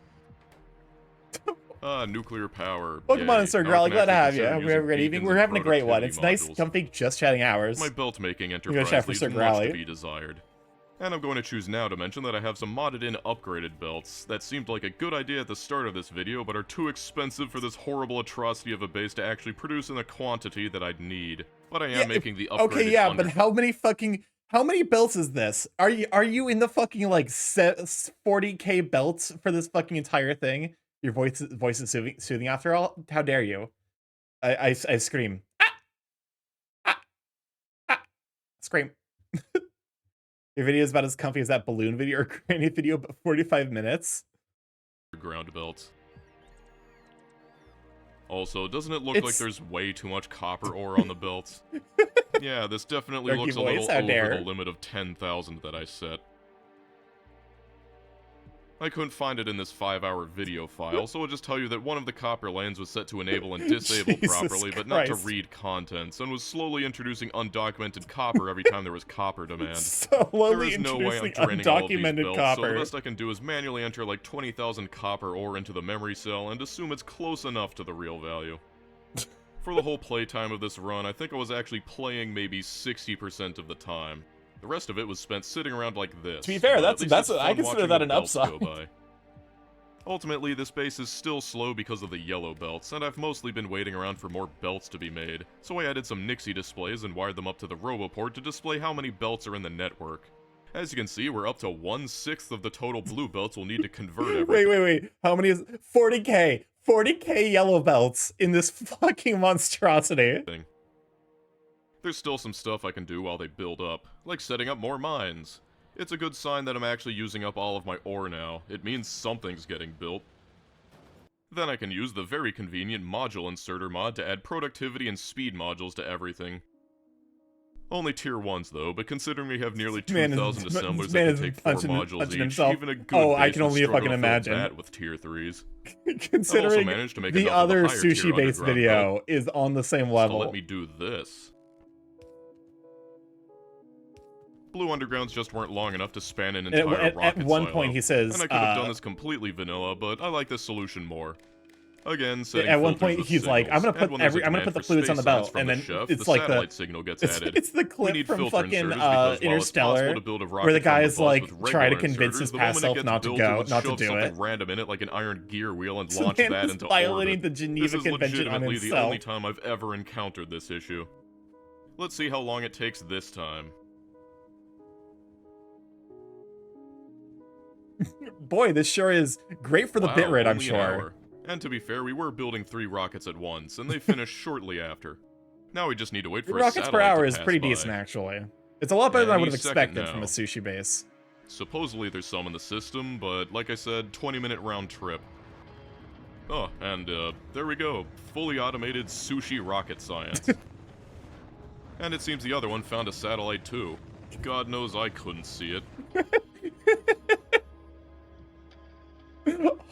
Nuclear power. Pokemon and Sir Growly, glad to have you. We're having a great one. It's nice, comfy, just chatting hours. My belt making enterprise leaves much to be desired. And I'm going to choose now to mention that I have some modded-in upgraded belts that seemed like a good idea at the start of this video, but are too expensive for this horrible atrocity of a base to actually produce in the quantity that I'd need. But I am making the upgraded. Okay, yeah, but how many belts is this? Are you in the fucking like 40k belts for this fucking entire thing? Your voice is soothing after all. How dare you? I scream. Scream. Your video is about as comfy as that balloon video or granny video, but 45 minutes. Ground belts. Also, doesn't it look like there's way too much copper ore on the belts? Yeah, this definitely looks a little over the limit of 10,000 that I set. I couldn't find it in this 5-hour video file, so I'll just tell you that one of the copper lanes was set to enable and disable properly, but not to read contents, and was slowly introducing undocumented copper every time there was copper demand. There is no way I'm draining all of these belts, so the best I can do is manually enter like 20,000 copper ore into the memory cell and assume it's close enough to the real value. For the whole playtime of this run, I think I was actually playing maybe 60% of the time. The rest of it was spent sitting around like this. To be fair, I consider that an upside. Ultimately, this base is still slow because of the yellow belts, and I've mostly been waiting around for more belts to be made, so I added some Nixie displays and wired them up to the Roboport to display how many belts are in the network. As you can see, we're up to 1/6 of the total blue belts we'll need to convert everything. Wait. How many is 40k? 40k yellow belts in this fucking monstrosity. There's still some stuff I can do while they build up, like setting up more mines. It's a good sign that I'm actually using up all of my ore now. It means something's getting built. Then I can use the very convenient module inserter mod to add productivity and speed modules to everything. Only tier 1s though, but considering we have nearly 2,000 assemblers that can take 4 modules each, even a good I can only fucking imagine that with tier 3s. Considering to make the other sushi base video is on the same level. So let me do this. Blue undergrounds just weren't long enough to span an entire rocket At one silo. point he says, and I could have done this completely vanilla, but I like this solution more. Again, setting At one filters point, with he's like, "I'm signals, gonna and when there's a I'm gonna demand put the for fluids on space the science belt," from and the then chef, it's the like satellite signal gets added. it's the We clip need from filter fucking inserters because while it's Interstellar, possible to build a rocket where the from guy's bus like with trying to regular convince his inserters, the past moment it self gets not to built, go, would not to shove do something it. random in it like an iron gear wheel and So launch man that is into violating orbit. the Geneva This is Convention on legitimately the himself. only time I've ever encountered this issue. Let's see how long it takes this time. Boy, this sure is great for the Wow, bitrate, I'm only an sure. hour. And to be fair, we were building 3 rockets at once, and they finished shortly after. Now we just need to wait for a Rockets per satellite hour to is pass pretty by. decent, actually. It's a lot better than I would have Any second expected from now. a sushi base. Supposedly there's some in the system, but like I said, 20-minute round trip. Oh, and there we go. Fully automated sushi rocket science. And it seems the other one found a satellite too. God knows I couldn't see it.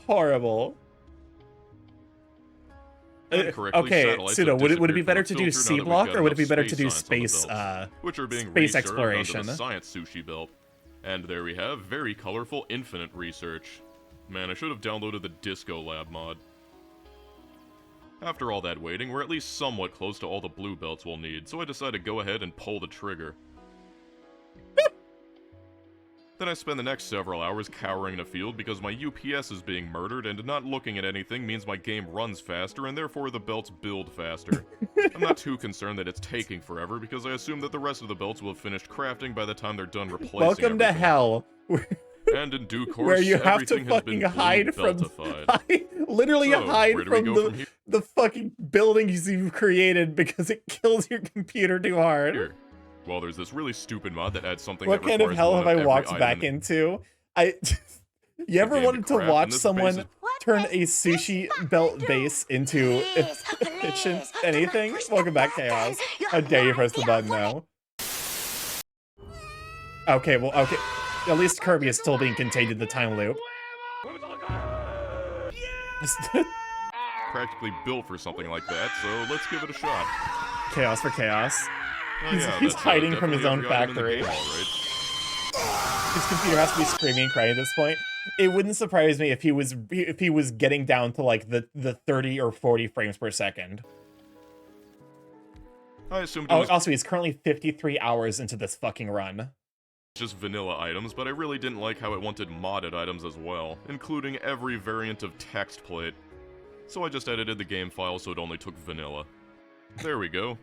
Horrible. And correctly, Okay, satellites Pseudo, have would it be disappeared better from to the do filter now C that we've block, got or would it be enough better to do science on the space, belts, which are being space reserved exploration? onto the science sushi belt. And there we have very colorful infinite research. Man, I should have downloaded the Disco Lab mod. After all that waiting, we're at least somewhat close to all the blue belts we'll need, so I decided to go ahead and pull the trigger. Then I spend the next several hours cowering in a field because my UPS is being murdered, and not looking at anything means my game runs faster, and therefore the belts build faster. I'm not too concerned that it's taking forever, because I assume that the rest of the belts will have finished crafting by the time they're done replacing Welcome to everything. hell. And in due course, Where you have to everything has been fucking hide from beltified. literally So, hide where do we from go from here? the fucking buildings you've created because it kills your computer too hard. Here. Well, there's this really stupid mod that adds something What that kind of requires hell one have I every walked item back in into? You ever game wanted to craft, watch and this someone base turn a sushi belt base into efficient anything? Welcome back, Chaos. How dare you press the button now? Okay, well, okay. At least Kirby is still being contained in the time loop. practically built for something like that, so let's give it a shot. Chaos for chaos. Oh, He's, yeah, he's that's, hiding from his own definitely every item in the factory. game, all right. His computer has to be screaming and crying at this point. It wouldn't surprise me if he was getting down to like the 30 or 40 frames per second. I assumed it Oh, was also, he's currently 53 hours into this fucking run. just vanilla items, but I really didn't like how it wanted modded items as well, including every variant of text plate. So I just edited the game file so it only took vanilla. There we go.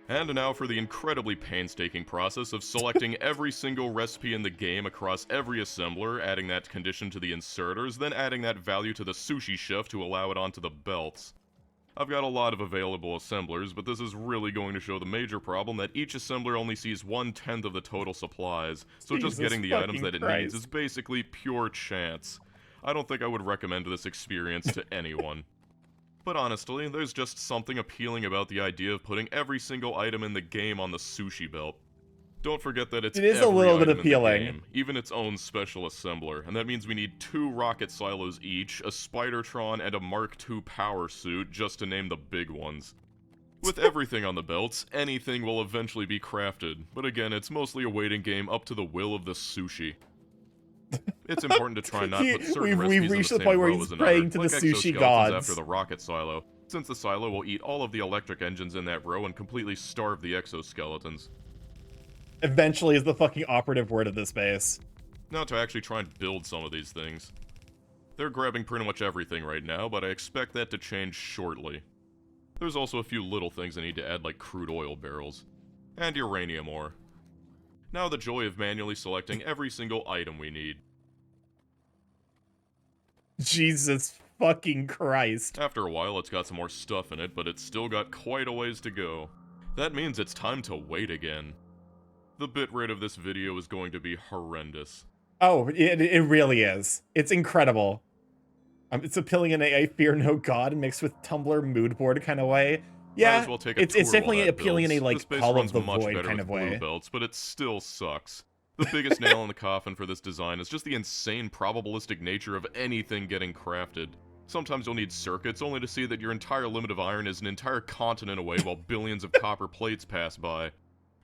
And now for the incredibly painstaking process of selecting every single recipe in the game across every assembler, adding that condition to the inserters, then adding that value to the sushi chef to allow it onto the belts. I've got a lot of available assemblers, but this is really going to show the major problem that each assembler only sees 1/10 of the total supplies, so just Jesus getting the items fucking that it Christ. needs is basically pure chance. I don't think I would recommend this experience to anyone. But honestly, there's just something appealing about the idea of putting every single item in the game on the sushi belt. Don't forget that it's It is a every little bit item in the appealing. game, even its own special assembler, and that means we need 2 rocket silos each, a Spidertron, and a Mark II power suit, just to name the big ones. With everything on the belts, anything will eventually be crafted, but again, it's mostly a waiting game up to the will of the sushi. It's important to try not put certain recipes We've reached in the the point same where row he's as another, praying to the like sushi exoskeletons gods. after the rocket silo, since the silo will eat all of the electric engines in that row and completely starve the exoskeletons. Eventually is the fucking operative word of this base. Now to actually try and build some of these things. They're grabbing pretty much everything right now, but I expect that to change shortly. There's also a few little things I need to add, like crude oil barrels. And uranium ore. Now the joy of manually selecting every single item we need. Jesus fucking Christ. After a while, it's got some more stuff in it, but it's still got quite a ways to go. That means it's time to wait again. The bitrate of this video is going to be horrendous. Oh, it really is. It's incredible. It's appealing in a fear no god mixed with Tumblr mood board kind of way. Yeah, Might as well take a it's tour definitely while that appealing in a builds. like This base Call of runs the much Void better kind with of way. blue belts, but it still sucks. The biggest nail in the coffin for this design is just the insane probabilistic nature of anything getting crafted. Sometimes you'll need circuits only to see that your entire limit of iron is an entire continent away while billions of copper plates pass by.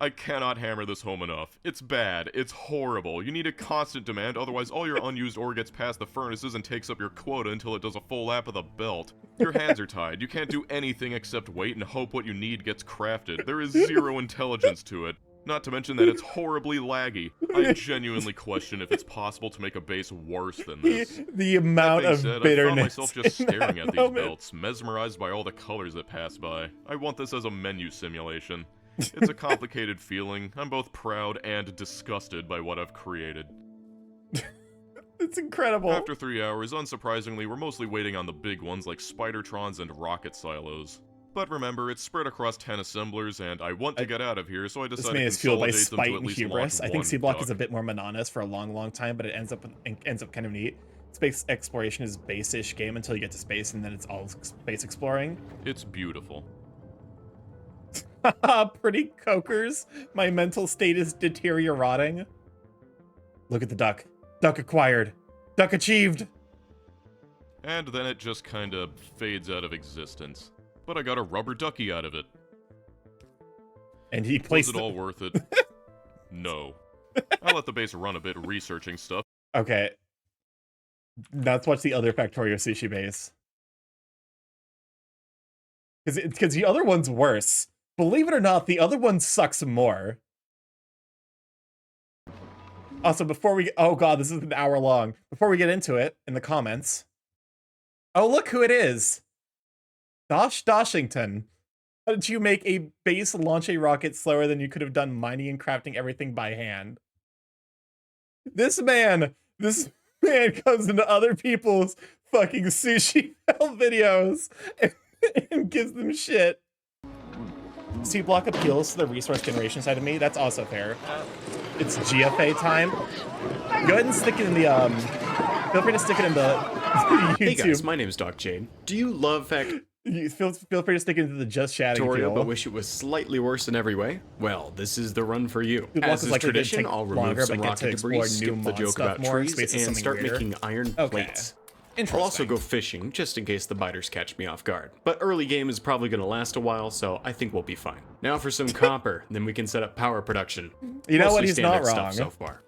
I cannot hammer this home enough. It's bad. It's horrible. You need a constant demand, otherwise all your unused ore gets past the furnaces and takes up your quota until it does a full lap of the belt. Your hands are tied. You can't do anything except wait and hope what you need gets crafted. There is zero intelligence to it. Not to mention that it's horribly laggy. I genuinely question if it's possible to make a base worse than this. The amount of bitterness. I found myself just staring at these belts, mesmerized by all the colors that pass by. I want this as a menu simulation. It's a complicated feeling. I'm both proud and disgusted by what I've created. It's incredible. After 3 hours, unsurprisingly, we're mostly waiting on the big ones like Spidertrons and rocket silos. But remember, it's spread across 10 assemblers, and I want to get out of here, so I decided to This man is fueled by consolidate them spite to at and least hubris. launch I think one C-Block duck. is a bit more monotonous for a long time, but it ends up kind of neat. Space exploration is base-ish game until you get to space, and then it's all space exploring. It's beautiful. Pretty cokers. My mental state is deteriorating. Look at the duck. Duck acquired. Duck achieved. And then it just kinda fades out of existence. But I got a rubber ducky out of it. And he placed Was it all worth it? No. I let the base run a bit researching stuff. Okay. Let's watch the other Factorio Sushi base. Because the other one's worse. Believe it or not, the other one sucks more. Also, before we... Oh god, this is an hour long. Before we get into it, in the comments... Oh, look who it is! Doshington. How did you make a base launch a rocket slower than you could have done mining and crafting everything by hand? This man comes into other people's fucking sushi videos and gives them shit. C-Block appeals to the resource generation side of me. That's also fair. It's GFA time. Go ahead and stick it in the feel free to stick it in the YouTube. Hey guys, my name is Doc Jane. Do you love Feel free to stick it into the just chatting Factorio, but wish it was slightly worse in every way? Well, this is the run for you. As As is is tradition, I'll remove some rocket debris, skip the joke about trees, and start making iron plates. I'll also go fishing, just in case the biters catch me off guard. But early game is probably going to last a while, so I think we'll be fine. Now for some copper, then we can set up power production. You know what? Mostly He's not standard wrong. stuff so far.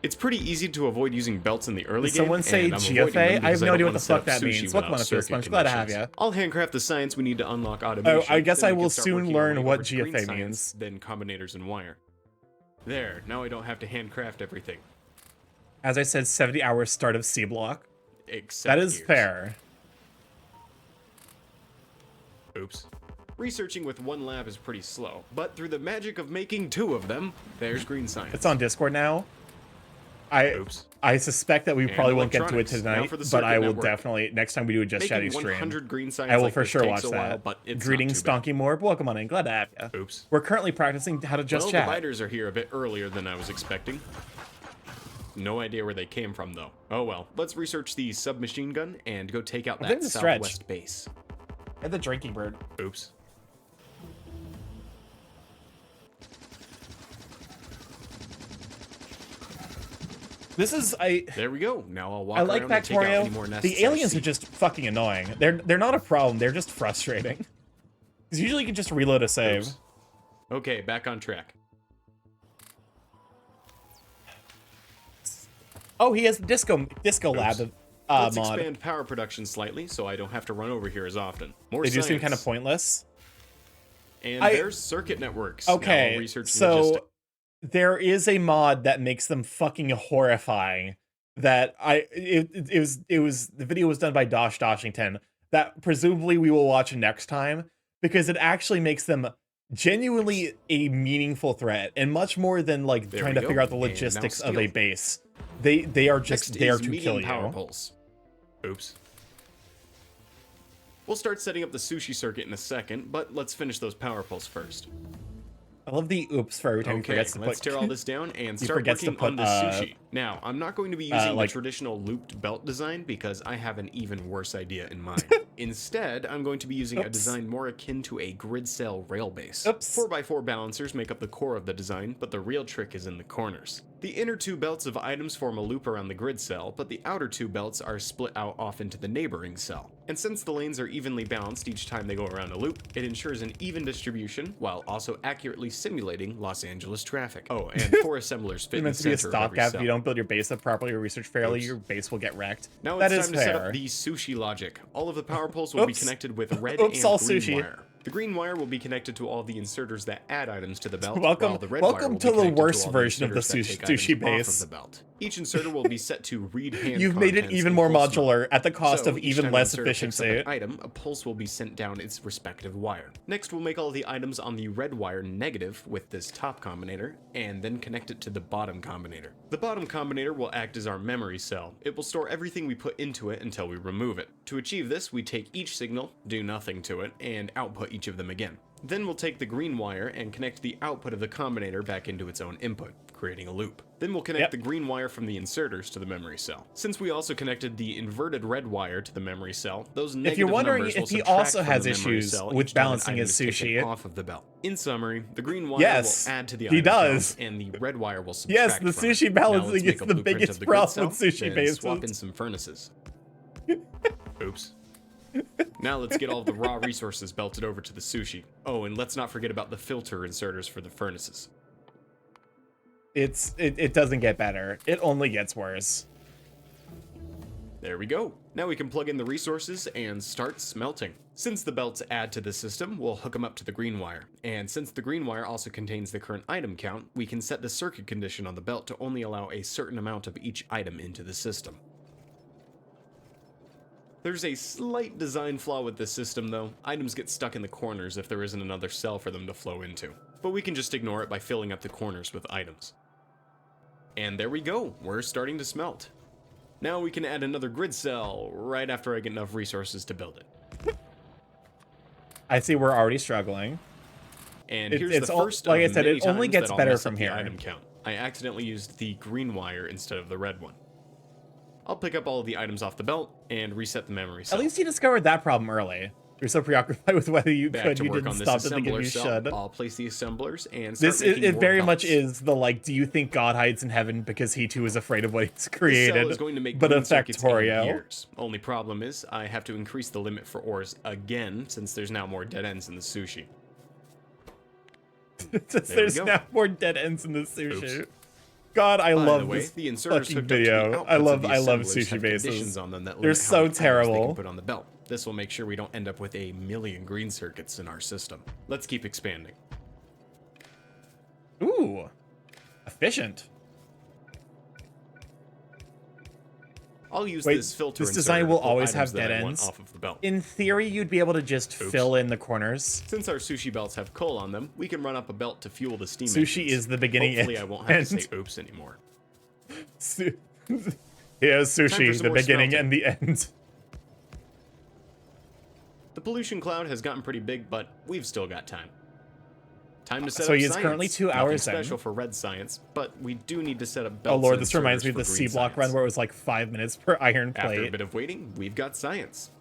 It's pretty easy to avoid using belts in the early Did game. someone say and I'm avoiding them GFA? I have because no don't idea what wanna the set fuck up that sushi means. Welcome on a without Fist Punch. circuit Glad to have connections. ya. I'll handcraft the science we need to unlock automation. Oh, I guess then I we can will start soon working our learn way what over to green GFA science, means. Then combinators and wire. There, now I don't have to handcraft everything. As I said, 70 hours start of C-Block. Except That is gears. fair. Oops. Researching with one lab is pretty slow, but through the magic of making 2 of them, there's green science. It's on Discord now. I suspect that we And probably won't get to it electronics. Now tonight, for the but circuit I will network. definitely, next time we do a Just Chatting Making stream, 100 green science I will like for this sure takes watch a while, that. but it's Greetings, not too bad. StarkyMorph. Welcome on in. Glad to have you. Oops. We're currently practicing how to just Well, chat. the biters are here a bit earlier than I was expecting. No idea where they came from, though. Oh well, let's research the submachine gun and go take out I that think it's a stretch. southwest base. And the drinking bird. Oops. This is There we go. Now I'll walk I like around and take out any more Factorio. nests The I aliens see. are just fucking annoying. They're not a problem. They're just frustrating. Because usually you can just reload a save. Oops. Okay, back on track. Oh, he has the disco lab Let's mod. expand power production slightly so I don't have to run over here as often. More They do science. seem kind of pointless. And there's circuit networks. Now I'll Okay, research so logistics. there is a mod that makes them fucking horrifying. That it was the video was done by Doshington. That presumably we will watch next time because it actually makes them genuinely a meaningful threat and much more than like There trying we to go. figure out the And now logistics of a steel. base. They are just Next there is to medium kill you. power pulse. Oops. We'll start setting up the sushi circuit in a second, but let's finish those power pulse first. I love the oops for every time he Okay, forgets to let's put. tear all this down and he start forgets to working put, on the sushi. Now, I'm not going to be using like- the traditional looped belt design because I have an even worse idea in mind. Instead, I'm going to be using a design more akin to a grid cell rail base. 4x4 balancers make up the core of the design, but the real trick is in the corners. The inner two belts of items form a loop around the grid cell, but the outer two belts are split out off into the neighboring cell. And since the lanes are evenly balanced each time they go around a loop, it ensures an even distribution while also accurately simulating Los Angeles traffic. Oh, and 4 assemblers fit in the center of every cell. It's meant to be a stopgap. If you don't build your base up properly or research fairly, your base will get wrecked. Now it's time to set up the sushi logic. All of the power poles will be connected with red and green wire. The green wire will be connected to all the inserters that add items to the belt, while the red wire will be to the connected worst to all version of the sushi base. off of the belt. Each inserter will be set to read hand. You've made it even more modular at the cost of even less efficiency. Item, a pulse will be sent down its respective wire. Next, we'll make all the items on the red wire negative with this top combinator, and then connect it to the bottom combinator. The bottom combinator will act as our memory cell. It will store everything we put into it until we remove it. To achieve this, we take each signal, do nothing to it, and output each of them again. Then we'll take the green wire and connect the output of the combinator back into its own input, creating a loop. Then we'll connect the green wire from the inserters to the memory cell. Since we also connected the inverted red wire to the memory cell, those negative if you're wondering numbers if will he also subtract has from the memory issues cell with each time an balancing item his is taken sushi. off of the belt. In summary, the green wire Yes, will add to the he item does. count, and the red wire will subtract Yes, the from it. sushi Now balancing let's make is a the blueprint biggest of the grid problem with cell, sushi then bases. swap in some furnaces. Oops. Now let's get all the raw resources belted over to the sushi. Oh, and let's not forget about the filter inserters for the furnaces. It doesn't get better. It only gets worse. There we go. Now we can plug in the resources and start smelting. Since the belts add to the system, we'll hook them up to the green wire. And since the green wire also contains the current item count, we can set the circuit condition on the belt to only allow a certain amount of each item into the system. There's a slight design flaw with this system though. Items get stuck in the corners if there isn't another cell for them to flow into. But we can just ignore it by filling up the corners with items. And there we go, we're starting to smelt. Now we can add another grid cell right after I get enough resources to build it. I see we're already struggling. And here's the first like I of said, many it only times gets that I'll better mess from up the here. item count. I accidentally used the green wire instead of the red one. I'll pick up all of the items off the belt and reset the memory cell. At least you discovered that problem early. You're so preoccupied with whether you Back could, to you work didn't on this stop to think if assembler you cell. should. I'll place the assemblers and start This making it more very much belts. is the like, do you think God hides in heaven because he too is afraid of what he's This created? cell is going to make but a green circuits and factorio. gears. Only problem is I have to increase the limit for ores again since there's now more dead ends in the sushi. There's go. now more dead ends in the sushi. God, I By the love way, this the inserters fucking hooked up to the video. outputs I of love the I love assemblers sushi have bases. conditions on them that They're limit how so many items they terrible. can put on the belt. This will make sure we don't end up with a million green circuits in our system. Let's keep expanding. Ooh, efficient. I'll use Wait, this filter this design will inserter to pull always items have that dead I want ends. off of the belt. In theory, you'd be able to just Oops. fill in the corners. Since our sushi belts have coal on them, we can run up a belt to fuel the steam Sushi engines. is the beginning Hopefully I won't have to and- say oops anymore. Here's Time for sushi, some the more beginning smelting. and the end. The pollution cloud has gotten pretty big, but we've still got time. Time to set So up he is science. currently 2 Nothing hours in. special for red science, but we do need to set up Oh belts lord, and this reminds me inserters of the for C green block run science. where it was like 5 minutes per iron After a plate. bit of waiting, we've got science.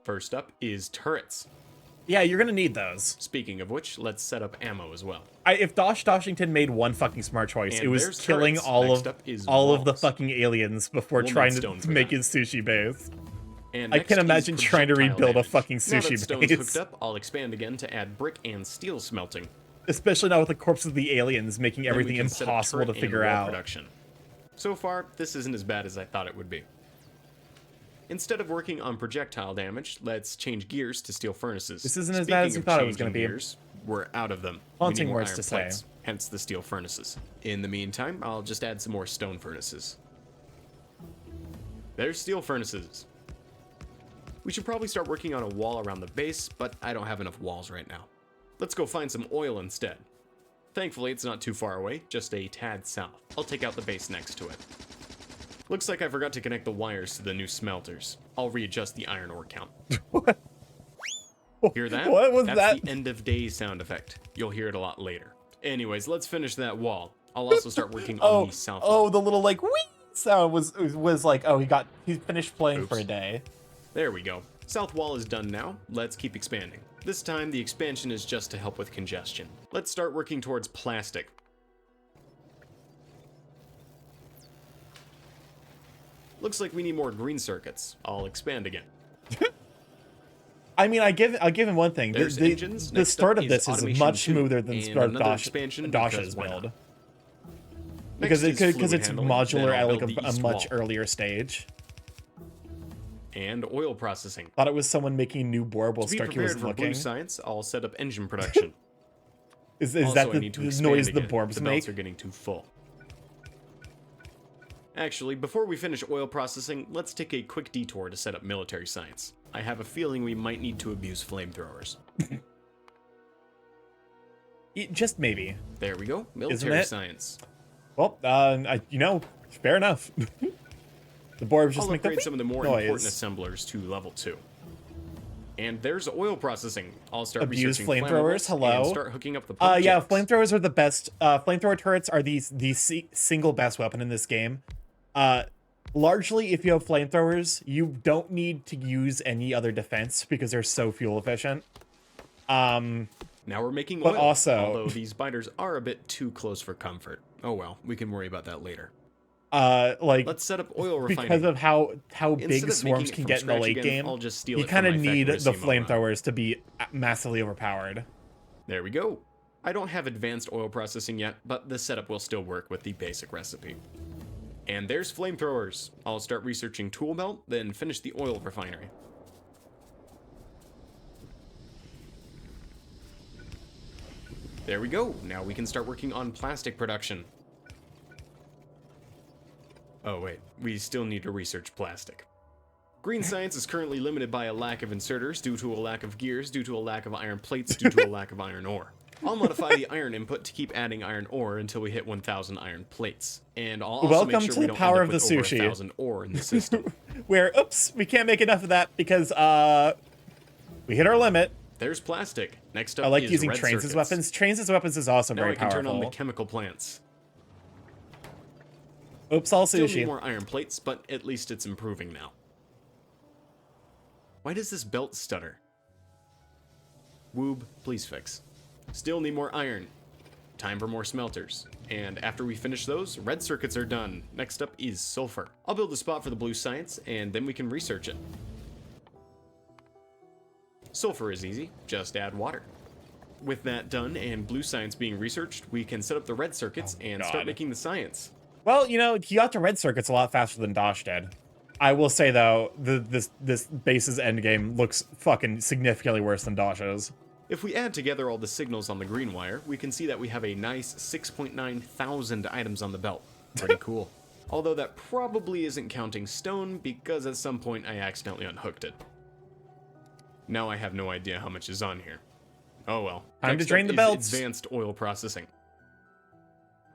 First up is turrets. Yeah, you're gonna need those. Speaking of which, let's set up ammo as well. If Doshington made one fucking smart choice, And it was there's killing turrets. all Next of up is the walls. fucking aliens before We'll trying need to stone for make that. his sushi base. And I next can is imagine trying to projectile rebuild a damage. fucking Now sushi that stone's base. hooked up, I'll expand again to add brick and steel smelting. Especially now with the corpse of the aliens making Then we everything can set up impossible to turret and figure wall out. Production. So far, this isn't as bad as I thought it would be. Instead of working on projectile damage, let's change gears to steel furnaces. This isn't as bad as Speaking you of thought it was gonna changing be. Gears, we're out of them. Haunting We need more words iron to say. plates, hence the steel furnaces. In the meantime, I'll just add some more stone furnaces. There's steel furnaces. We should probably start working on a wall around the base, but I don't have enough walls right now. Let's go find some oil instead. Thankfully, it's not too far away, just a tad south. I'll take out the base next to it. Looks like I forgot to connect the wires to the new smelters. I'll readjust the iron ore count. Hear that? What was That's that? the end of day sound effect. You'll hear it a lot later. Anyways, let's finish that wall. I'll also start working on the south wall. Oh, the little like whee sound was like, oh, he finished playing for a Oops. day. There we go. South wall is done now. Let's keep expanding. This time, the expansion is just to help with congestion. Let's start working towards plastic. Looks like we need more green circuits. I'll expand again. I mean, I'll give him one thing. Engines. The start of this is automation much 2, smoother than the and start of another expansion Dash's why not? build. Next Because is fluid it's handling, modular then at I'll like build the a east much wall. earlier stage. And oil processing. Thought it was someone making new board while To be Starky was prepared for looking. blue science, I'll set up engine production. Is Also, that I the need to the expand noise the again. Borbs The make? belts are getting too full. Actually, before we finish oil processing, let's take a quick detour to set up military science. I have a feeling we might need to abuse flamethrowers. Just maybe. There we go, Isn't military it? science. Well, fair enough. The Borbs just I'll make the upgrade some of the more noise. important assemblers to level 2. And there's oil processing. I'll start Abuse researching flamethrowers. flammables Hello. and start hooking up the pump Yeah, jacks. flamethrowers are the best. Flamethrower turrets are the single best weapon in this game. Largely, if you have flamethrowers, you don't need to use any other defense because they're so fuel efficient. Now we're making But oil, also- although these biters are a bit too close for comfort. Oh well, we can worry about that later. Let's set up oil refining. Because of how Instead big of swarms making it can from get in the scratch late again, game, I'll just steal you it from kind of my need the Factorissimo run. flamethrowers to be massively overpowered. There we go. I don't have advanced oil processing yet, but the setup will still work with the basic recipe. And there's flamethrowers. I'll start researching tool belt, then finish the oil refinery. There we go. Now we can start working on plastic production. Oh wait, we still need to research plastic. Green science is currently limited by a lack of inserters, due to a lack of gears, due to a lack of iron plates, due to a lack of iron ore. I'll modify the iron input to keep adding iron ore until we hit 1,000 iron plates. And I'll also Welcome make sure to we the don't power end of up the with over sushi. 1,000 ore in the system. Where, oops, we can't make enough of that because we hit our limit. There's plastic. Next up I like is using red trains as circuits. weapons. Trains as weapons is also Now very I can powerful. turn on the chemical plants. Oops, all Still sushi. need more iron plates, but at least it's improving now. Why does this belt stutter? Woob, please fix. Still need more iron. Time for more smelters. And after we finish those, red circuits are done. Next up is sulfur. I'll build a spot for the blue science, and then we can research it. Sulfur is easy, just add water. With that done and blue science being researched, we can set up the red circuits and start God. making the science. Well, he got to red circuits a lot faster than Dosh did. I will say though, this base's endgame looks fucking significantly worse than Dosh's. If we add together all the signals on the green wire, we can see that we have a nice 6.9 thousand items on the belt. Pretty cool. Although that probably isn't counting stone, because at some point I accidentally unhooked it. Now I have no idea how much is on here. Oh well. Time to Next drain up the is belts. Advanced oil processing.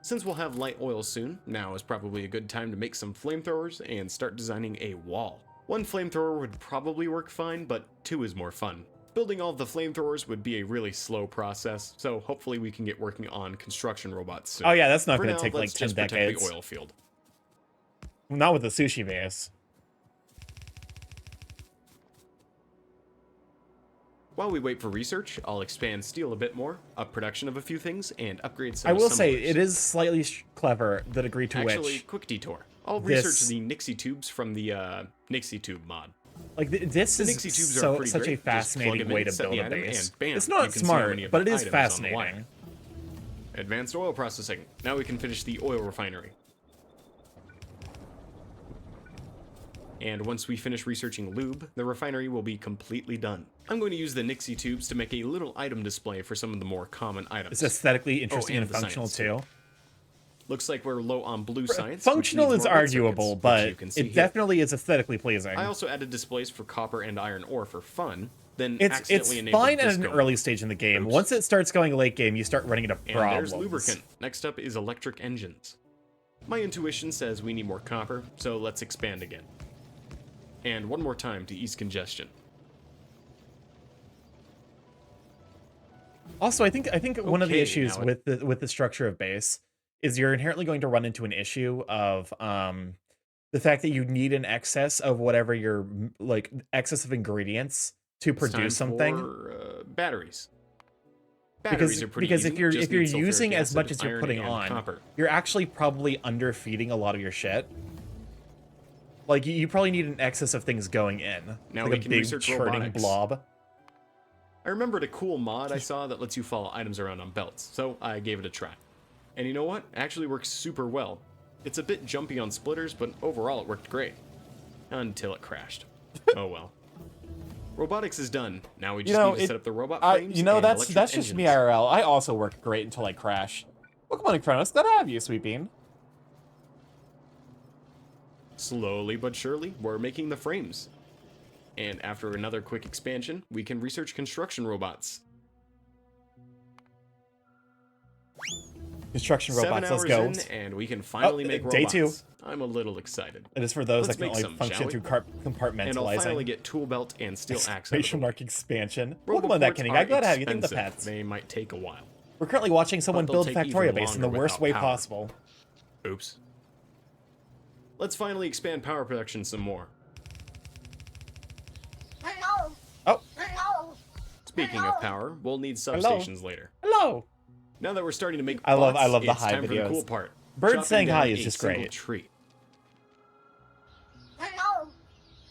Since we'll have light oil soon, now is probably a good time to make some flamethrowers and start designing a wall. One flamethrower would probably work fine, but 2 is more fun. Building all of the flamethrowers would be a really slow process, so hopefully we can get working on construction robots soon. Oh yeah, that's not For going now, to take like let's 10 just protect decades. the oil field. Not with the sushi base. While we wait for research, I'll expand steel a bit more, up production of a few things, and upgrade some I will say assemblers. it is slightly clever the degree to Actually, which quick detour. I'll this- research the Nixie tubes from the Nixie tube mod. like this The is Nixie tubes are pretty such great. a Just plug fascinating them in, way to set build the a item, base. and bam, It's you not can see how smart, many of but the it is items on the wire. fascinating. Advanced oil processing. Now we can finish the oil refinery. And once we finish researching lube, the refinery will be completely done. I'm going to use the Nixie tubes to make a little item display for some of the more common items. It's aesthetically interesting and and the functional science too. Looks like we're low on blue science. which Functional needs is more red circuits, arguable, which but you can see it here. definitely is aesthetically pleasing. I also added displays for copper and iron ore for fun, then It's accidentally enabled fine at an disco early stage in the game. Oops. Once it starts going late game, you start running into And problems. there's lubricant. Next up is electric engines. My intuition says we need more copper, so let's expand again. And one more time to ease congestion. Also, I think one of the Okay, issues now with the structure of base is you're inherently going to run into an issue of the fact that you need an excess of whatever your like excess of ingredients to produce something. Batteries. Because are pretty because easy. if you're Just if you're need sulfuric using as acid, much as you're iron, putting and on, copper. you're actually probably underfeeding a lot of your shit. Like you probably need an excess of things going in. Now like we a can big research churning robotics. blob. I remembered a cool mod I saw that lets you follow items around on belts, so I gave it a try. And you know what? It actually works super well. It's a bit jumpy on splitters, but overall it worked great. Until it crashed. Oh well. Robotics is done. Now we just need to set up the robot frames and that's electric just engines. me IRL. I also work great until I crash. Welcome on, Kronos. Glad to have you, Sweet Bean. Slowly but surely, we're making the frames. And after another quick expansion, we can research construction robots. Construction robots, 7 let's hours go. in, and we can finally make robots. Day 2. I'm a little excited. It is for those Let's that can make only some, function shall through we? compartmentalizing. And I'll finally get tool belt and steel axe. Exclamation mark expansion. Welcome on that, Roboports Kenny. are I'm glad to have you. Give them the expensive. pets. They might take a while. We're currently watching someone But they'll build take Factoria even base in the longer worst without way power. possible. Oops. Let's finally expand power production some more. Hello. Oh. Hello. Speaking of power, we'll need substations later. Hello. Now that we're starting to make I love bots, the it's hi time for the videos. cool part. Bird Chopping saying down hi is a just single great. tree Hello.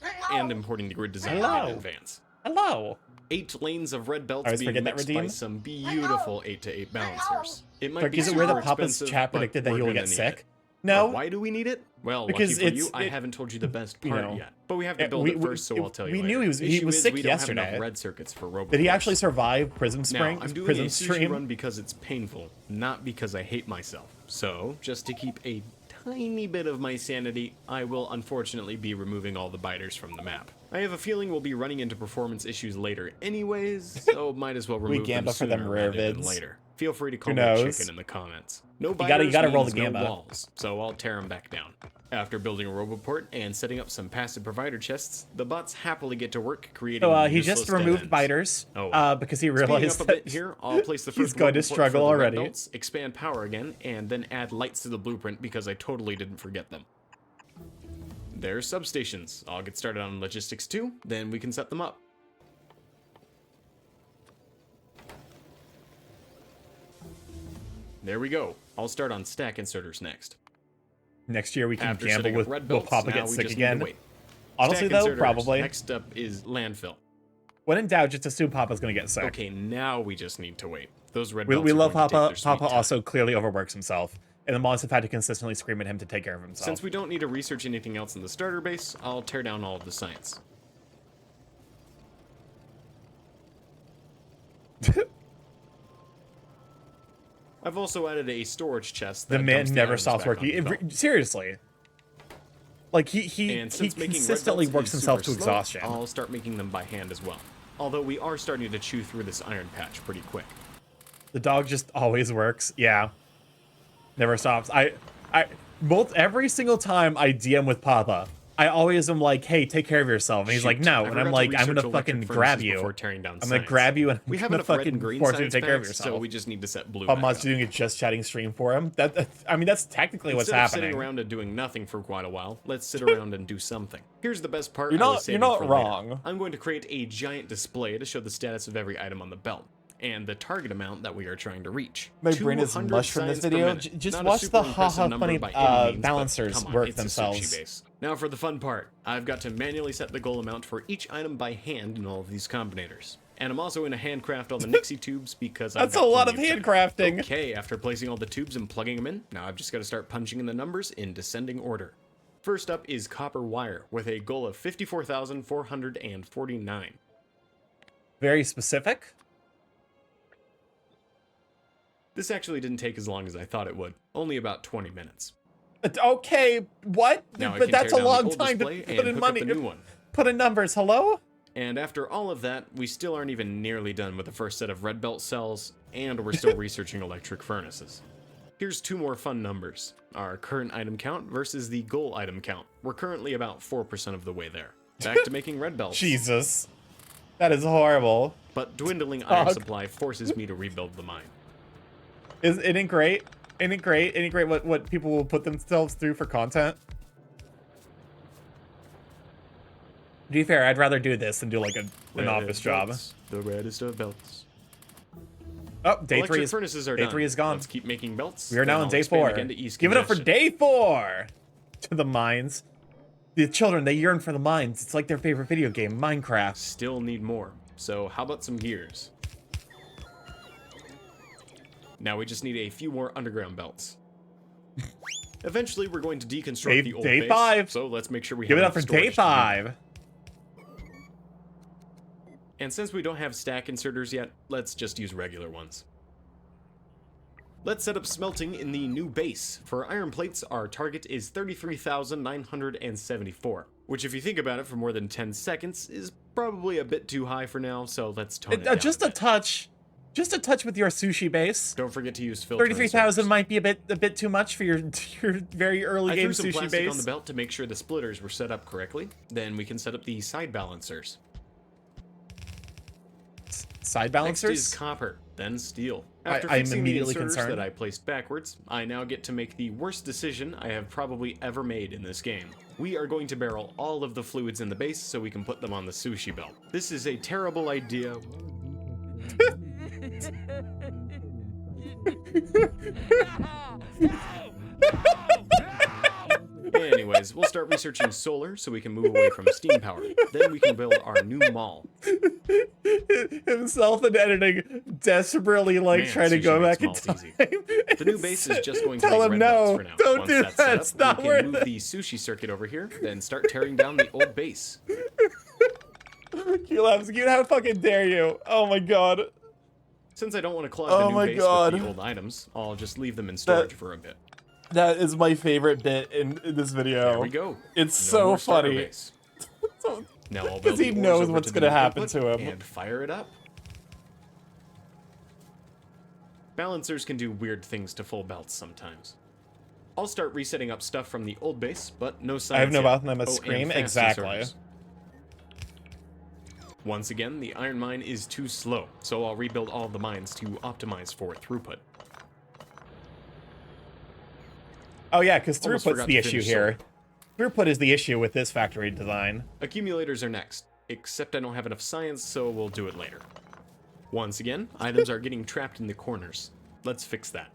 Hello. and importing the grid design Hello. in advance. Hello. 8 lanes of red belts I always being forget that mixed by redeem. some beautiful 8-to-8 balancers. It might Dark, be is it weird super that Papa's expensive, chat but predicted that we're he will gonna get need sick? it. No. Why do we need it? Well, Because lucky for it's- you, I it- haven't told you the best you part know, yet. But we have to build it first, so I'll tell you we later. knew he was Issue is sick we don't have yesterday. enough red circuits for robot Did he parts. actually survive Prism Spring? Now, I'm doing Prism a sushi Stream? run because it's painful, not because I hate myself. So, just to keep a tiny bit of my sanity, I will unfortunately be removing all the biters from the map. I have a feeling we'll be running into performance issues later anyways, so might as well remove them gamba for them sooner rare rather than vids. later. Feel free to call Who me knows? chicken in the comments. No You biters gotta roll the means no gamba. walls, so I'll tear them back down. After building a roboport and setting up some passive provider chests, the bots happily get to work creating So he useless just dead removed ends. biters Oh. because he Speeding realized up a bit that here, I'll place the he's first going to roboport for struggle the red already. belts, expand power again, and then add lights to the blueprint because I totally didn't forget them. There's substations. I'll get started on logistics too, then we can set them up. There we go. I'll start on stack inserters next. Next year we can After gamble setting with up red will belts, Papa now get we sick just need to again. wait. Honestly Stack though, inserters. probably. Next up is landfill. When in doubt, just assume Papa's gonna get sick. Okay, now we just need to wait. Those red We belts are love going to take Papa. their sweet Papa time. also clearly overworks himself, and the mods have had to consistently scream at him to take care of himself. Since we don't need to research anything else in the starter base, I'll tear down all of the science. I've also added a storage chest. The that man dumps the never items stops back on working. the belt. Seriously. Like he And since making red consistently belts works is himself to super slow, exhaustion. I'll start making them by hand as well. Although we are starting to chew through this iron patch pretty quick. The dog just always works. Yeah. Never stops. Every single time I DM with Papa, I always am like, hey, take care of yourself. And he's like, Shoot, no. I And I'm forgot to like, I'm research gonna fucking electric grab furnaces you. before tearing down I'm gonna science. grab you and We I'm have gonna enough red fucking and green force you to science take care of packs, yourself. so we just need to set blue Papa back Mod's up. doing a just chatting stream for him. I mean, that's technically what's Instead of happening. sitting around and doing nothing for quite a while, let's sit around and do something. Here's the best part. You're I was not saving for later. wrong. I'm going to create a giant display to show the status of every item on the belt and the target amount that we are trying to reach. My brain is 200 mush from this science per video. minute. Just Not a watch super the impressive haha number funny by any means, but balancers come on, work it's a themselves. sushi base. Now for the fun part. I've got to manually set the goal amount for each item by hand in all of these combinators. And I'm also going to handcraft all the Nixie tubes because That's I've got a lot of plenty handcrafting. Okay, after placing all the tubes and plugging them in, now I've just got to start punching in the numbers in descending order. First up is copper wire, with a goal of 54,449. Very specific. This actually didn't take as long as I thought it would, only about 20 minutes. Okay, what? Now I But can that's a tear down the long old time to display put and in hook money. up a new one. Put in numbers. Hello? And after all of that, we still aren't even nearly done with the first set of red belt cells, and we're still researching electric furnaces. Here's two more fun numbers. Our current item count versus the goal item count. We're currently about 4% of the way there. Back to making red belts. Jesus. That is horrible. But dwindling iron supply forces me to rebuild the mine. Isn't it great? Isn't it great? Isn't it great what people will put themselves through for content? be fair, I'd rather do this than do like an office job. The reddest of belts. Oh, day Electric 3 is furnaces are day done. 3 is gone. Let's keep making belts. We are now on day 4. Again to ease Give it up for congestion. day 4. To the mines. The children, they yearn for the mines. It's like their favorite video game, Minecraft. Still need more. So how about some gears? Now we just need a few more underground belts. Eventually, we're going to deconstruct the old day base. 5. So let's make sure we Give have it up for enough day storage to do that. 5. And since we don't have stack inserters yet, let's just use regular ones. Let's set up smelting in the new base. For iron plates, our target is 33,974, which if you think about it for more than 10 seconds is probably a bit too high for now, so let's tone it down Just a touch. Just a touch with your sushi base. Don't forget to use filter 33,000 inserters. might be a bit too much for your very early I game threw some sushi plastic base. on the belt to make sure the splitters were set up correctly. Then we can set up the side balancers. Side balancers? Next is copper, then steel. After I'm fixing immediately the inserters concerned. that I placed backwards, I now get to make the worst decision I have probably ever made in this game. We are going to barrel all of the fluids in the base so we can put them on the sushi belt. This is a terrible idea. Anyways, we'll start researching solar so we can move away from steam power. Then we can build our new mall. Himself in editing, desperately like Man, trying to sushi go makes back in malls time. easy. The new base is just going to Tell make him red belts no. for now. Don't Once do that's that. set It's up, not we can worth move it. the sushi circuit over here, then start tearing down the old base. Q-Labs, how fucking dare you? Oh my god. Since I don't want to clog Oh the new my base God. with the old items, I'll just leave them in storage for a bit. That is my favorite bit in this video. There we go. It's No so more starter funny. base. Now I'll build Because he the ores knows over what's to the gonna new happen input to him. and fire it up. Balancers can do weird things to full belts sometimes. I'll start resetting up stuff from the old base, but no signs I have no yet. mouth and I must Oh, and scream. fast Exactly. inserters. Once again, the iron mine is too slow, so I'll rebuild all of the mines to optimize for throughput. Oh yeah, because Almost throughput's forgot the to issue finish here. Throughput is the issue with this factory design. Accumulators are next, except I don't have enough science, so we'll do it later. Once again, items are getting trapped in the corners. Let's fix that.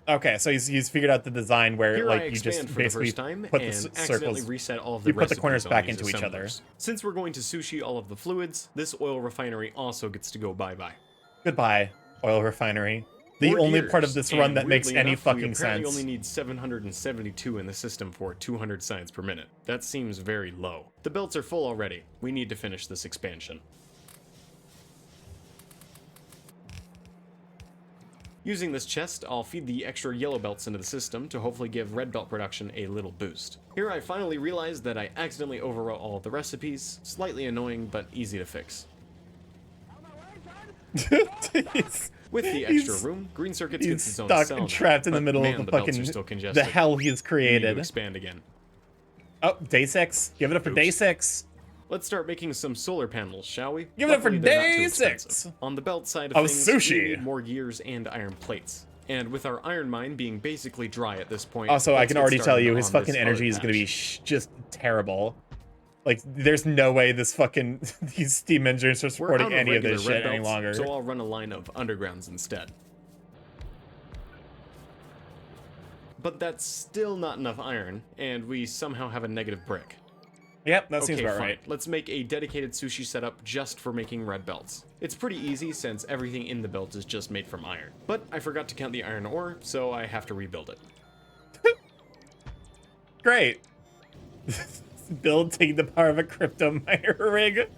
Okay, so he's figured out the design where Here I like you expand just for the basically first time put the and accidentally circles. reset all of the You put the recipes corners on back these into each other. assemblers. Since we're going to sushi all of the fluids, this oil refinery also gets to go bye-bye. Goodbye, oil refinery. The More only gears, part of this run and that makes weirdly any enough, we fucking apparently sense. only need 772 in the system for 200 science per minute. That seems very low. The belts are full already. We need to finish this expansion. Using this chest, I'll feed the extra yellow belts into the system to hopefully give red belt production a little boost. Here I finally realized that I accidentally overwrote all of the recipes. Slightly annoying, but easy to fix. With the extra room, green circuits gets its own stuck cell and now, trapped in the but middle man, of the belts fucking are still congested. the hell he's We need to created. expand again. Oh, day 6. Give it up for day 6. Let's start making some solar panels, shall we? Give it up for Luckily, they're not too day expensive. 6. On the belt side of Oh, things, sushi. we need more gears and iron plates. And with our iron mine being basically dry at this point, Also, I let's can get already tell started you his on fucking this energy other is going to be patch. just terrible. Like, there's no way this fucking these steam engines are We're supporting out any of regular this red shit any belts, longer. So I'll run a line of undergrounds instead. But that's still not enough iron, and we somehow have a negative brick. Yep, that seems Okay, about fine. right. Let's make a dedicated sushi setup just for making red belts. It's pretty easy since everything in the belt is just made from iron. But I forgot to count the iron ore, so I have to rebuild it. Great. Build taking the power of a crypto miner rig.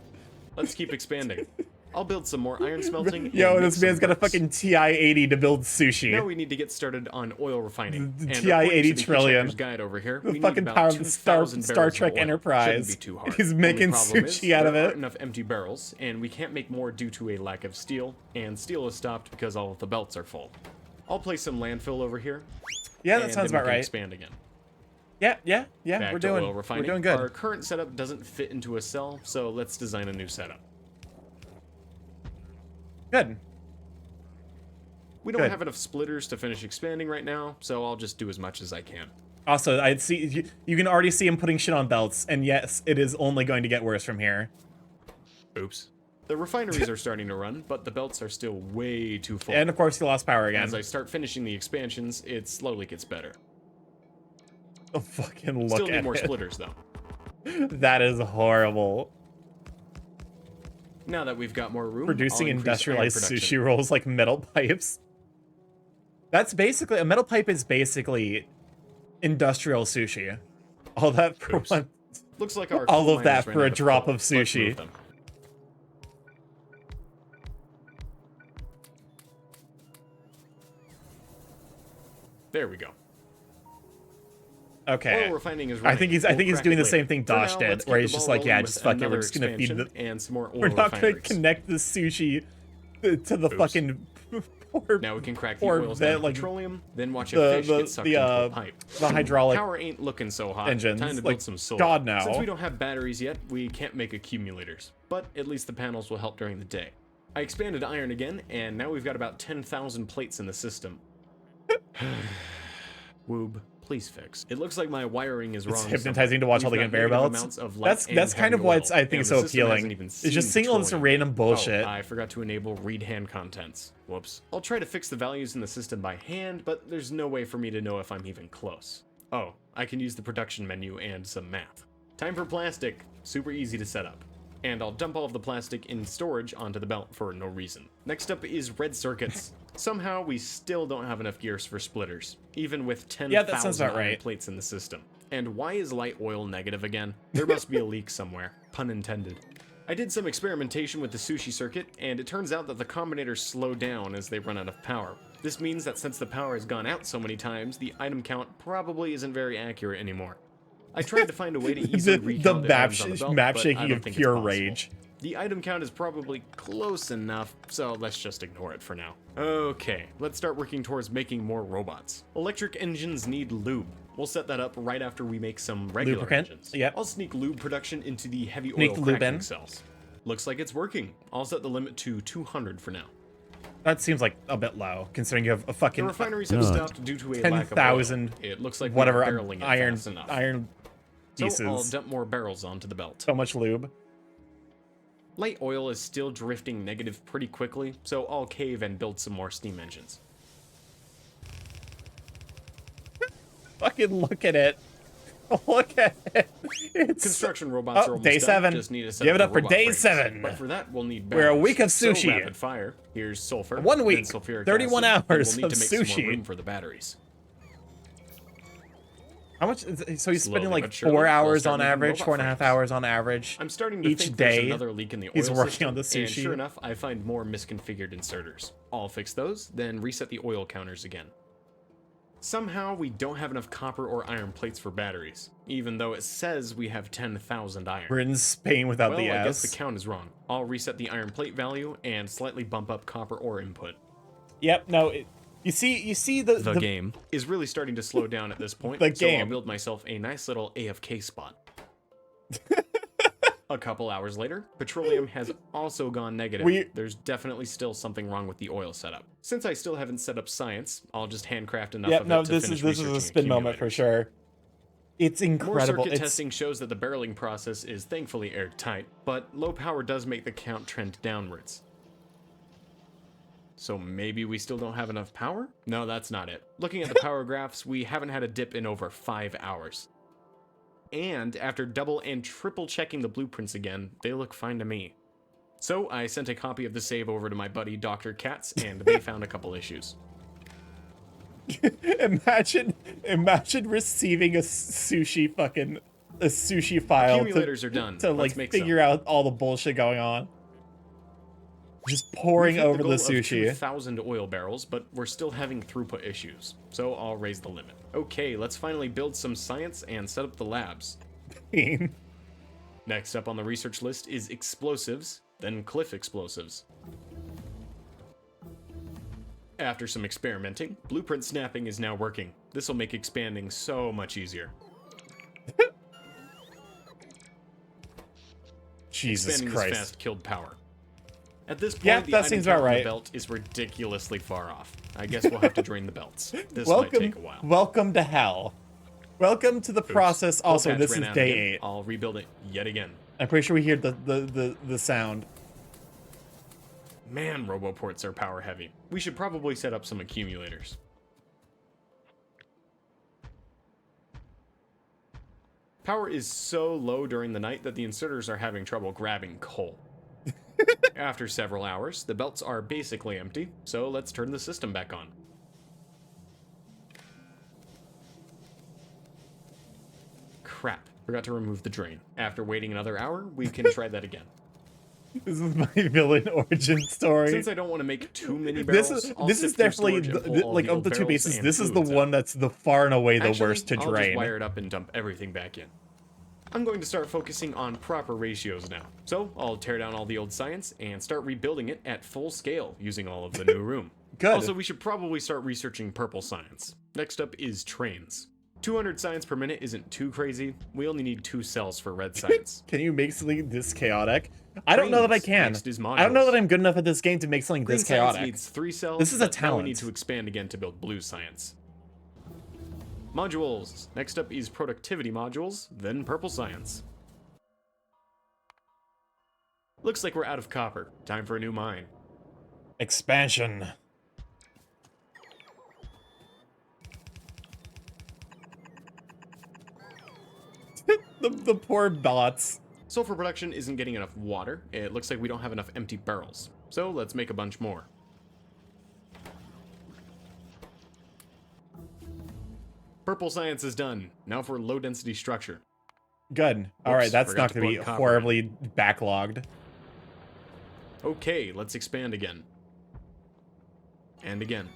Let's keep expanding. I'll build some more iron smelting. Yo, and make this man's some got a bricks. fucking TI-80 to build sushi. Now we need to get started on oil refining. The And TI-80 according to the trillion. Hitchhiker's Guide over here, The we fucking need about power of the Star 2,000 barrels Trek of oil. Enterprise. Shouldn't be too hard. He's Only making problem sushi is, out of there it. aren't enough empty barrels, and we can't make more due to a lack of steel, and steel is stopped because all of the belts are full. I'll place some landfill over here. Yeah, that and sounds then we about can right. Expand again. Yeah, Back we're to doing oil refining. we're doing good. Our current setup doesn't fit into a cell, so let's design a new setup. Good. We don't Good. have enough splitters to finish expanding right now, so I'll just do as much as I can. Also, I'd see you can already see him putting shit on belts, and yes, it is only going to get worse from here. Oops. The refineries are starting to run, but the belts are still way too full. And of course, he lost power again. As I start finishing the expansions, it slowly gets better. Oh, fucking look Still at need more it. splitters, though. That is horrible. Now that we've got more room, Producing I'll increase iron industrialized production. sushi rolls like metal pipes. That's basically, a metal pipe is basically industrial sushi. All that for Oops. one. Looks like our All coal of that miners ran for a out drop coal. of Let's sushi. move them. There we go. Okay. Oil refining is I running. think he's We'll doing the crack it same later. thing For Dosh now, did, let's where keep he's the just ball like, yeah, rolling just with fuck it. We're another just gonna feed the. expansion and some more oil We're not gonna refineries. connect the sushi to the fucking poor. Now we can crack the or oils that, down to like, petroleum, then watch a the- fish the- get sucked the, into a uh, pipe. the hydraulic Power ain't looking so hot. engines, Time to build like, some solar. God, no. Since we don't have batteries yet, we can't make accumulators. But at least the panels will help during the day. I expanded iron again, and now we've got about 10,000 plates in the system. Woob, please fix. It looks like my wiring is wrong. It's hypnotizing to watch all the conveyor belts. That's kind of why I think it's so appealing. It's just seeing all this random bullshit. Oh, I forgot to enable read hand contents. Whoops. I'll try to fix the values in the system by hand, but there's no way for me to know if I'm even close. Oh, I can use the production menu and some math. Time for plastic. Super easy to set up. And I'll dump all of the plastic in storage onto the belt for no reason. Next up is red circuits. Somehow we still don't have enough gears for splitters, even with 10,000 about right. plates in the system. And why is light oil negative again? There must be a leak somewhere. Pun intended. I did some experimentation with the sushi circuit, and it turns out that the combinators slow down as they run out of power. This means that since the power has gone out so many times, the item count probably isn't very accurate anymore. I tried to find a way to easily the recount the items on the belt, map but I shaking don't of think it's pure possible. rage. The item count is probably close enough, so let's just ignore it for now. Okay, let's start working towards making more robots. Electric engines need lube. We'll set that up right after we make some regular Lubricant, engines. yep. I'll sneak lube production into the heavy Sneak oil the lube cracking in. cells. Looks like it's working. I'll set the limit to 200 for now. That seems like a bit low, considering you have a The fucking refineries have stopped due to a lack of oil. 10,000 It looks like whatever we're barreling it iron fast enough. pieces. So I'll dump more barrels onto the belt. So much lube. Light oil is still drifting negative pretty quickly, so I'll cave and build some more steam engines. Fucking look at it. Look at it. It's Construction robots are almost day done. 7. Just need to set Give it the up for robot day frames. 7. But for that, we'll need We're a barrels. week of So sushi. rapid fire. Here's sulfur. 1 then week, sulfuric 31 acid, then hours we'll need of to make some sushi. more room for the batteries. How much? So he's Slowly spending but like surely, 4 we'll hours start on making average, robot 4.5 frames. hours on average. I'm starting to each think day. there's another leak in the oil He's working system, on the and sushi. sure enough, I find more misconfigured inserters. I'll fix those, then reset the oil counters again. Somehow, we don't have enough copper or iron plates for batteries, even though it says we have 10,000 iron. We're in Spain without Well, the I S. guess the count is wrong. I'll reset the iron plate value and slightly bump up copper ore input. Yep. No. You see The game is really starting to slow down at this point, The so I'll game. build myself a nice little AFK spot. A couple hours later, petroleum has also gone negative. There's definitely still something wrong with the oil setup. Since I still haven't set up science, I'll just handcraft enough Yep. of No. it to This finish is a researching spin moment for accumulators. sure. It's More incredible. circuit It's testing shows that the barreling process is thankfully airtight, but low power does make the count trend downwards. So maybe we still don't have enough power? No, that's not it. Looking at the power graphs, we haven't had a dip in over 5 hours. And after double and triple checking the blueprints again, they look fine to me. So I sent a copy of the save over to my buddy Dr. Katz, and they found a couple issues. imagine receiving a sushi file Accumulators are done. to Let's like make figure out all the bullshit going on. Just pouring We've hit over the the goal of sushi. 2,000 oil barrels, but we're still having throughput issues, so I'll raise the limit. Okay, let's finally build some science and set up the labs. Next up on the research list is explosives, then cliff explosives. After some experimenting, blueprint snapping is now working. This will make expanding so much easier. Jesus Expanding Christ. this fast killed power. At this point, Yep, the that item seems count about on right. the belt is ridiculously far off. I guess we'll have to drain the belts. This might take a while. Welcome to hell. Welcome to the process. Coal Also, patch this ran is out day again. 8. I'll rebuild it yet again. I'm pretty sure we hear the sound. Man, roboports are power heavy. We should probably set up some accumulators. Power is so low during the night that the inserters are having trouble grabbing coal. After several hours, the belts are basically empty, so let's turn the system back on. Crap, forgot to remove the drain. After waiting another hour, we can try that again. This is my villain origin story. Since I don't want to make too many barrels, this is definitely like of the two bases. This is the one that's the far and away the worst to I'll just drain. wire it up and dump everything back in. I'm going to start focusing on proper ratios now. So I'll tear down all the old science and start rebuilding it at full scale using all of the new room. Good. Also, we should probably start researching purple science. Next up is trains. 200 science per minute isn't too crazy. We only need 2 cells for red science. Can you make something this chaotic? I don't know that I can. Next is I don't know that I'm good enough at this game to make something Green this science chaotic. needs 3 cells. This is a but now talent. we need to expand again to build blue science. Modules. Next up is productivity modules, then purple science. Looks like we're out of copper. Time for a new mine. Expansion. the poor bots. Sulfur production isn't getting enough water. It looks like we don't have enough empty barrels. So let's make a bunch more. Purple science is done. Now for low density structure. Good. All right, that's forgot not to going to be plug copper horribly backlogged. Okay, let's expand again. And again.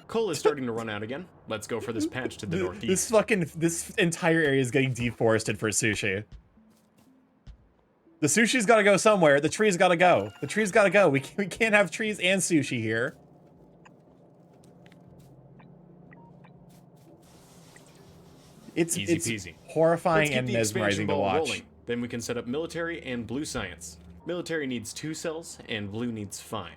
Coal is starting to run out again. Let's go for this patch to the northeast. This entire area is getting deforested for sushi. The sushi's got to go somewhere. The tree's got to go. The tree's got to go. We can't have trees and sushi here. It's Easy peasy. horrifying Let's keep and the mesmerizing expansion to ball watch. rolling. Then we can set up military and blue science. Military needs 2 cells, and blue needs 5.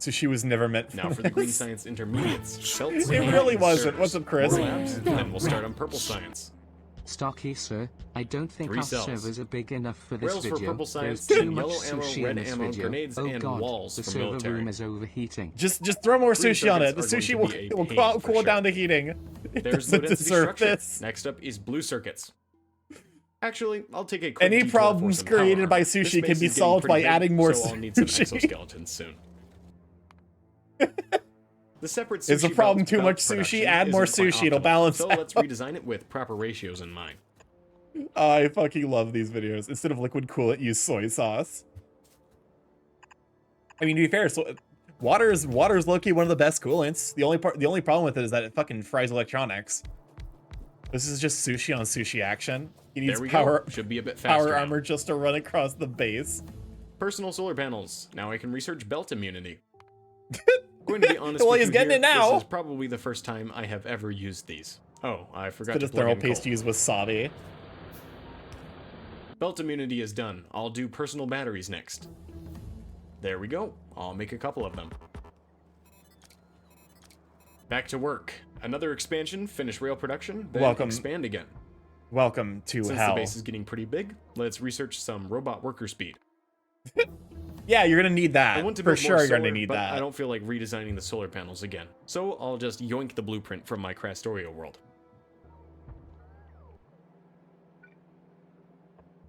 Sushi was never meant for Now for the green this. science intermediates. Belts It and really wasn't. inserters. What's up, Chris? More labs, and then we'll start on purple science. Starky, sir, I don't think 3 our cells. servers are big enough for this Rails for video. purple science, There's too and much yellow ammo, sushi red in this ammo, video. grenades, Oh and God, walls the for server military. room is overheating. Just throw more Green sushi on it. The circuits are sushi going to be a will pain cool for sure. down to heating. It There's no doesn't density deserve structure. this. Next up is blue circuits. Actually, I'll take a quick Any detour for problems some created power. by This sushi space can be is getting solved pretty by big, adding more so I'll need some sushi. exoskeletons soon. The separate sushi Is the problem belt too much production sushi? Add more isn't quite sushi, it'll optimal, balance So out. let's redesign it with proper ratios in mind. I fucking love these videos. Instead of liquid coolant, use soy sauce. I mean, to be fair, so water is low-key one of the best coolants. The only problem with it is that it fucking fries electronics. This is just sushi on sushi action. He needs There we power go. Should be a bit faster power now. armor just to run across the base. Personal solar panels. Now I can research belt immunity. Going to be honest Well, with he's you getting here, it now. This is probably the first time I have ever used these. Oh, I forgot Bit to of plug thermal in paste coal. used wasabi. Belt immunity is done. I'll do personal batteries next. There we go. I'll make a couple of them. Back to work. Another expansion, finish rail production, then Welcome. expand again. Welcome to Since hell. the base is getting pretty big, let's research some robot worker speed. Yeah, you're gonna need I that. want to For build sure more you're gonna solar, need but that. I don't feel like redesigning the solar panels again. So I'll just yoink the blueprint from my Crastorio world.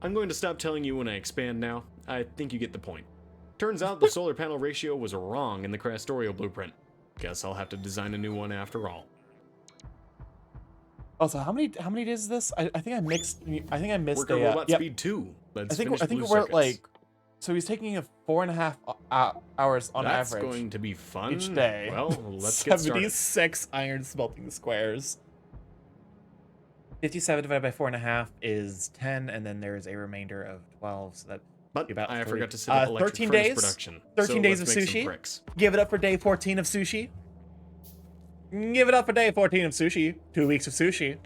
I'm going to stop telling you when I expand now. I think you get the point. Turns out the solar panel ratio was wrong in the Crastorio blueprint. Guess I'll have to design a new one after all. Also, how many days is this? I think I missed Worker a robot yep. speed 2. Let's I think finish blue we're at circuits. like, so he's taking a 4.5 hours on That's average going to be fun. each day. Well, let's get started. 76 iron smelting squares. 57 divided by 4.5 is 10, and then there's a remainder of 12, so that But about I 3. forgot to set up electric 13 furnace days. production. 13 so days of let's make some sushi. bricks. Give it up for day 14 of sushi. Give it up for day 14 of sushi. 2 weeks of sushi.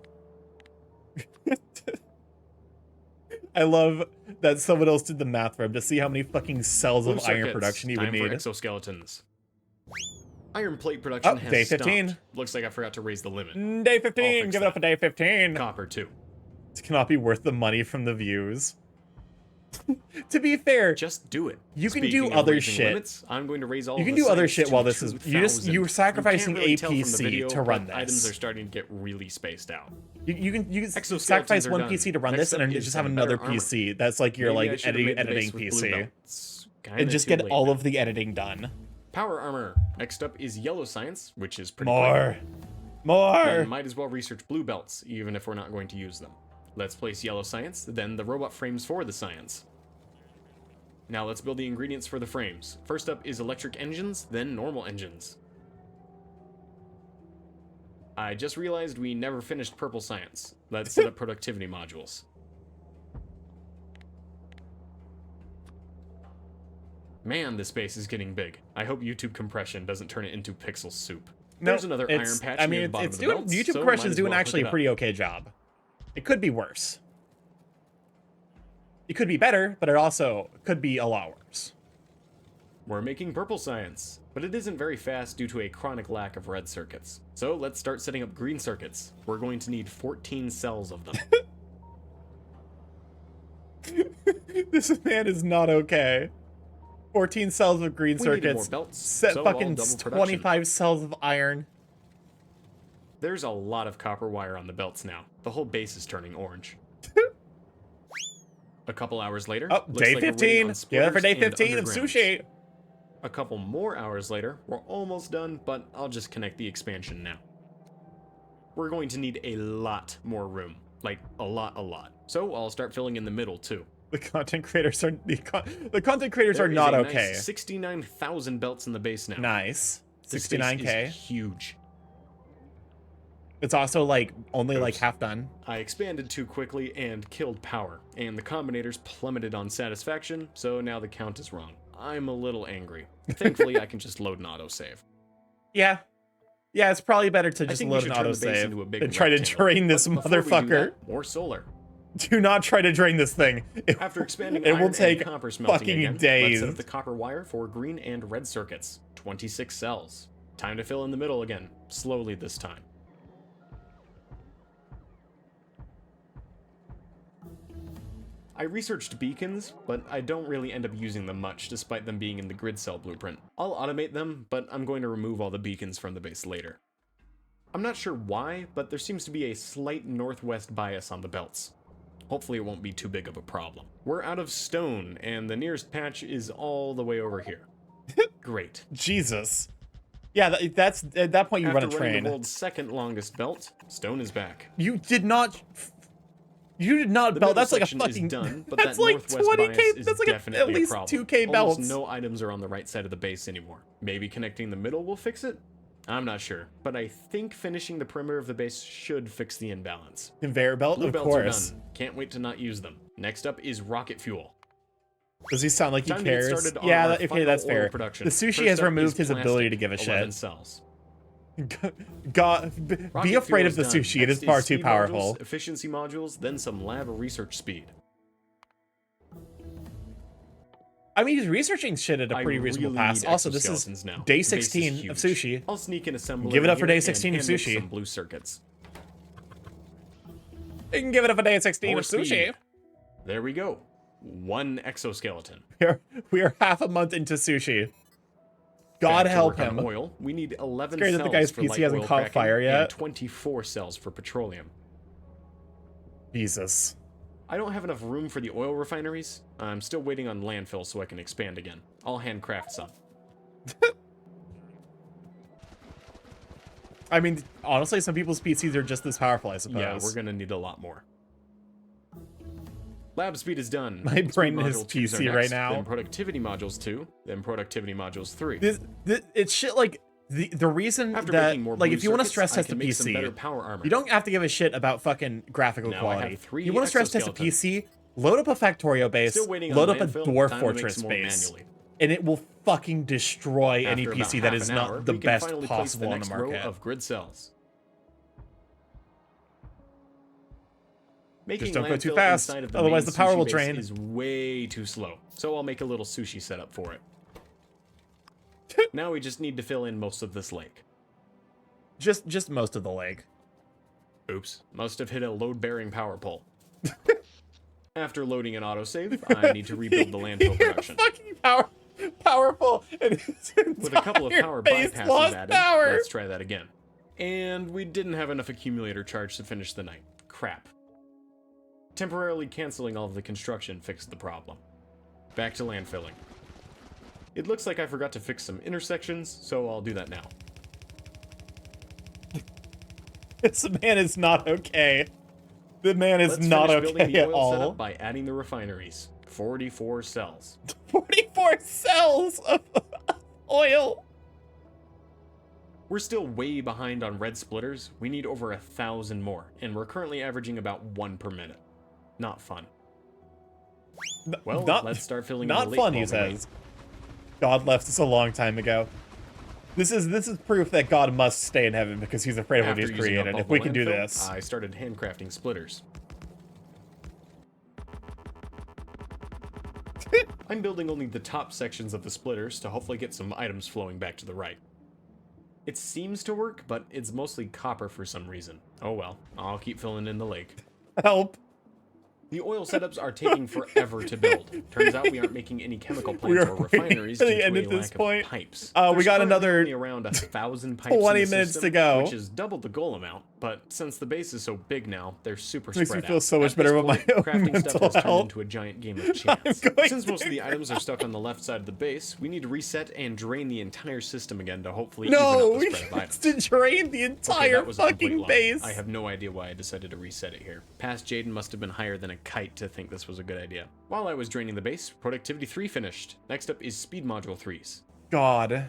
I love that someone else did the math for him to see how many fucking cells Blue of iron circuits. production he would Time for need. exoskeletons. Iron plate production has day 15. stopped. Looks like I forgot to raise the limit. Day 15. Give it up for day 15. Copper 2. It cannot be worth the money from the views. To be fair, just do it. You can do other shit. Limits, I'm going to raise all. You can do other shit while this is. You're sacrificing a PC to run this. Items are starting to get really spaced out. You can sacrifice one PC to run this, and then just have another PC that's like your like editing PC, and just get all of the editing done. Power armor. Next up is yellow science, which is pretty more. Then might as well research blue belts, even if we're not going to use them. Let's place yellow science, then the robot frames for the science. Now let's build the ingredients for the frames. First up is electric engines, then normal engines. I just realized we never finished purple science. Let's set up productivity modules. Man, this base is getting big. I hope YouTube compression doesn't turn it into pixel soup. There's another iron patch near the bottom of the belts, YouTube so compression is doing well actually a pretty okay job. It could be worse. It could be better, but it also could be a lot worse. We're making purple science, but it isn't very fast due to a chronic lack of red circuits. So let's start setting up green circuits. We're going to need 14 cells of them. This man is not okay. 14 cells of green circuits. More belts, set so fucking 25 cells of iron. There's a lot of copper wire on the belts now. The whole base is turning orange. A couple hours later. Oh, day 15. Yeah, for day 15 of sushi. A couple more hours later. We're almost done, but I'll just connect the expansion now. We're going to need a lot more room. Like, a lot. So I'll start filling in the middle, too. The content creators are the content creators are not okay. Nice 69,000 belts in the base now. Nice. 69K. Is huge. It's also like only like half done. I expanded too quickly and killed power, and the combinators plummeted on satisfaction, so now the count is wrong. I'm a little angry. Thankfully, I can just load an autosave. Yeah, it's probably better to just load an autosave than try to drain this motherfucker. More solar. Do not try to drain this thing. After expanding it will take copper smelting fucking again, days. Let's set up the copper wire for green and red circuits. 26 cells. Time to fill in the middle again. Slowly this time. I researched beacons, but I don't really end up using them much despite them being in the grid cell blueprint. I'll automate them, but I'm going to remove all the beacons from the base later. I'm not sure why, but there seems to be a slight northwest bias on the belts. Hopefully it won't be too big of a problem. We're out of stone, and the nearest patch is all the way over here. Great. Jesus. Yeah, that's at that point you run a train. After running the world's second longest belt, stone is back. You did not belt. That's like a fucking. Done, but that's that like northwest 20k. That's like at least 2k belts. Almost no items are on the right side of the base anymore. Maybe connecting the middle will fix it. I'm not sure, but I think finishing the perimeter of the base should fix the imbalance. Conveyor belt, Blue of belts course. Are done. Can't wait to not use them. Next up is rocket fuel. Does he sound like he cares? Yeah, okay, that's fair. Production. The sushi has removed his ability to give a shit. Cells. God, be afraid of the sushi. It is far too powerful. Modules, efficiency modules, then some lab research speed. I mean, he's researching shit at a pretty reasonable pace. Also, this is now. day 16 of sushi. I'll sneak an assembly. Give it up for day 16 of sushi. Some blue circuits. You can give it up for day 16 of sushi. There we go. 1 exoskeleton. We are half a month into sushi. God help him. Oil. We need 11 cells that the guy's for PC hasn't caught fire yet. And 24 cells for petroleum. Jesus. I don't have enough room for the oil refineries. I'm still waiting on landfill so I can expand again. I'll handcraft some. I mean, honestly, some people's PCs are just as powerful, I suppose. Yeah, we're gonna need a lot more. Lab speed is done. My brain is PC right now. Then productivity modules 2, then productivity modules 3. It's shit like the reason that like if you want to stress test a PC, you don't have to give a shit about fucking graphical quality. You want to stress test a PC, load up a Factorio base, load up a Dwarf Fortress base, and it will fucking destroy any PC that is not the best possible on the market. Of grid cells. Just don't go too fast, otherwise the power will drain. Is way too slow, so I'll make a little sushi setup for it. Now we just need to fill in most of this lake. Just most of the lake. Oops, must have hit a load-bearing power pole. After loading an autosave, I need to rebuild the landfill production. Fucking powerful. With a couple of power bypasses added, let's try that again. And we didn't have enough accumulator charge to finish the night. Crap. Temporarily canceling all of the construction fixed the problem. Back to landfilling. It looks like I forgot to fix some intersections, so I'll do that now. This man is not okay. The man is not okay at all. Setup by adding the refineries. 44 cells. 44 cells of oil. We're still way behind on red splitters. We need over 1,000 more, and we're currently averaging about 1 per minute. Not fun. Well, let's start filling in the lake. Not fun, he says. God left us a long time ago. This is proof that God must stay in heaven because he's afraid of what he's created. If we can do this. I started handcrafting splitters. I'm building only the top sections of the splitters to hopefully get some items flowing back to the right. It seems to work, but it's mostly copper for some reason. Oh well, I'll keep filling in the lake. Help. The oil setups are taking forever to build. Turns out we aren't making any chemical plants or refineries due to a lack of pipes. We got another around 1,000 pipes 20 in the minutes system, to go, which is double the goal amount. But since the base is so big now, they're super spread out. Makes me feel so much better about my own crafting mental stuff has turned health. into a giant game of chance. Since most of the items are stuck on the left side of the base, we need to reset and drain the entire system again to hopefully even out the spread of items. To drain the entire fucking base. I have no idea why I decided to reset it here. Past Jaden must have been higher than a kite to think this was a good idea. While I was draining the base, Productivity 3 finished. Next up is Speed Module 3s. God.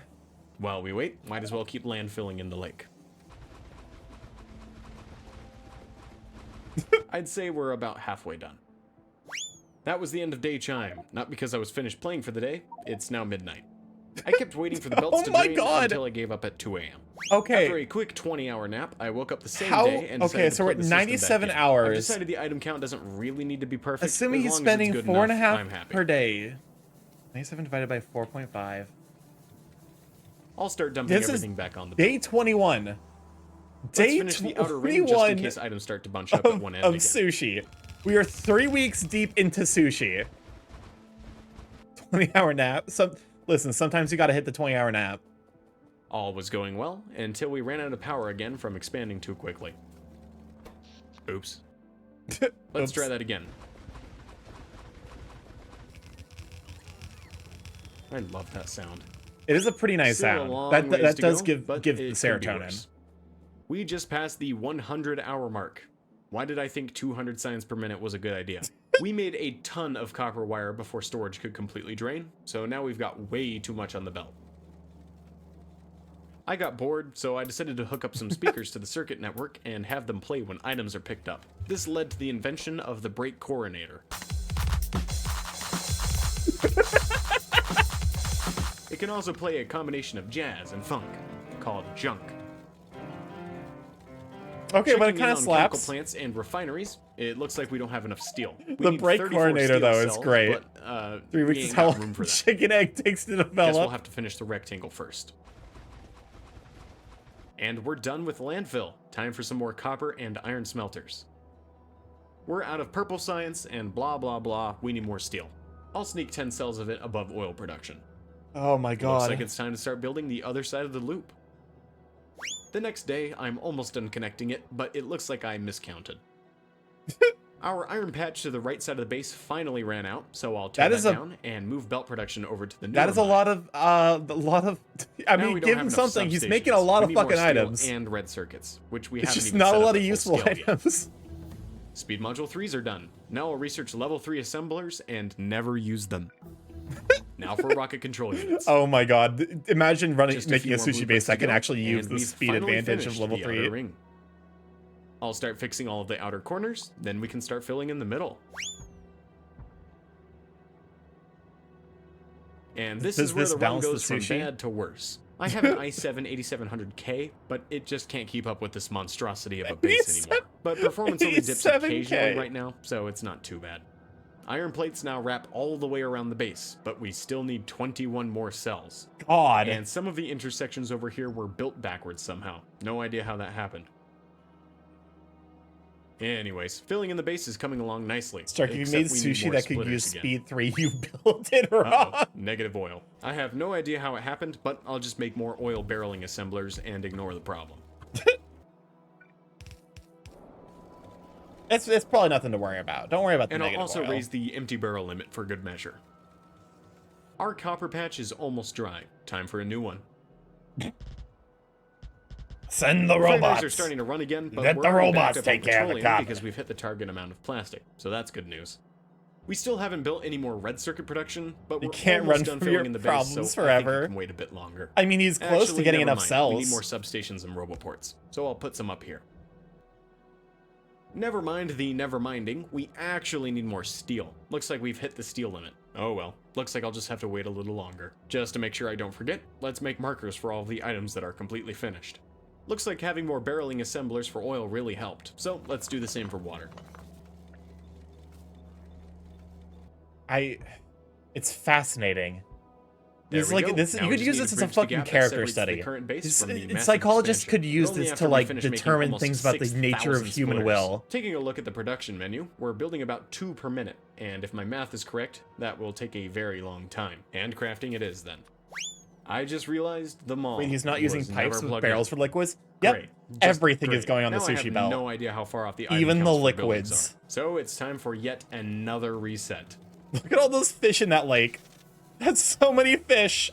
While we wait, might as well keep landfilling in the lake. I'd say we're about halfway done. That was the end of day chime. Not because I was finished playing for the day, it's now midnight. I kept waiting for the belts to drain until I gave up at 2 a.m. Okay. After a quick 20-hour nap, I woke up the same day and decided so we're at 97 hours. I've decided the item count doesn't really need to be perfect. Assuming he's spending 4.5 per day. 97 divided by 4.5. I'll start dumping everything back on the day 21. Let's finish the outer ring just in case items start to bunch up at one end of again. Sushi. We are 3 weeks deep into sushi. 20-hour nap. Listen, sometimes you gotta hit the 20-hour nap. All was going well until we ran out of power again from expanding too quickly. Oops. Let's try that again. I love that sound. It is a pretty nice sound. That does give the serotonin. We just passed the 100-hour mark. Why did I think 200 signs per minute was a good idea? We made a ton of copper wire before storage could completely drain, so now we've got way too much on the belt. I got bored, so I decided to hook up some speakers to the circuit network and have them play when items are picked up. This led to the invention of the brake coronator. It can also play a combination of jazz and funk, called junk. Okay, but it kind of slaps. slaps. Chemical plants and refineries. It looks like we don't have enough steel. The brake coronator though is great. But, 3 weeks is how long chicken egg takes to develop. Guess we'll have to finish the rectangle first. And we're done with landfill. Time for some more copper and iron smelters. We're out of purple science and blah blah blah. We need more steel. I'll sneak 10 cells of it above oil production. Oh my god. Looks like it's time to start building the other side of the loop. The next day, I'm almost done connecting it, but it looks like I miscounted. Our iron patch to the right side of the base finally ran out, so I'll tear that down and move belt production over to the new. That is a lot of, I mean, give him something. He's making a lot of fucking items. And red circuits, which we it's haven't just even not a set lot up of useful items. Speed Module 3s are done. Now I'll research level 3 assemblers and never use them. Now for rocket control units. Oh my god. Imagine making a sushi base that can actually use the speed advantage of level 3. I'll start fixing all of the outer corners, then we can start filling in the middle. And this is where the run goes from bad to worse. I have an i7 8700K, but it just can't keep up with this monstrosity of a base anymore. But performance only dips occasionally right now, so it's not too bad. Iron plates now wrap all the way around the base, but we still need 21 more cells. God. And some of the intersections over here were built backwards somehow. No idea how that happened. Anyways, filling in the base is coming along nicely. Stark, you made sushi that could use speed 3. You built it wrong. Negative oil. I have no idea how it happened, but I'll just make more oil barreling assemblers and ignore the problem. It's probably nothing to worry about. Don't worry about the negative oil. And I'll also raise the empty barrel limit for good measure. Our copper patch is almost dry. Time for a new one. Send the robots. Fires are starting to run again, but let we're the robots take care of the copper because we've hit the target amount of plastic, so that's good news. We still haven't built any more red circuit production, but we're can't almost run done from filling your in the base, problems so forever. I think we can wait a bit longer. I mean, he's close to getting enough cells. We need more substations and roboports, so I'll put some up here. Never mind the never minding, we actually need more steel. Looks like we've hit the steel limit. Oh well, looks like I'll just have to wait a little longer. Just to make sure I don't forget, let's make markers for all of the items that are completely finished. Looks like having more barreling assemblers for oil really helped, so let's do the same for water. It's fascinating. There we go. This, now you could use this as a fucking character study. Psychologists could use this to like determine things about the nature of human will. Taking a look at the production menu, we're building about 2 per minute, and if my math is correct, that will take a very long time. Handcrafting it is then. I just realized the mall. Wait, he's not using pipes with barrels for liquids? Yep. Everything is going on the sushi belt. I have no idea how far off the even the liquids. So it's time for yet another reset. Look at all those fish in that lake. That's so many fish.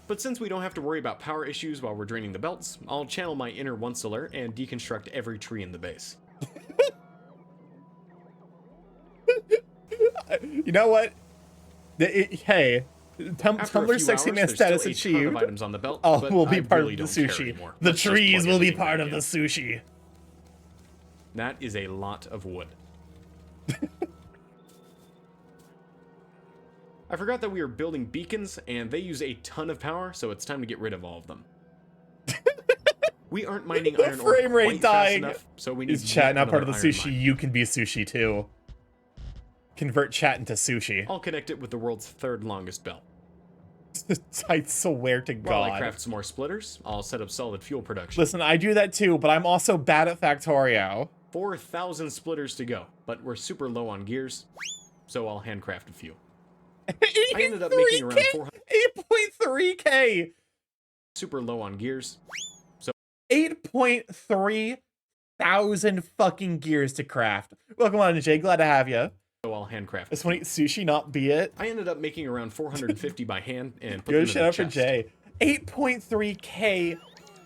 But since we don't have to worry about power issues while we're draining the belts, I'll channel my inner onceler and deconstruct every tree in the base. You know what? Hey, Tumblr's sexy man status achieved. On the belt, will be part of the sushi. The trees will be part of the sushi. That is a lot of wood. I forgot that we were building beacons, and they use a ton of power, so it's time to get rid of all of them. We aren't mining iron ore frame rate quite dying. fast enough, so we need Is chat not part of the sushi? Mine. You can be sushi too. Convert chat into sushi. I'll connect it with the world's 3rd longest belt. I swear to God. While I craft some more splitters, I'll set up solid fuel production. Listen, I do that too, but I'm also bad at Factorio. 4,000 splitters to go, but we're super low on gears, so I'll handcraft a few. I ended up making around 8.3k. Super low on gears. So 8.3 thousand fucking gears to craft. Welcome on, Jay. Glad to have you. So I'll handcraft. This one, sushi, not be it. I ended up making around 450 by hand and put Go them shout in the out for chest. Jay. 8.3k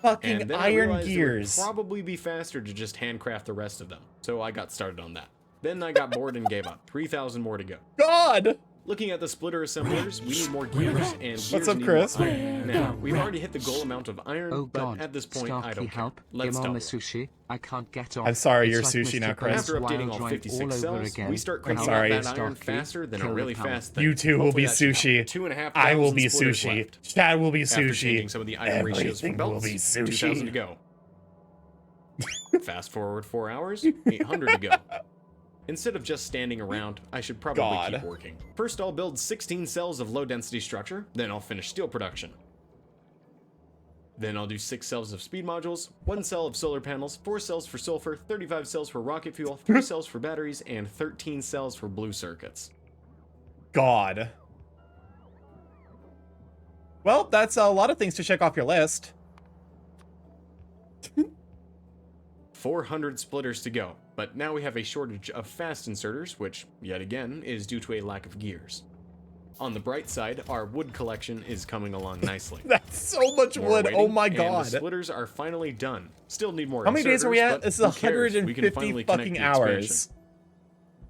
fucking and then I iron realized gears. It would probably be faster to just handcraft the rest of them. So I got started on that. Then I got bored and gave up. 3,000 more to go. God! Looking at the splitter assemblers, we need more gears, and gears What's up, need Chris? more iron. Now, we've already hit the goal amount of iron, Oh but God. at this point, Starky, I don't care. help. Let's I'm on the double. sushi. I can't get on. I'm sorry, It's you're like sushi Mr. now, Chris. After updating all Wild 56 all over cells, again. we start I'm cranking sorry. out that iron Starky, faster than a kill the really power. fast thing. You two will be Hopefully that should sushi. help. 2,500 I will be splitters sushi. left. Chad will be After sushi. changing some of the iron ratios for Everything belts, will be 2,000 to sushi. go. Fast forward 4 hours, 800 to go. Instead of just standing around, I should probably keep working. First, I'll build 16 cells of low-density structure, then I'll finish steel production. Then I'll do 6 cells of speed modules, 1 cell of solar panels, 4 cells for sulfur, 35 cells for rocket fuel, 3 cells for batteries, and 13 cells for blue circuits. God. Well, that's a lot of things to check off your list. 400 splitters to go, but now we have a shortage of fast inserters, which, yet again, is due to a lack of gears. On the bright side, our wood collection is coming along nicely. That's so much More wood. waiting, Oh my and God. the splitters are finally done. Still need more How many days are we inserters, at? but This is who cares? We can 150 finally connect fucking the hours. expansion.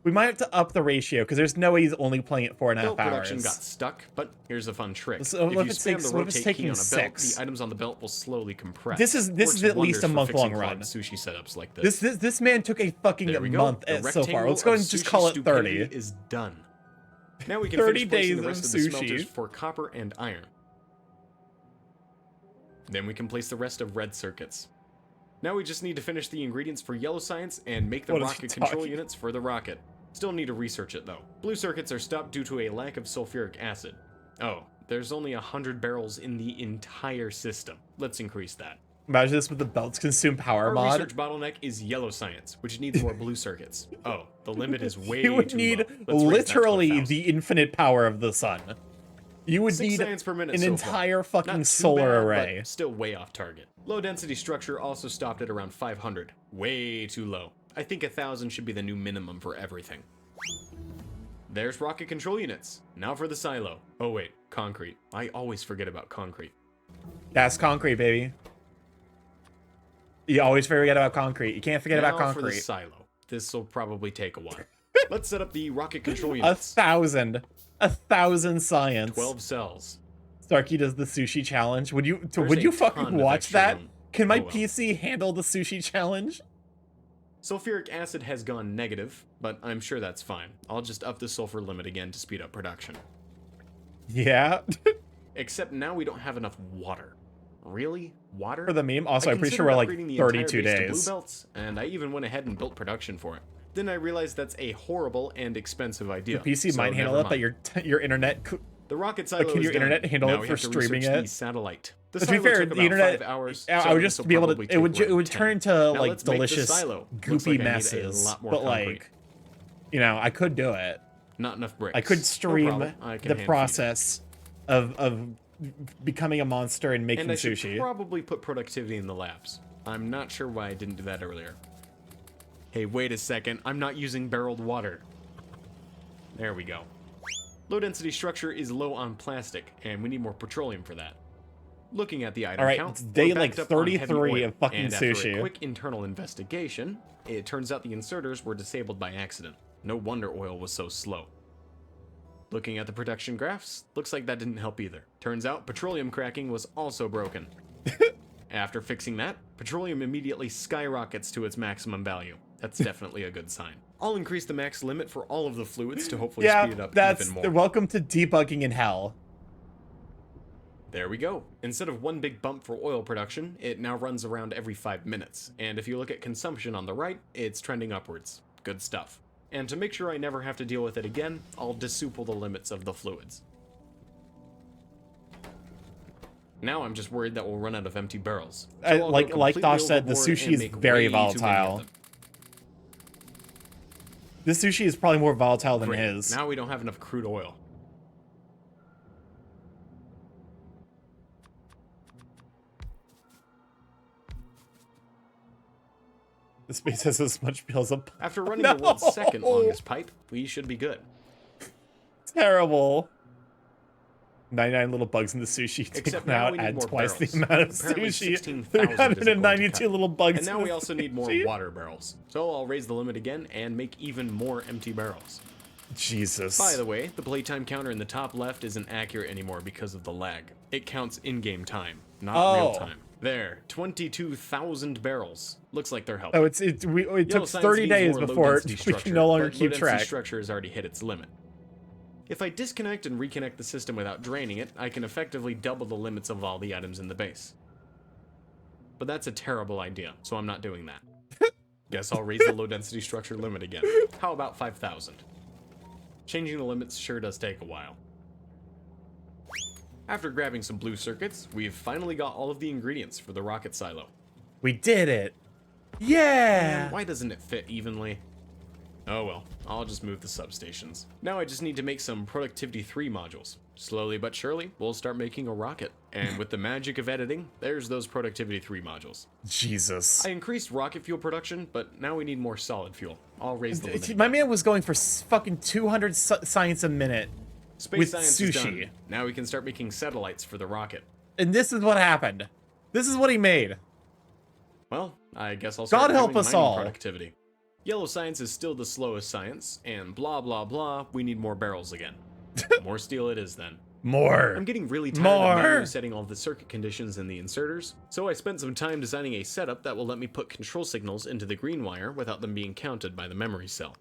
We might have to up the ratio because there's no way he's only playing it 4.5 Belt hours. production got stuck, but here's a fun trick. So if what you if it's spam six- the what if it's rotate key taking on a belt, 6? the items on the belt will slowly compress. This is Works at least a wonders for month-long fixing run. clogged sushi setups like this. This man took a fucking There we go. month The so far. Let's go rectangle and of just sushi call it stupidity 30. is done. Now we can 30 finish placing days the rest of of the sushi. smelters for copper and iron. Then we can place the rest of red circuits. Now we just need to finish the ingredients for yellow science and make the What is he rocket control talking- units for the rocket. Still need to research it though. Blue circuits are stopped due to a lack of sulfuric acid. Oh, there's only 100 barrels in the entire system. Let's increase that. Imagine this with the belts consume power Our mod. research bottleneck is yellow science, which needs more blue circuits. Oh, the limit is way You would too need low. Let's raise that to literally 1,000. the infinite power of the sun. You would 6 need science per minute an so far. entire fucking Not too solar bad, array. but still way off target. Low density structure also stopped at around 500. Way too low. I think 1,000 should be the new minimum for everything. There's rocket control units. Now for the silo. Oh wait, concrete. I always forget about concrete. That's concrete, baby. You always forget about concrete. You can't forget about Now for the concrete. silo. This will probably take a while. Let's set up the rocket control 1,000. units. 1,000 science. 12 cells. Starky does the sushi challenge. Would you There's would a you ton fucking of watch extra that? room. Can my Oh well. PC handle the sushi challenge? Sulfuric acid has gone negative, but I'm sure that's fine. I'll just up the sulfur limit again to speed up production. Yeah. Except now we don't have enough water. Really? Water? For the meme. Also, I I'm pretty sure we're like considered upgrading the entire 32 base to days. blue belts, and I even went ahead and built production for it. Then I realized that's a horrible and expensive idea. The PC so might handle never it, but mind. your internet. The rocket silo Can your is done. internet handle Now it we for have to streaming research it? the satellite. The To be silo fair, took the about internet. 5 hours, I so would just this will be able to. probably It take would around turn 10. into Now like let's make this delicious silo. Looks goopy like I need a messes. lot more But concrete. like, you know, I could do it. Not enough bricks. I could No stream problem. I can the hand feed it. process of becoming a monster and making And I should sushi. probably put productivity in the labs. I'm not sure why I didn't do that earlier. Hey, wait a second. I'm not using barreled water. There we go. Low density structure is low on plastic, and we need more petroleum for that. Looking at the item All right, count, it's day, we're like, backed up on heavy 33 oil, of fucking and after sushi. a quick internal investigation, it turns out the inserters were disabled by accident. No wonder oil was so slow. Looking at the production graphs, looks like that didn't help either. Turns out petroleum cracking was also broken. After fixing that, petroleum immediately skyrockets to its maximum value. That's definitely a good sign. I'll increase the max limit for all of the fluids to hopefully Yeah, speed it up that's even more. welcome to debugging in hell. There we go. Instead of one big bump for oil production, it now runs around every 5 minutes. And if you look at consumption on the right, it's trending upwards. Good stuff. And to make sure I never have to deal with it again, I'll disuple the limits of the fluids. Now I'm just worried that we'll run out of empty barrels. So I'll go Like completely Dosh said, the overboard sushi and is make very way too many of volatile. them. This sushi is probably more volatile than Great. his. Now we don't have enough crude oil. The space has as much pills up. After running the world's second longest pipe, we should be good. Terrible. 99 little bugs in the sushi. Take Except them now out, we need add more twice barrels. the amount of Apparently sushi. 16,000 isn't going to 392 cut. little bugs. And now in we the also need more sushi. water barrels. So I'll raise the limit again and make even more empty barrels. Jesus. By the way, the playtime counter in the top left isn't accurate anymore because of the lag. It counts in-game time, not real time. There, 22,000 barrels. Looks like they're helping. Oh, it took Yellow signs 30 needs days more before low-density we structure, can no longer but keep low-density track. structure has already hit its limit. If I disconnect and reconnect the system without draining it, I can effectively double the limits of all the items in the base. But that's a terrible idea, so I'm not doing that. Guess I'll raise the low density structure limit again. How about 5,000? Changing the limits sure does take a while. After grabbing some blue circuits, we've finally got all of the ingredients for the rocket silo. We did it. Yeah. Man, why doesn't it fit evenly? Oh well, I'll just move the substations. Now I just need to make some Productivity 3 modules. Slowly but surely, we'll start making a rocket. And with the magic of editing, there's those Productivity 3 modules. Jesus. I increased rocket fuel production, but now we need more solid fuel. I'll raise the limit. My man was going for fucking 200 science a minute Space with science is sushi. done. Now we can start making satellites for the rocket. And this is what happened. This is what he made. Well, I guess I'll God start help doing us mining all. productivity. Yellow science is still the slowest science, and blah blah blah, we need more barrels again. More steel it is then. More. I'm getting really tired More. of manually setting all the circuit conditions in the inserters, so I spent some time designing a setup that will let me put control signals into the green wire without them being counted by the memory cell.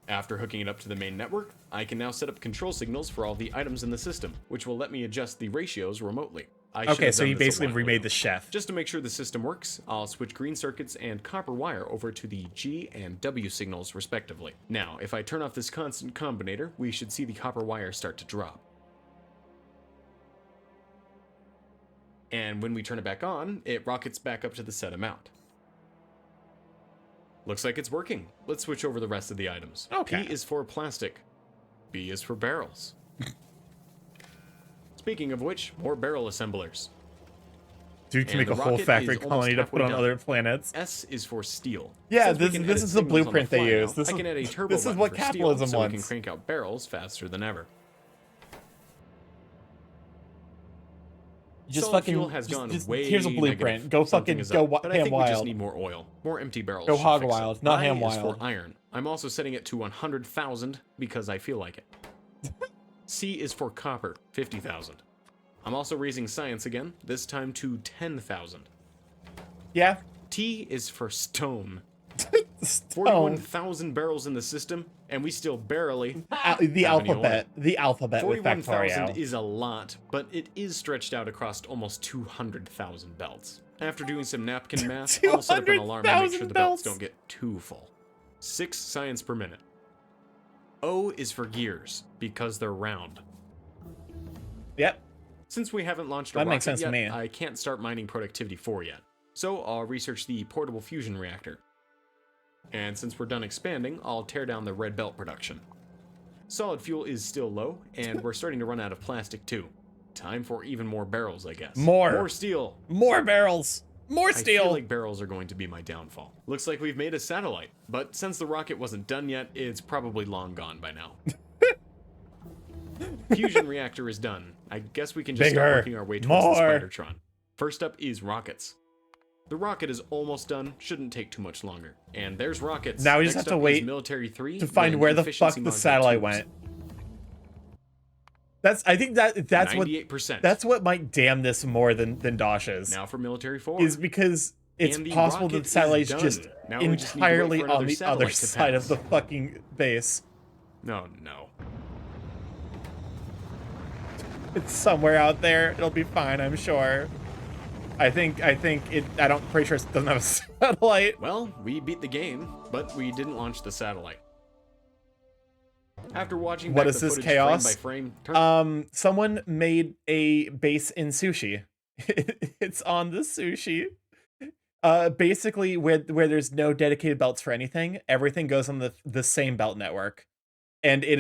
After hooking it up to the main network, I can now set up control signals for all the items in the system, which will let me adjust the ratios remotely. Okay, so you basically remade the chef. Just to make sure the system works, I'll switch green circuits and copper wire over to the G and W signals respectively. Now, if I turn off this constant combinator, we should see the copper wire start to drop. And when we turn it back on, it rockets back up to the set amount. Looks like it's working. Let's switch over the rest of the items. Okay. P is for plastic. B is for barrels. Speaking of which, more barrel assemblers. Dude can make a whole factory colony to put on other planets. S is for steel. Yeah, this is the blueprint they use. I can add a turbo this is what button for capitalism steel, so wants. we can crank out barrels faster than ever. Just Solid fucking fuel has gone way here's a blueprint. negative. Go fucking Something is go up, but I ham think we just wild. need more oil. More empty barrels. Go should hog fix it. wild, not I ham is wild. for iron. I'm also setting it to 100,000 because I feel like it. C is for copper, 50,000. I'm also raising science again, this time to 10,000. Yeah. T is for stone. Stone. 41,000 barrels in the system, and we still barely the have any oil. The alphabet with 41,000 Factorio. is a lot, but it is stretched out across almost 200,000 belts. After doing some napkin math, I'll set up an alarm and make sure the belts don't get too full. 6 science per minute. O is for gears, because they're round. Yep. Since we haven't launched a That rocket makes sense yet, to me. I can't start mining productivity 4 yet. So I'll research the portable fusion reactor. And since we're done expanding, I'll tear down the red belt production. Solid fuel is still low, and we're starting to run out of plastic too. Time for even more barrels, I guess. More steel. More barrels. More steel. I feel like barrels are going to be my downfall. Looks like we've made a satellite, but since the rocket wasn't done yet, it's probably long gone by now. Fusion reactor is done. I guess we can just start working our way towards the Spidertron. First up is rockets. The rocket is almost done, shouldn't take too much longer. And there's rockets. Now we just have to wait Military 3, to find where the fuck the satellite went. I think that's 98%. that's what might damn this more than Dosh's. Now for Military 4. Is because it's possible that the satellite's just entirely on the other side of the fucking base. No. It's somewhere out there. It'll be fine, I'm sure. I think it. I'm pretty sure it doesn't have a satellite. Well, we beat the game, but we didn't launch the satellite. After watching what back is the this footage chaos? frame by frame, someone made a base in sushi. It's on the sushi. Basically, where there's no dedicated belts for anything, everything goes on the same belt network, and it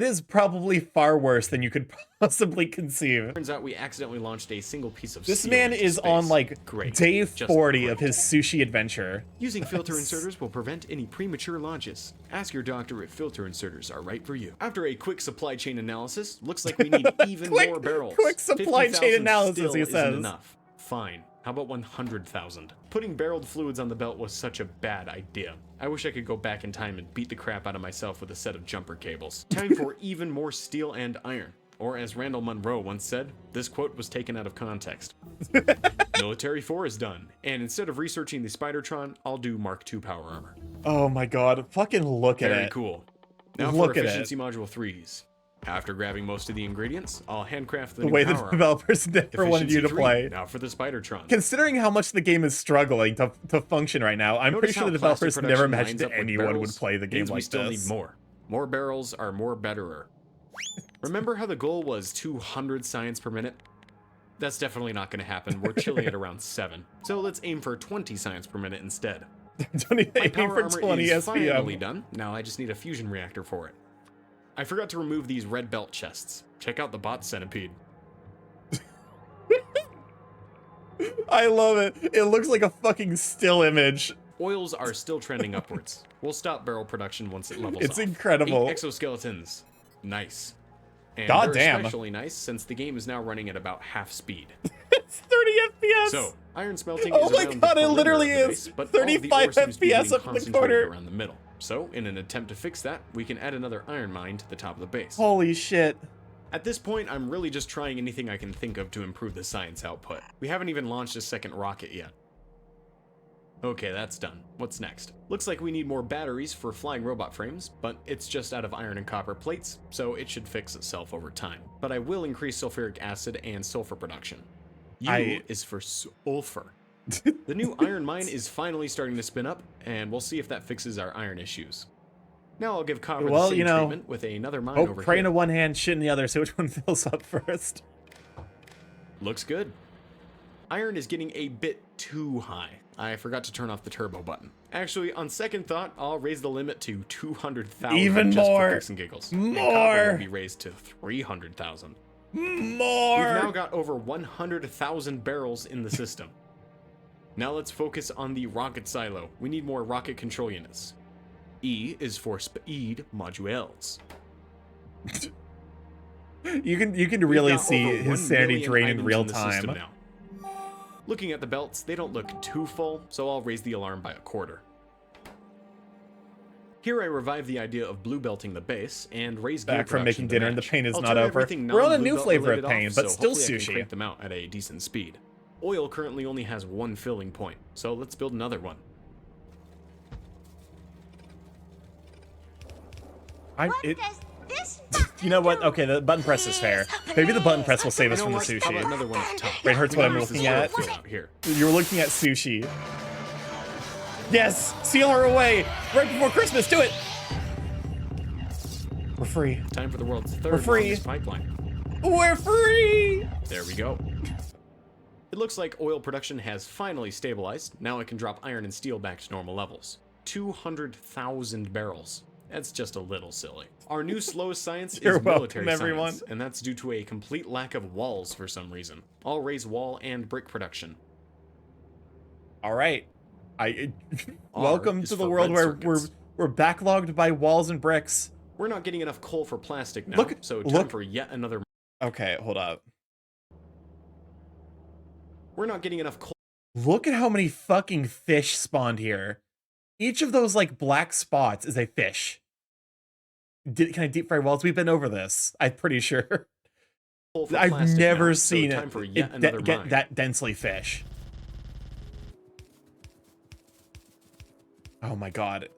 is probably far worse than you could possibly conceive. Turns out we accidentally launched a single piece of This steel man into is space. on like Great. day Just 40 great. of his sushi adventure. Using filter inserters will prevent any premature launches. Ask your doctor if filter inserters are right for you. After a quick supply chain analysis, looks like we need even more barrels. Quick supply chain 50,000 analysis, still he isn't says. enough. Fine. How about 100,000? Putting barreled fluids on the belt was such a bad idea. I wish I could go back in time and beat the crap out of myself with a set of jumper cables. Time for even more steel and iron. Or as Randall Munroe once said, this quote was taken out of context. Military 4 is done, and instead of researching the Spidertron, I'll do Mark II power armor. Oh my god, fucking look at it. Very cool. Now Look for at efficiency module 3s. After grabbing most of the ingredients, I'll handcraft the new way power the armor. developers never wanted you to Efficiency 3, play. Now for the Spidertron. Considering how much the game is struggling to function right now, I'm pretty Notice sure how the developers plastic never production imagined lines up with anyone would barrels? play the game Means like we still this. need more. More barrels are more betterer. Remember how the goal was 200 science per minute? That's definitely not going to happen. We're chilling at around 7. So let's aim for 20 science per minute instead. Don't even My aim power for armor 20 is SPM. finally done. Now I just need a fusion reactor for it. I forgot to remove these red belt chests. Check out the bot centipede. I love it. It looks like a fucking still image. Oils are still trending upwards. We'll stop barrel production once it levels It's off. incredible. 8 exoskeletons. Nice. And God they're damn. especially nice since the game is now running at about half speed. It's 30 FPS. So, iron smelting Oh is my around God, the it perimeter literally of the is. base, but all of the 35 ore seems to be FPS being up in the concentrated corner. around the middle. So, in an attempt to fix that, we can add another iron mine to the top of the base. Holy shit. At this point, I'm really just trying anything I can think of to improve the science output. We haven't even launched a second rocket yet. Okay, that's done. What's next? Looks like we need more batteries for flying robot frames, but it's just out of iron and copper plates, so it should fix itself over time. But I will increase sulfuric acid and sulfur production. U is for sulfur. The new iron mine is finally starting to spin up, and we'll see if that fixes our iron issues. Now I'll give copper the same treatment with another mine over pray here. in one hand, shit in the other, so which one fills up first. Looks good. Iron is getting a bit too high. I forgot to turn off the turbo button. Actually, on second thought, I'll raise the limit to 200,000 even just more. For kicks and giggles. More. And copper will be raised to 300,000. More. We've now got over 100,000 barrels in the system. Now let's focus on the rocket silo. We need more rocket control units. E is for speed modules. You can really see his sanity drain in real time. Looking at the belts, they don't look too full, so I'll raise the alarm by a quarter. Here I revive the idea of blue belting the base and raise gear back from making dinner and the pain is I'll not turn over. everything We're on a non-blue new belt flavor of related pain, off, but so still hopefully I can sushi. crank them out at a decent speed. Oil currently only has one filling point, so let's build another one. You know what? Okay, the button press is fair. Maybe the button press will save us from the sushi. How about another one at the top? Right, hurts what I'm looking at. Here. You're looking at sushi. Yes! Seal her away! Right before Christmas, do it! We're free. Time for the world's third We're free. longest pipeline. We're free! There we go. It looks like oil production has finally stabilized. Now I can drop iron and steel back to normal levels. 200,000 barrels. That's just a little silly. Our new slowest science is military science, and that's due to a complete lack of walls for some reason. I'll raise wall and brick production. All right. Welcome to the world where we're backlogged by walls and bricks. We're not getting enough coal for plastic now, so time for yet another. Okay, hold up. We're not getting enough coal. Look at how many fucking fish spawned here. Each of those like black spots is a fish. Can I deep fry walls? We've been over this. I'm pretty sure. I've never seen it get that densely fish. Oh my god.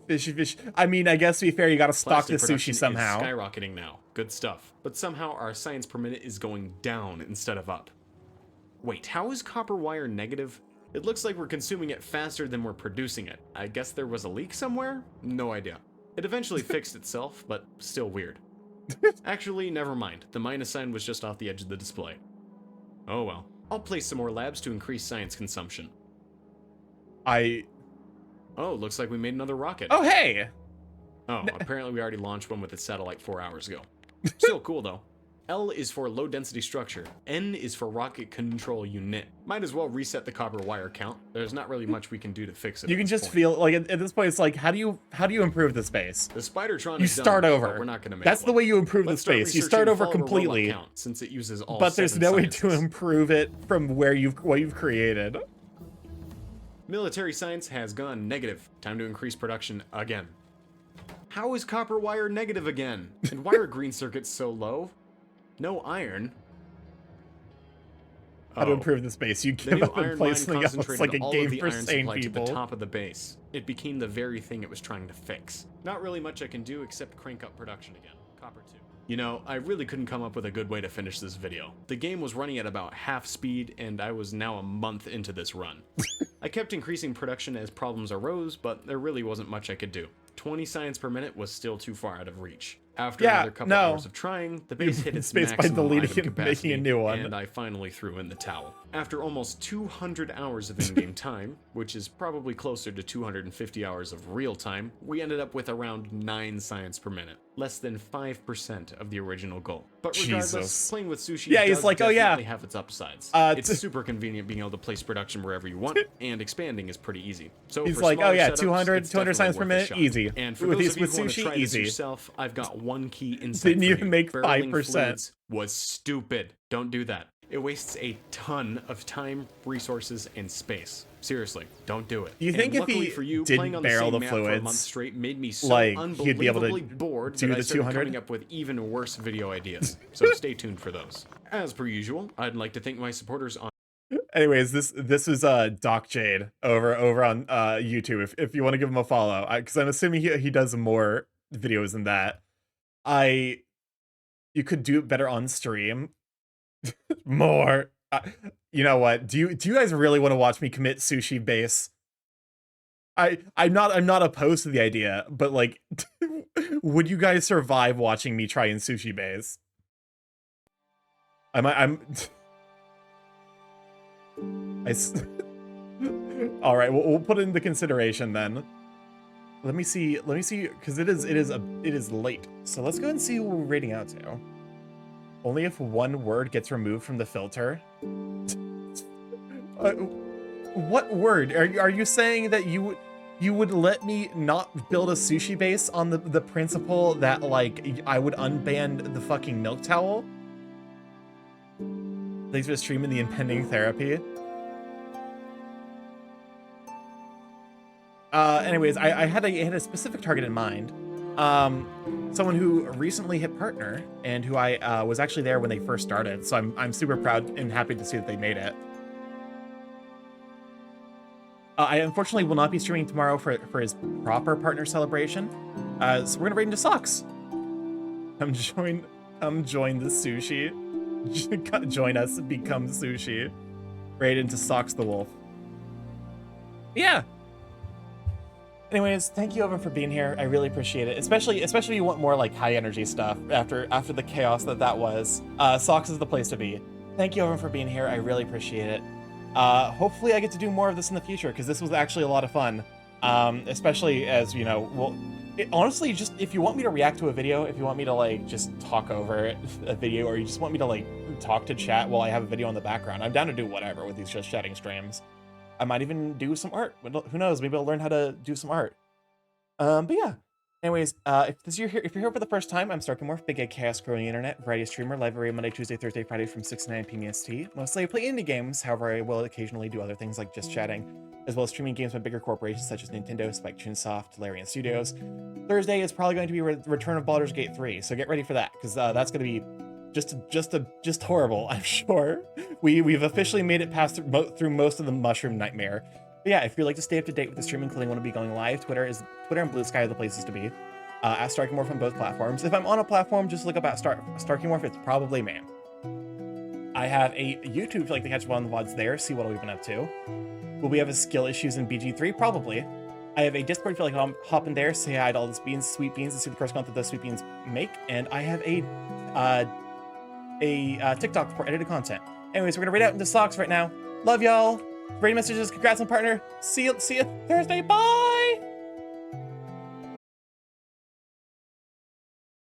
Fishy fish. I mean, I guess to be fair, you gotta stock the sushi somehow. Is skyrocketing now. Good stuff. But somehow our science per minute is going down instead of up. Wait, how is copper wire negative? It looks like we're consuming it faster than we're producing it. I guess there was a leak somewhere? No idea. It eventually fixed itself, but still weird. Actually, never mind. The minus sign was just off the edge of the display. Oh well. I'll place some more labs to increase science consumption. Oh, looks like we made another rocket. Oh, hey! Oh, apparently we already launched one with a satellite 4 hours ago. Still cool, though. L is for low density structure. N is for rocket control unit. Might as well reset the copper wire count. There's not really much we can do to fix it. You can just feel like at this point it's like how do you improve the space? The Spidertron you is start done, over. But we're not gonna make That's one. the way you improve Let's the space. You start over completely. Count, since it uses all but there's no sciences. way to improve it from what you've created. Military science has gone negative. Time to increase production again. How is copper wire negative again? And why are green circuits so low? No iron. How to improve the space? You give up and place something else. It's like a game for sane people. To the top of the base. It became the very thing it was trying to fix. Not really much I can do except crank up production again. Copper 2. You know, I really couldn't come up with a good way to finish this video. The game was running at about half speed, and I was now a month into this run. I kept increasing production as problems arose, but there really wasn't much I could do. 20 science per minute was still too far out of reach. After another couple hours of trying, the base hit its space by maximum deleting item and capacity, making a new one. and I finally threw in the towel. After almost 200 hours of in-game time, which is probably closer to 250 hours of real time, we ended up with around 9 science per minute, less than 5% of the original goal. But regardless, playing with sushi does definitely have its upsides. It's super convenient being able to place production wherever you want, and expanding is pretty easy. So he's for like, oh yeah, setups, 200 science per minute, easy. And for with those of you who want to sushi, try this easy. yourself, I've got one key insight. Didn't for even you. make Barreling 5%. fluids was stupid. Don't do that. It wastes a ton of time, resources, and space. Seriously, don't do it. Do you think if he for you, didn't playing on barrel the the same map for a month fluids, straight made me so like, unbelievably he'd be able to bored do that the I started 200? coming up with even worse video ideas. So stay tuned for those. As per usual, I'd like to thank my supporters on. Anyways, this is Doc Jade over on YouTube. If you want to give him a follow, because I'm assuming he does more videos than that. You could do it better on stream. More. You know what? Do you guys really want to watch me commit sushi base? I'm not opposed to the idea, but like, would you guys survive watching me try in sushi base? All right, we'll put it into consideration then. Let me see, because it is late. So let's go and see what we're rating out to. Only if one word gets removed from the filter. What word? Are you saying that you would let me not build a sushi base on the principle that, like, I would unban the fucking milk towel? Thanks for streaming the impending therapy. Anyways, I had a specific target in mind. Someone who recently hit partner and who I was actually there when they first started. So I'm super proud and happy to see that they made it. I unfortunately will not be streaming tomorrow for his proper partner celebration. So we're gonna raid into socks. Come join the sushi. Join us, become sushi. Raid into Socks the Wolf. Yeah. Anyways, thank you everyone for being here. I really appreciate it. Especially if you want more like high energy stuff after the chaos that was. Socks is the place to be. Thank you everyone for being here. I really appreciate it. Hopefully I get to do more of this in the future because this was actually a lot of fun. Especially as, you know, well, honestly, just if you want me to react to a video, if you want me to like just talk over a video, or you just want me to like talk to chat while I have a video in the background, I'm down to do whatever with these just chatting streams. I might even do some art. Who knows? Maybe I'll learn how to do some art. But yeah. Anyways, if you're here for the first time, I'm StarkyMorph, big gay chaos growing internet, variety streamer, live every Monday, Tuesday, Thursday, Friday from 6 to 9 p.m. EST. Mostly I play indie games, however I will occasionally do other things like just chatting, as well as streaming games with bigger corporations such as Nintendo, Spike Chunsoft, Larian Studios. Thursday is probably going to be Return of Baldur's Gate 3, so get ready for that, because that's going to be just horrible, I'm sure. We've officially made it past through most of the mushroom nightmare. But yeah, if you'd like to stay up to date with the stream, including when I'll be going live, Twitter and Blue Sky are the places to be. At StarkyMorph on both platforms. If I'm on a platform, just look up at StarkyMorph. It's probably me. I have a YouTube if you'd like to catch one of the VODs there, see what we've been up to. Will we have a skill issues in BG3? Probably. I have a Discord if you'd like to hop in there, say hi to all the sweet beans, and see the course content those sweet beans make. And I have a TikTok for edited content. Anyways, we're gonna raid out into socks right now. Love y'all. Rating messages, congrats on partner. See you Thursday. Bye.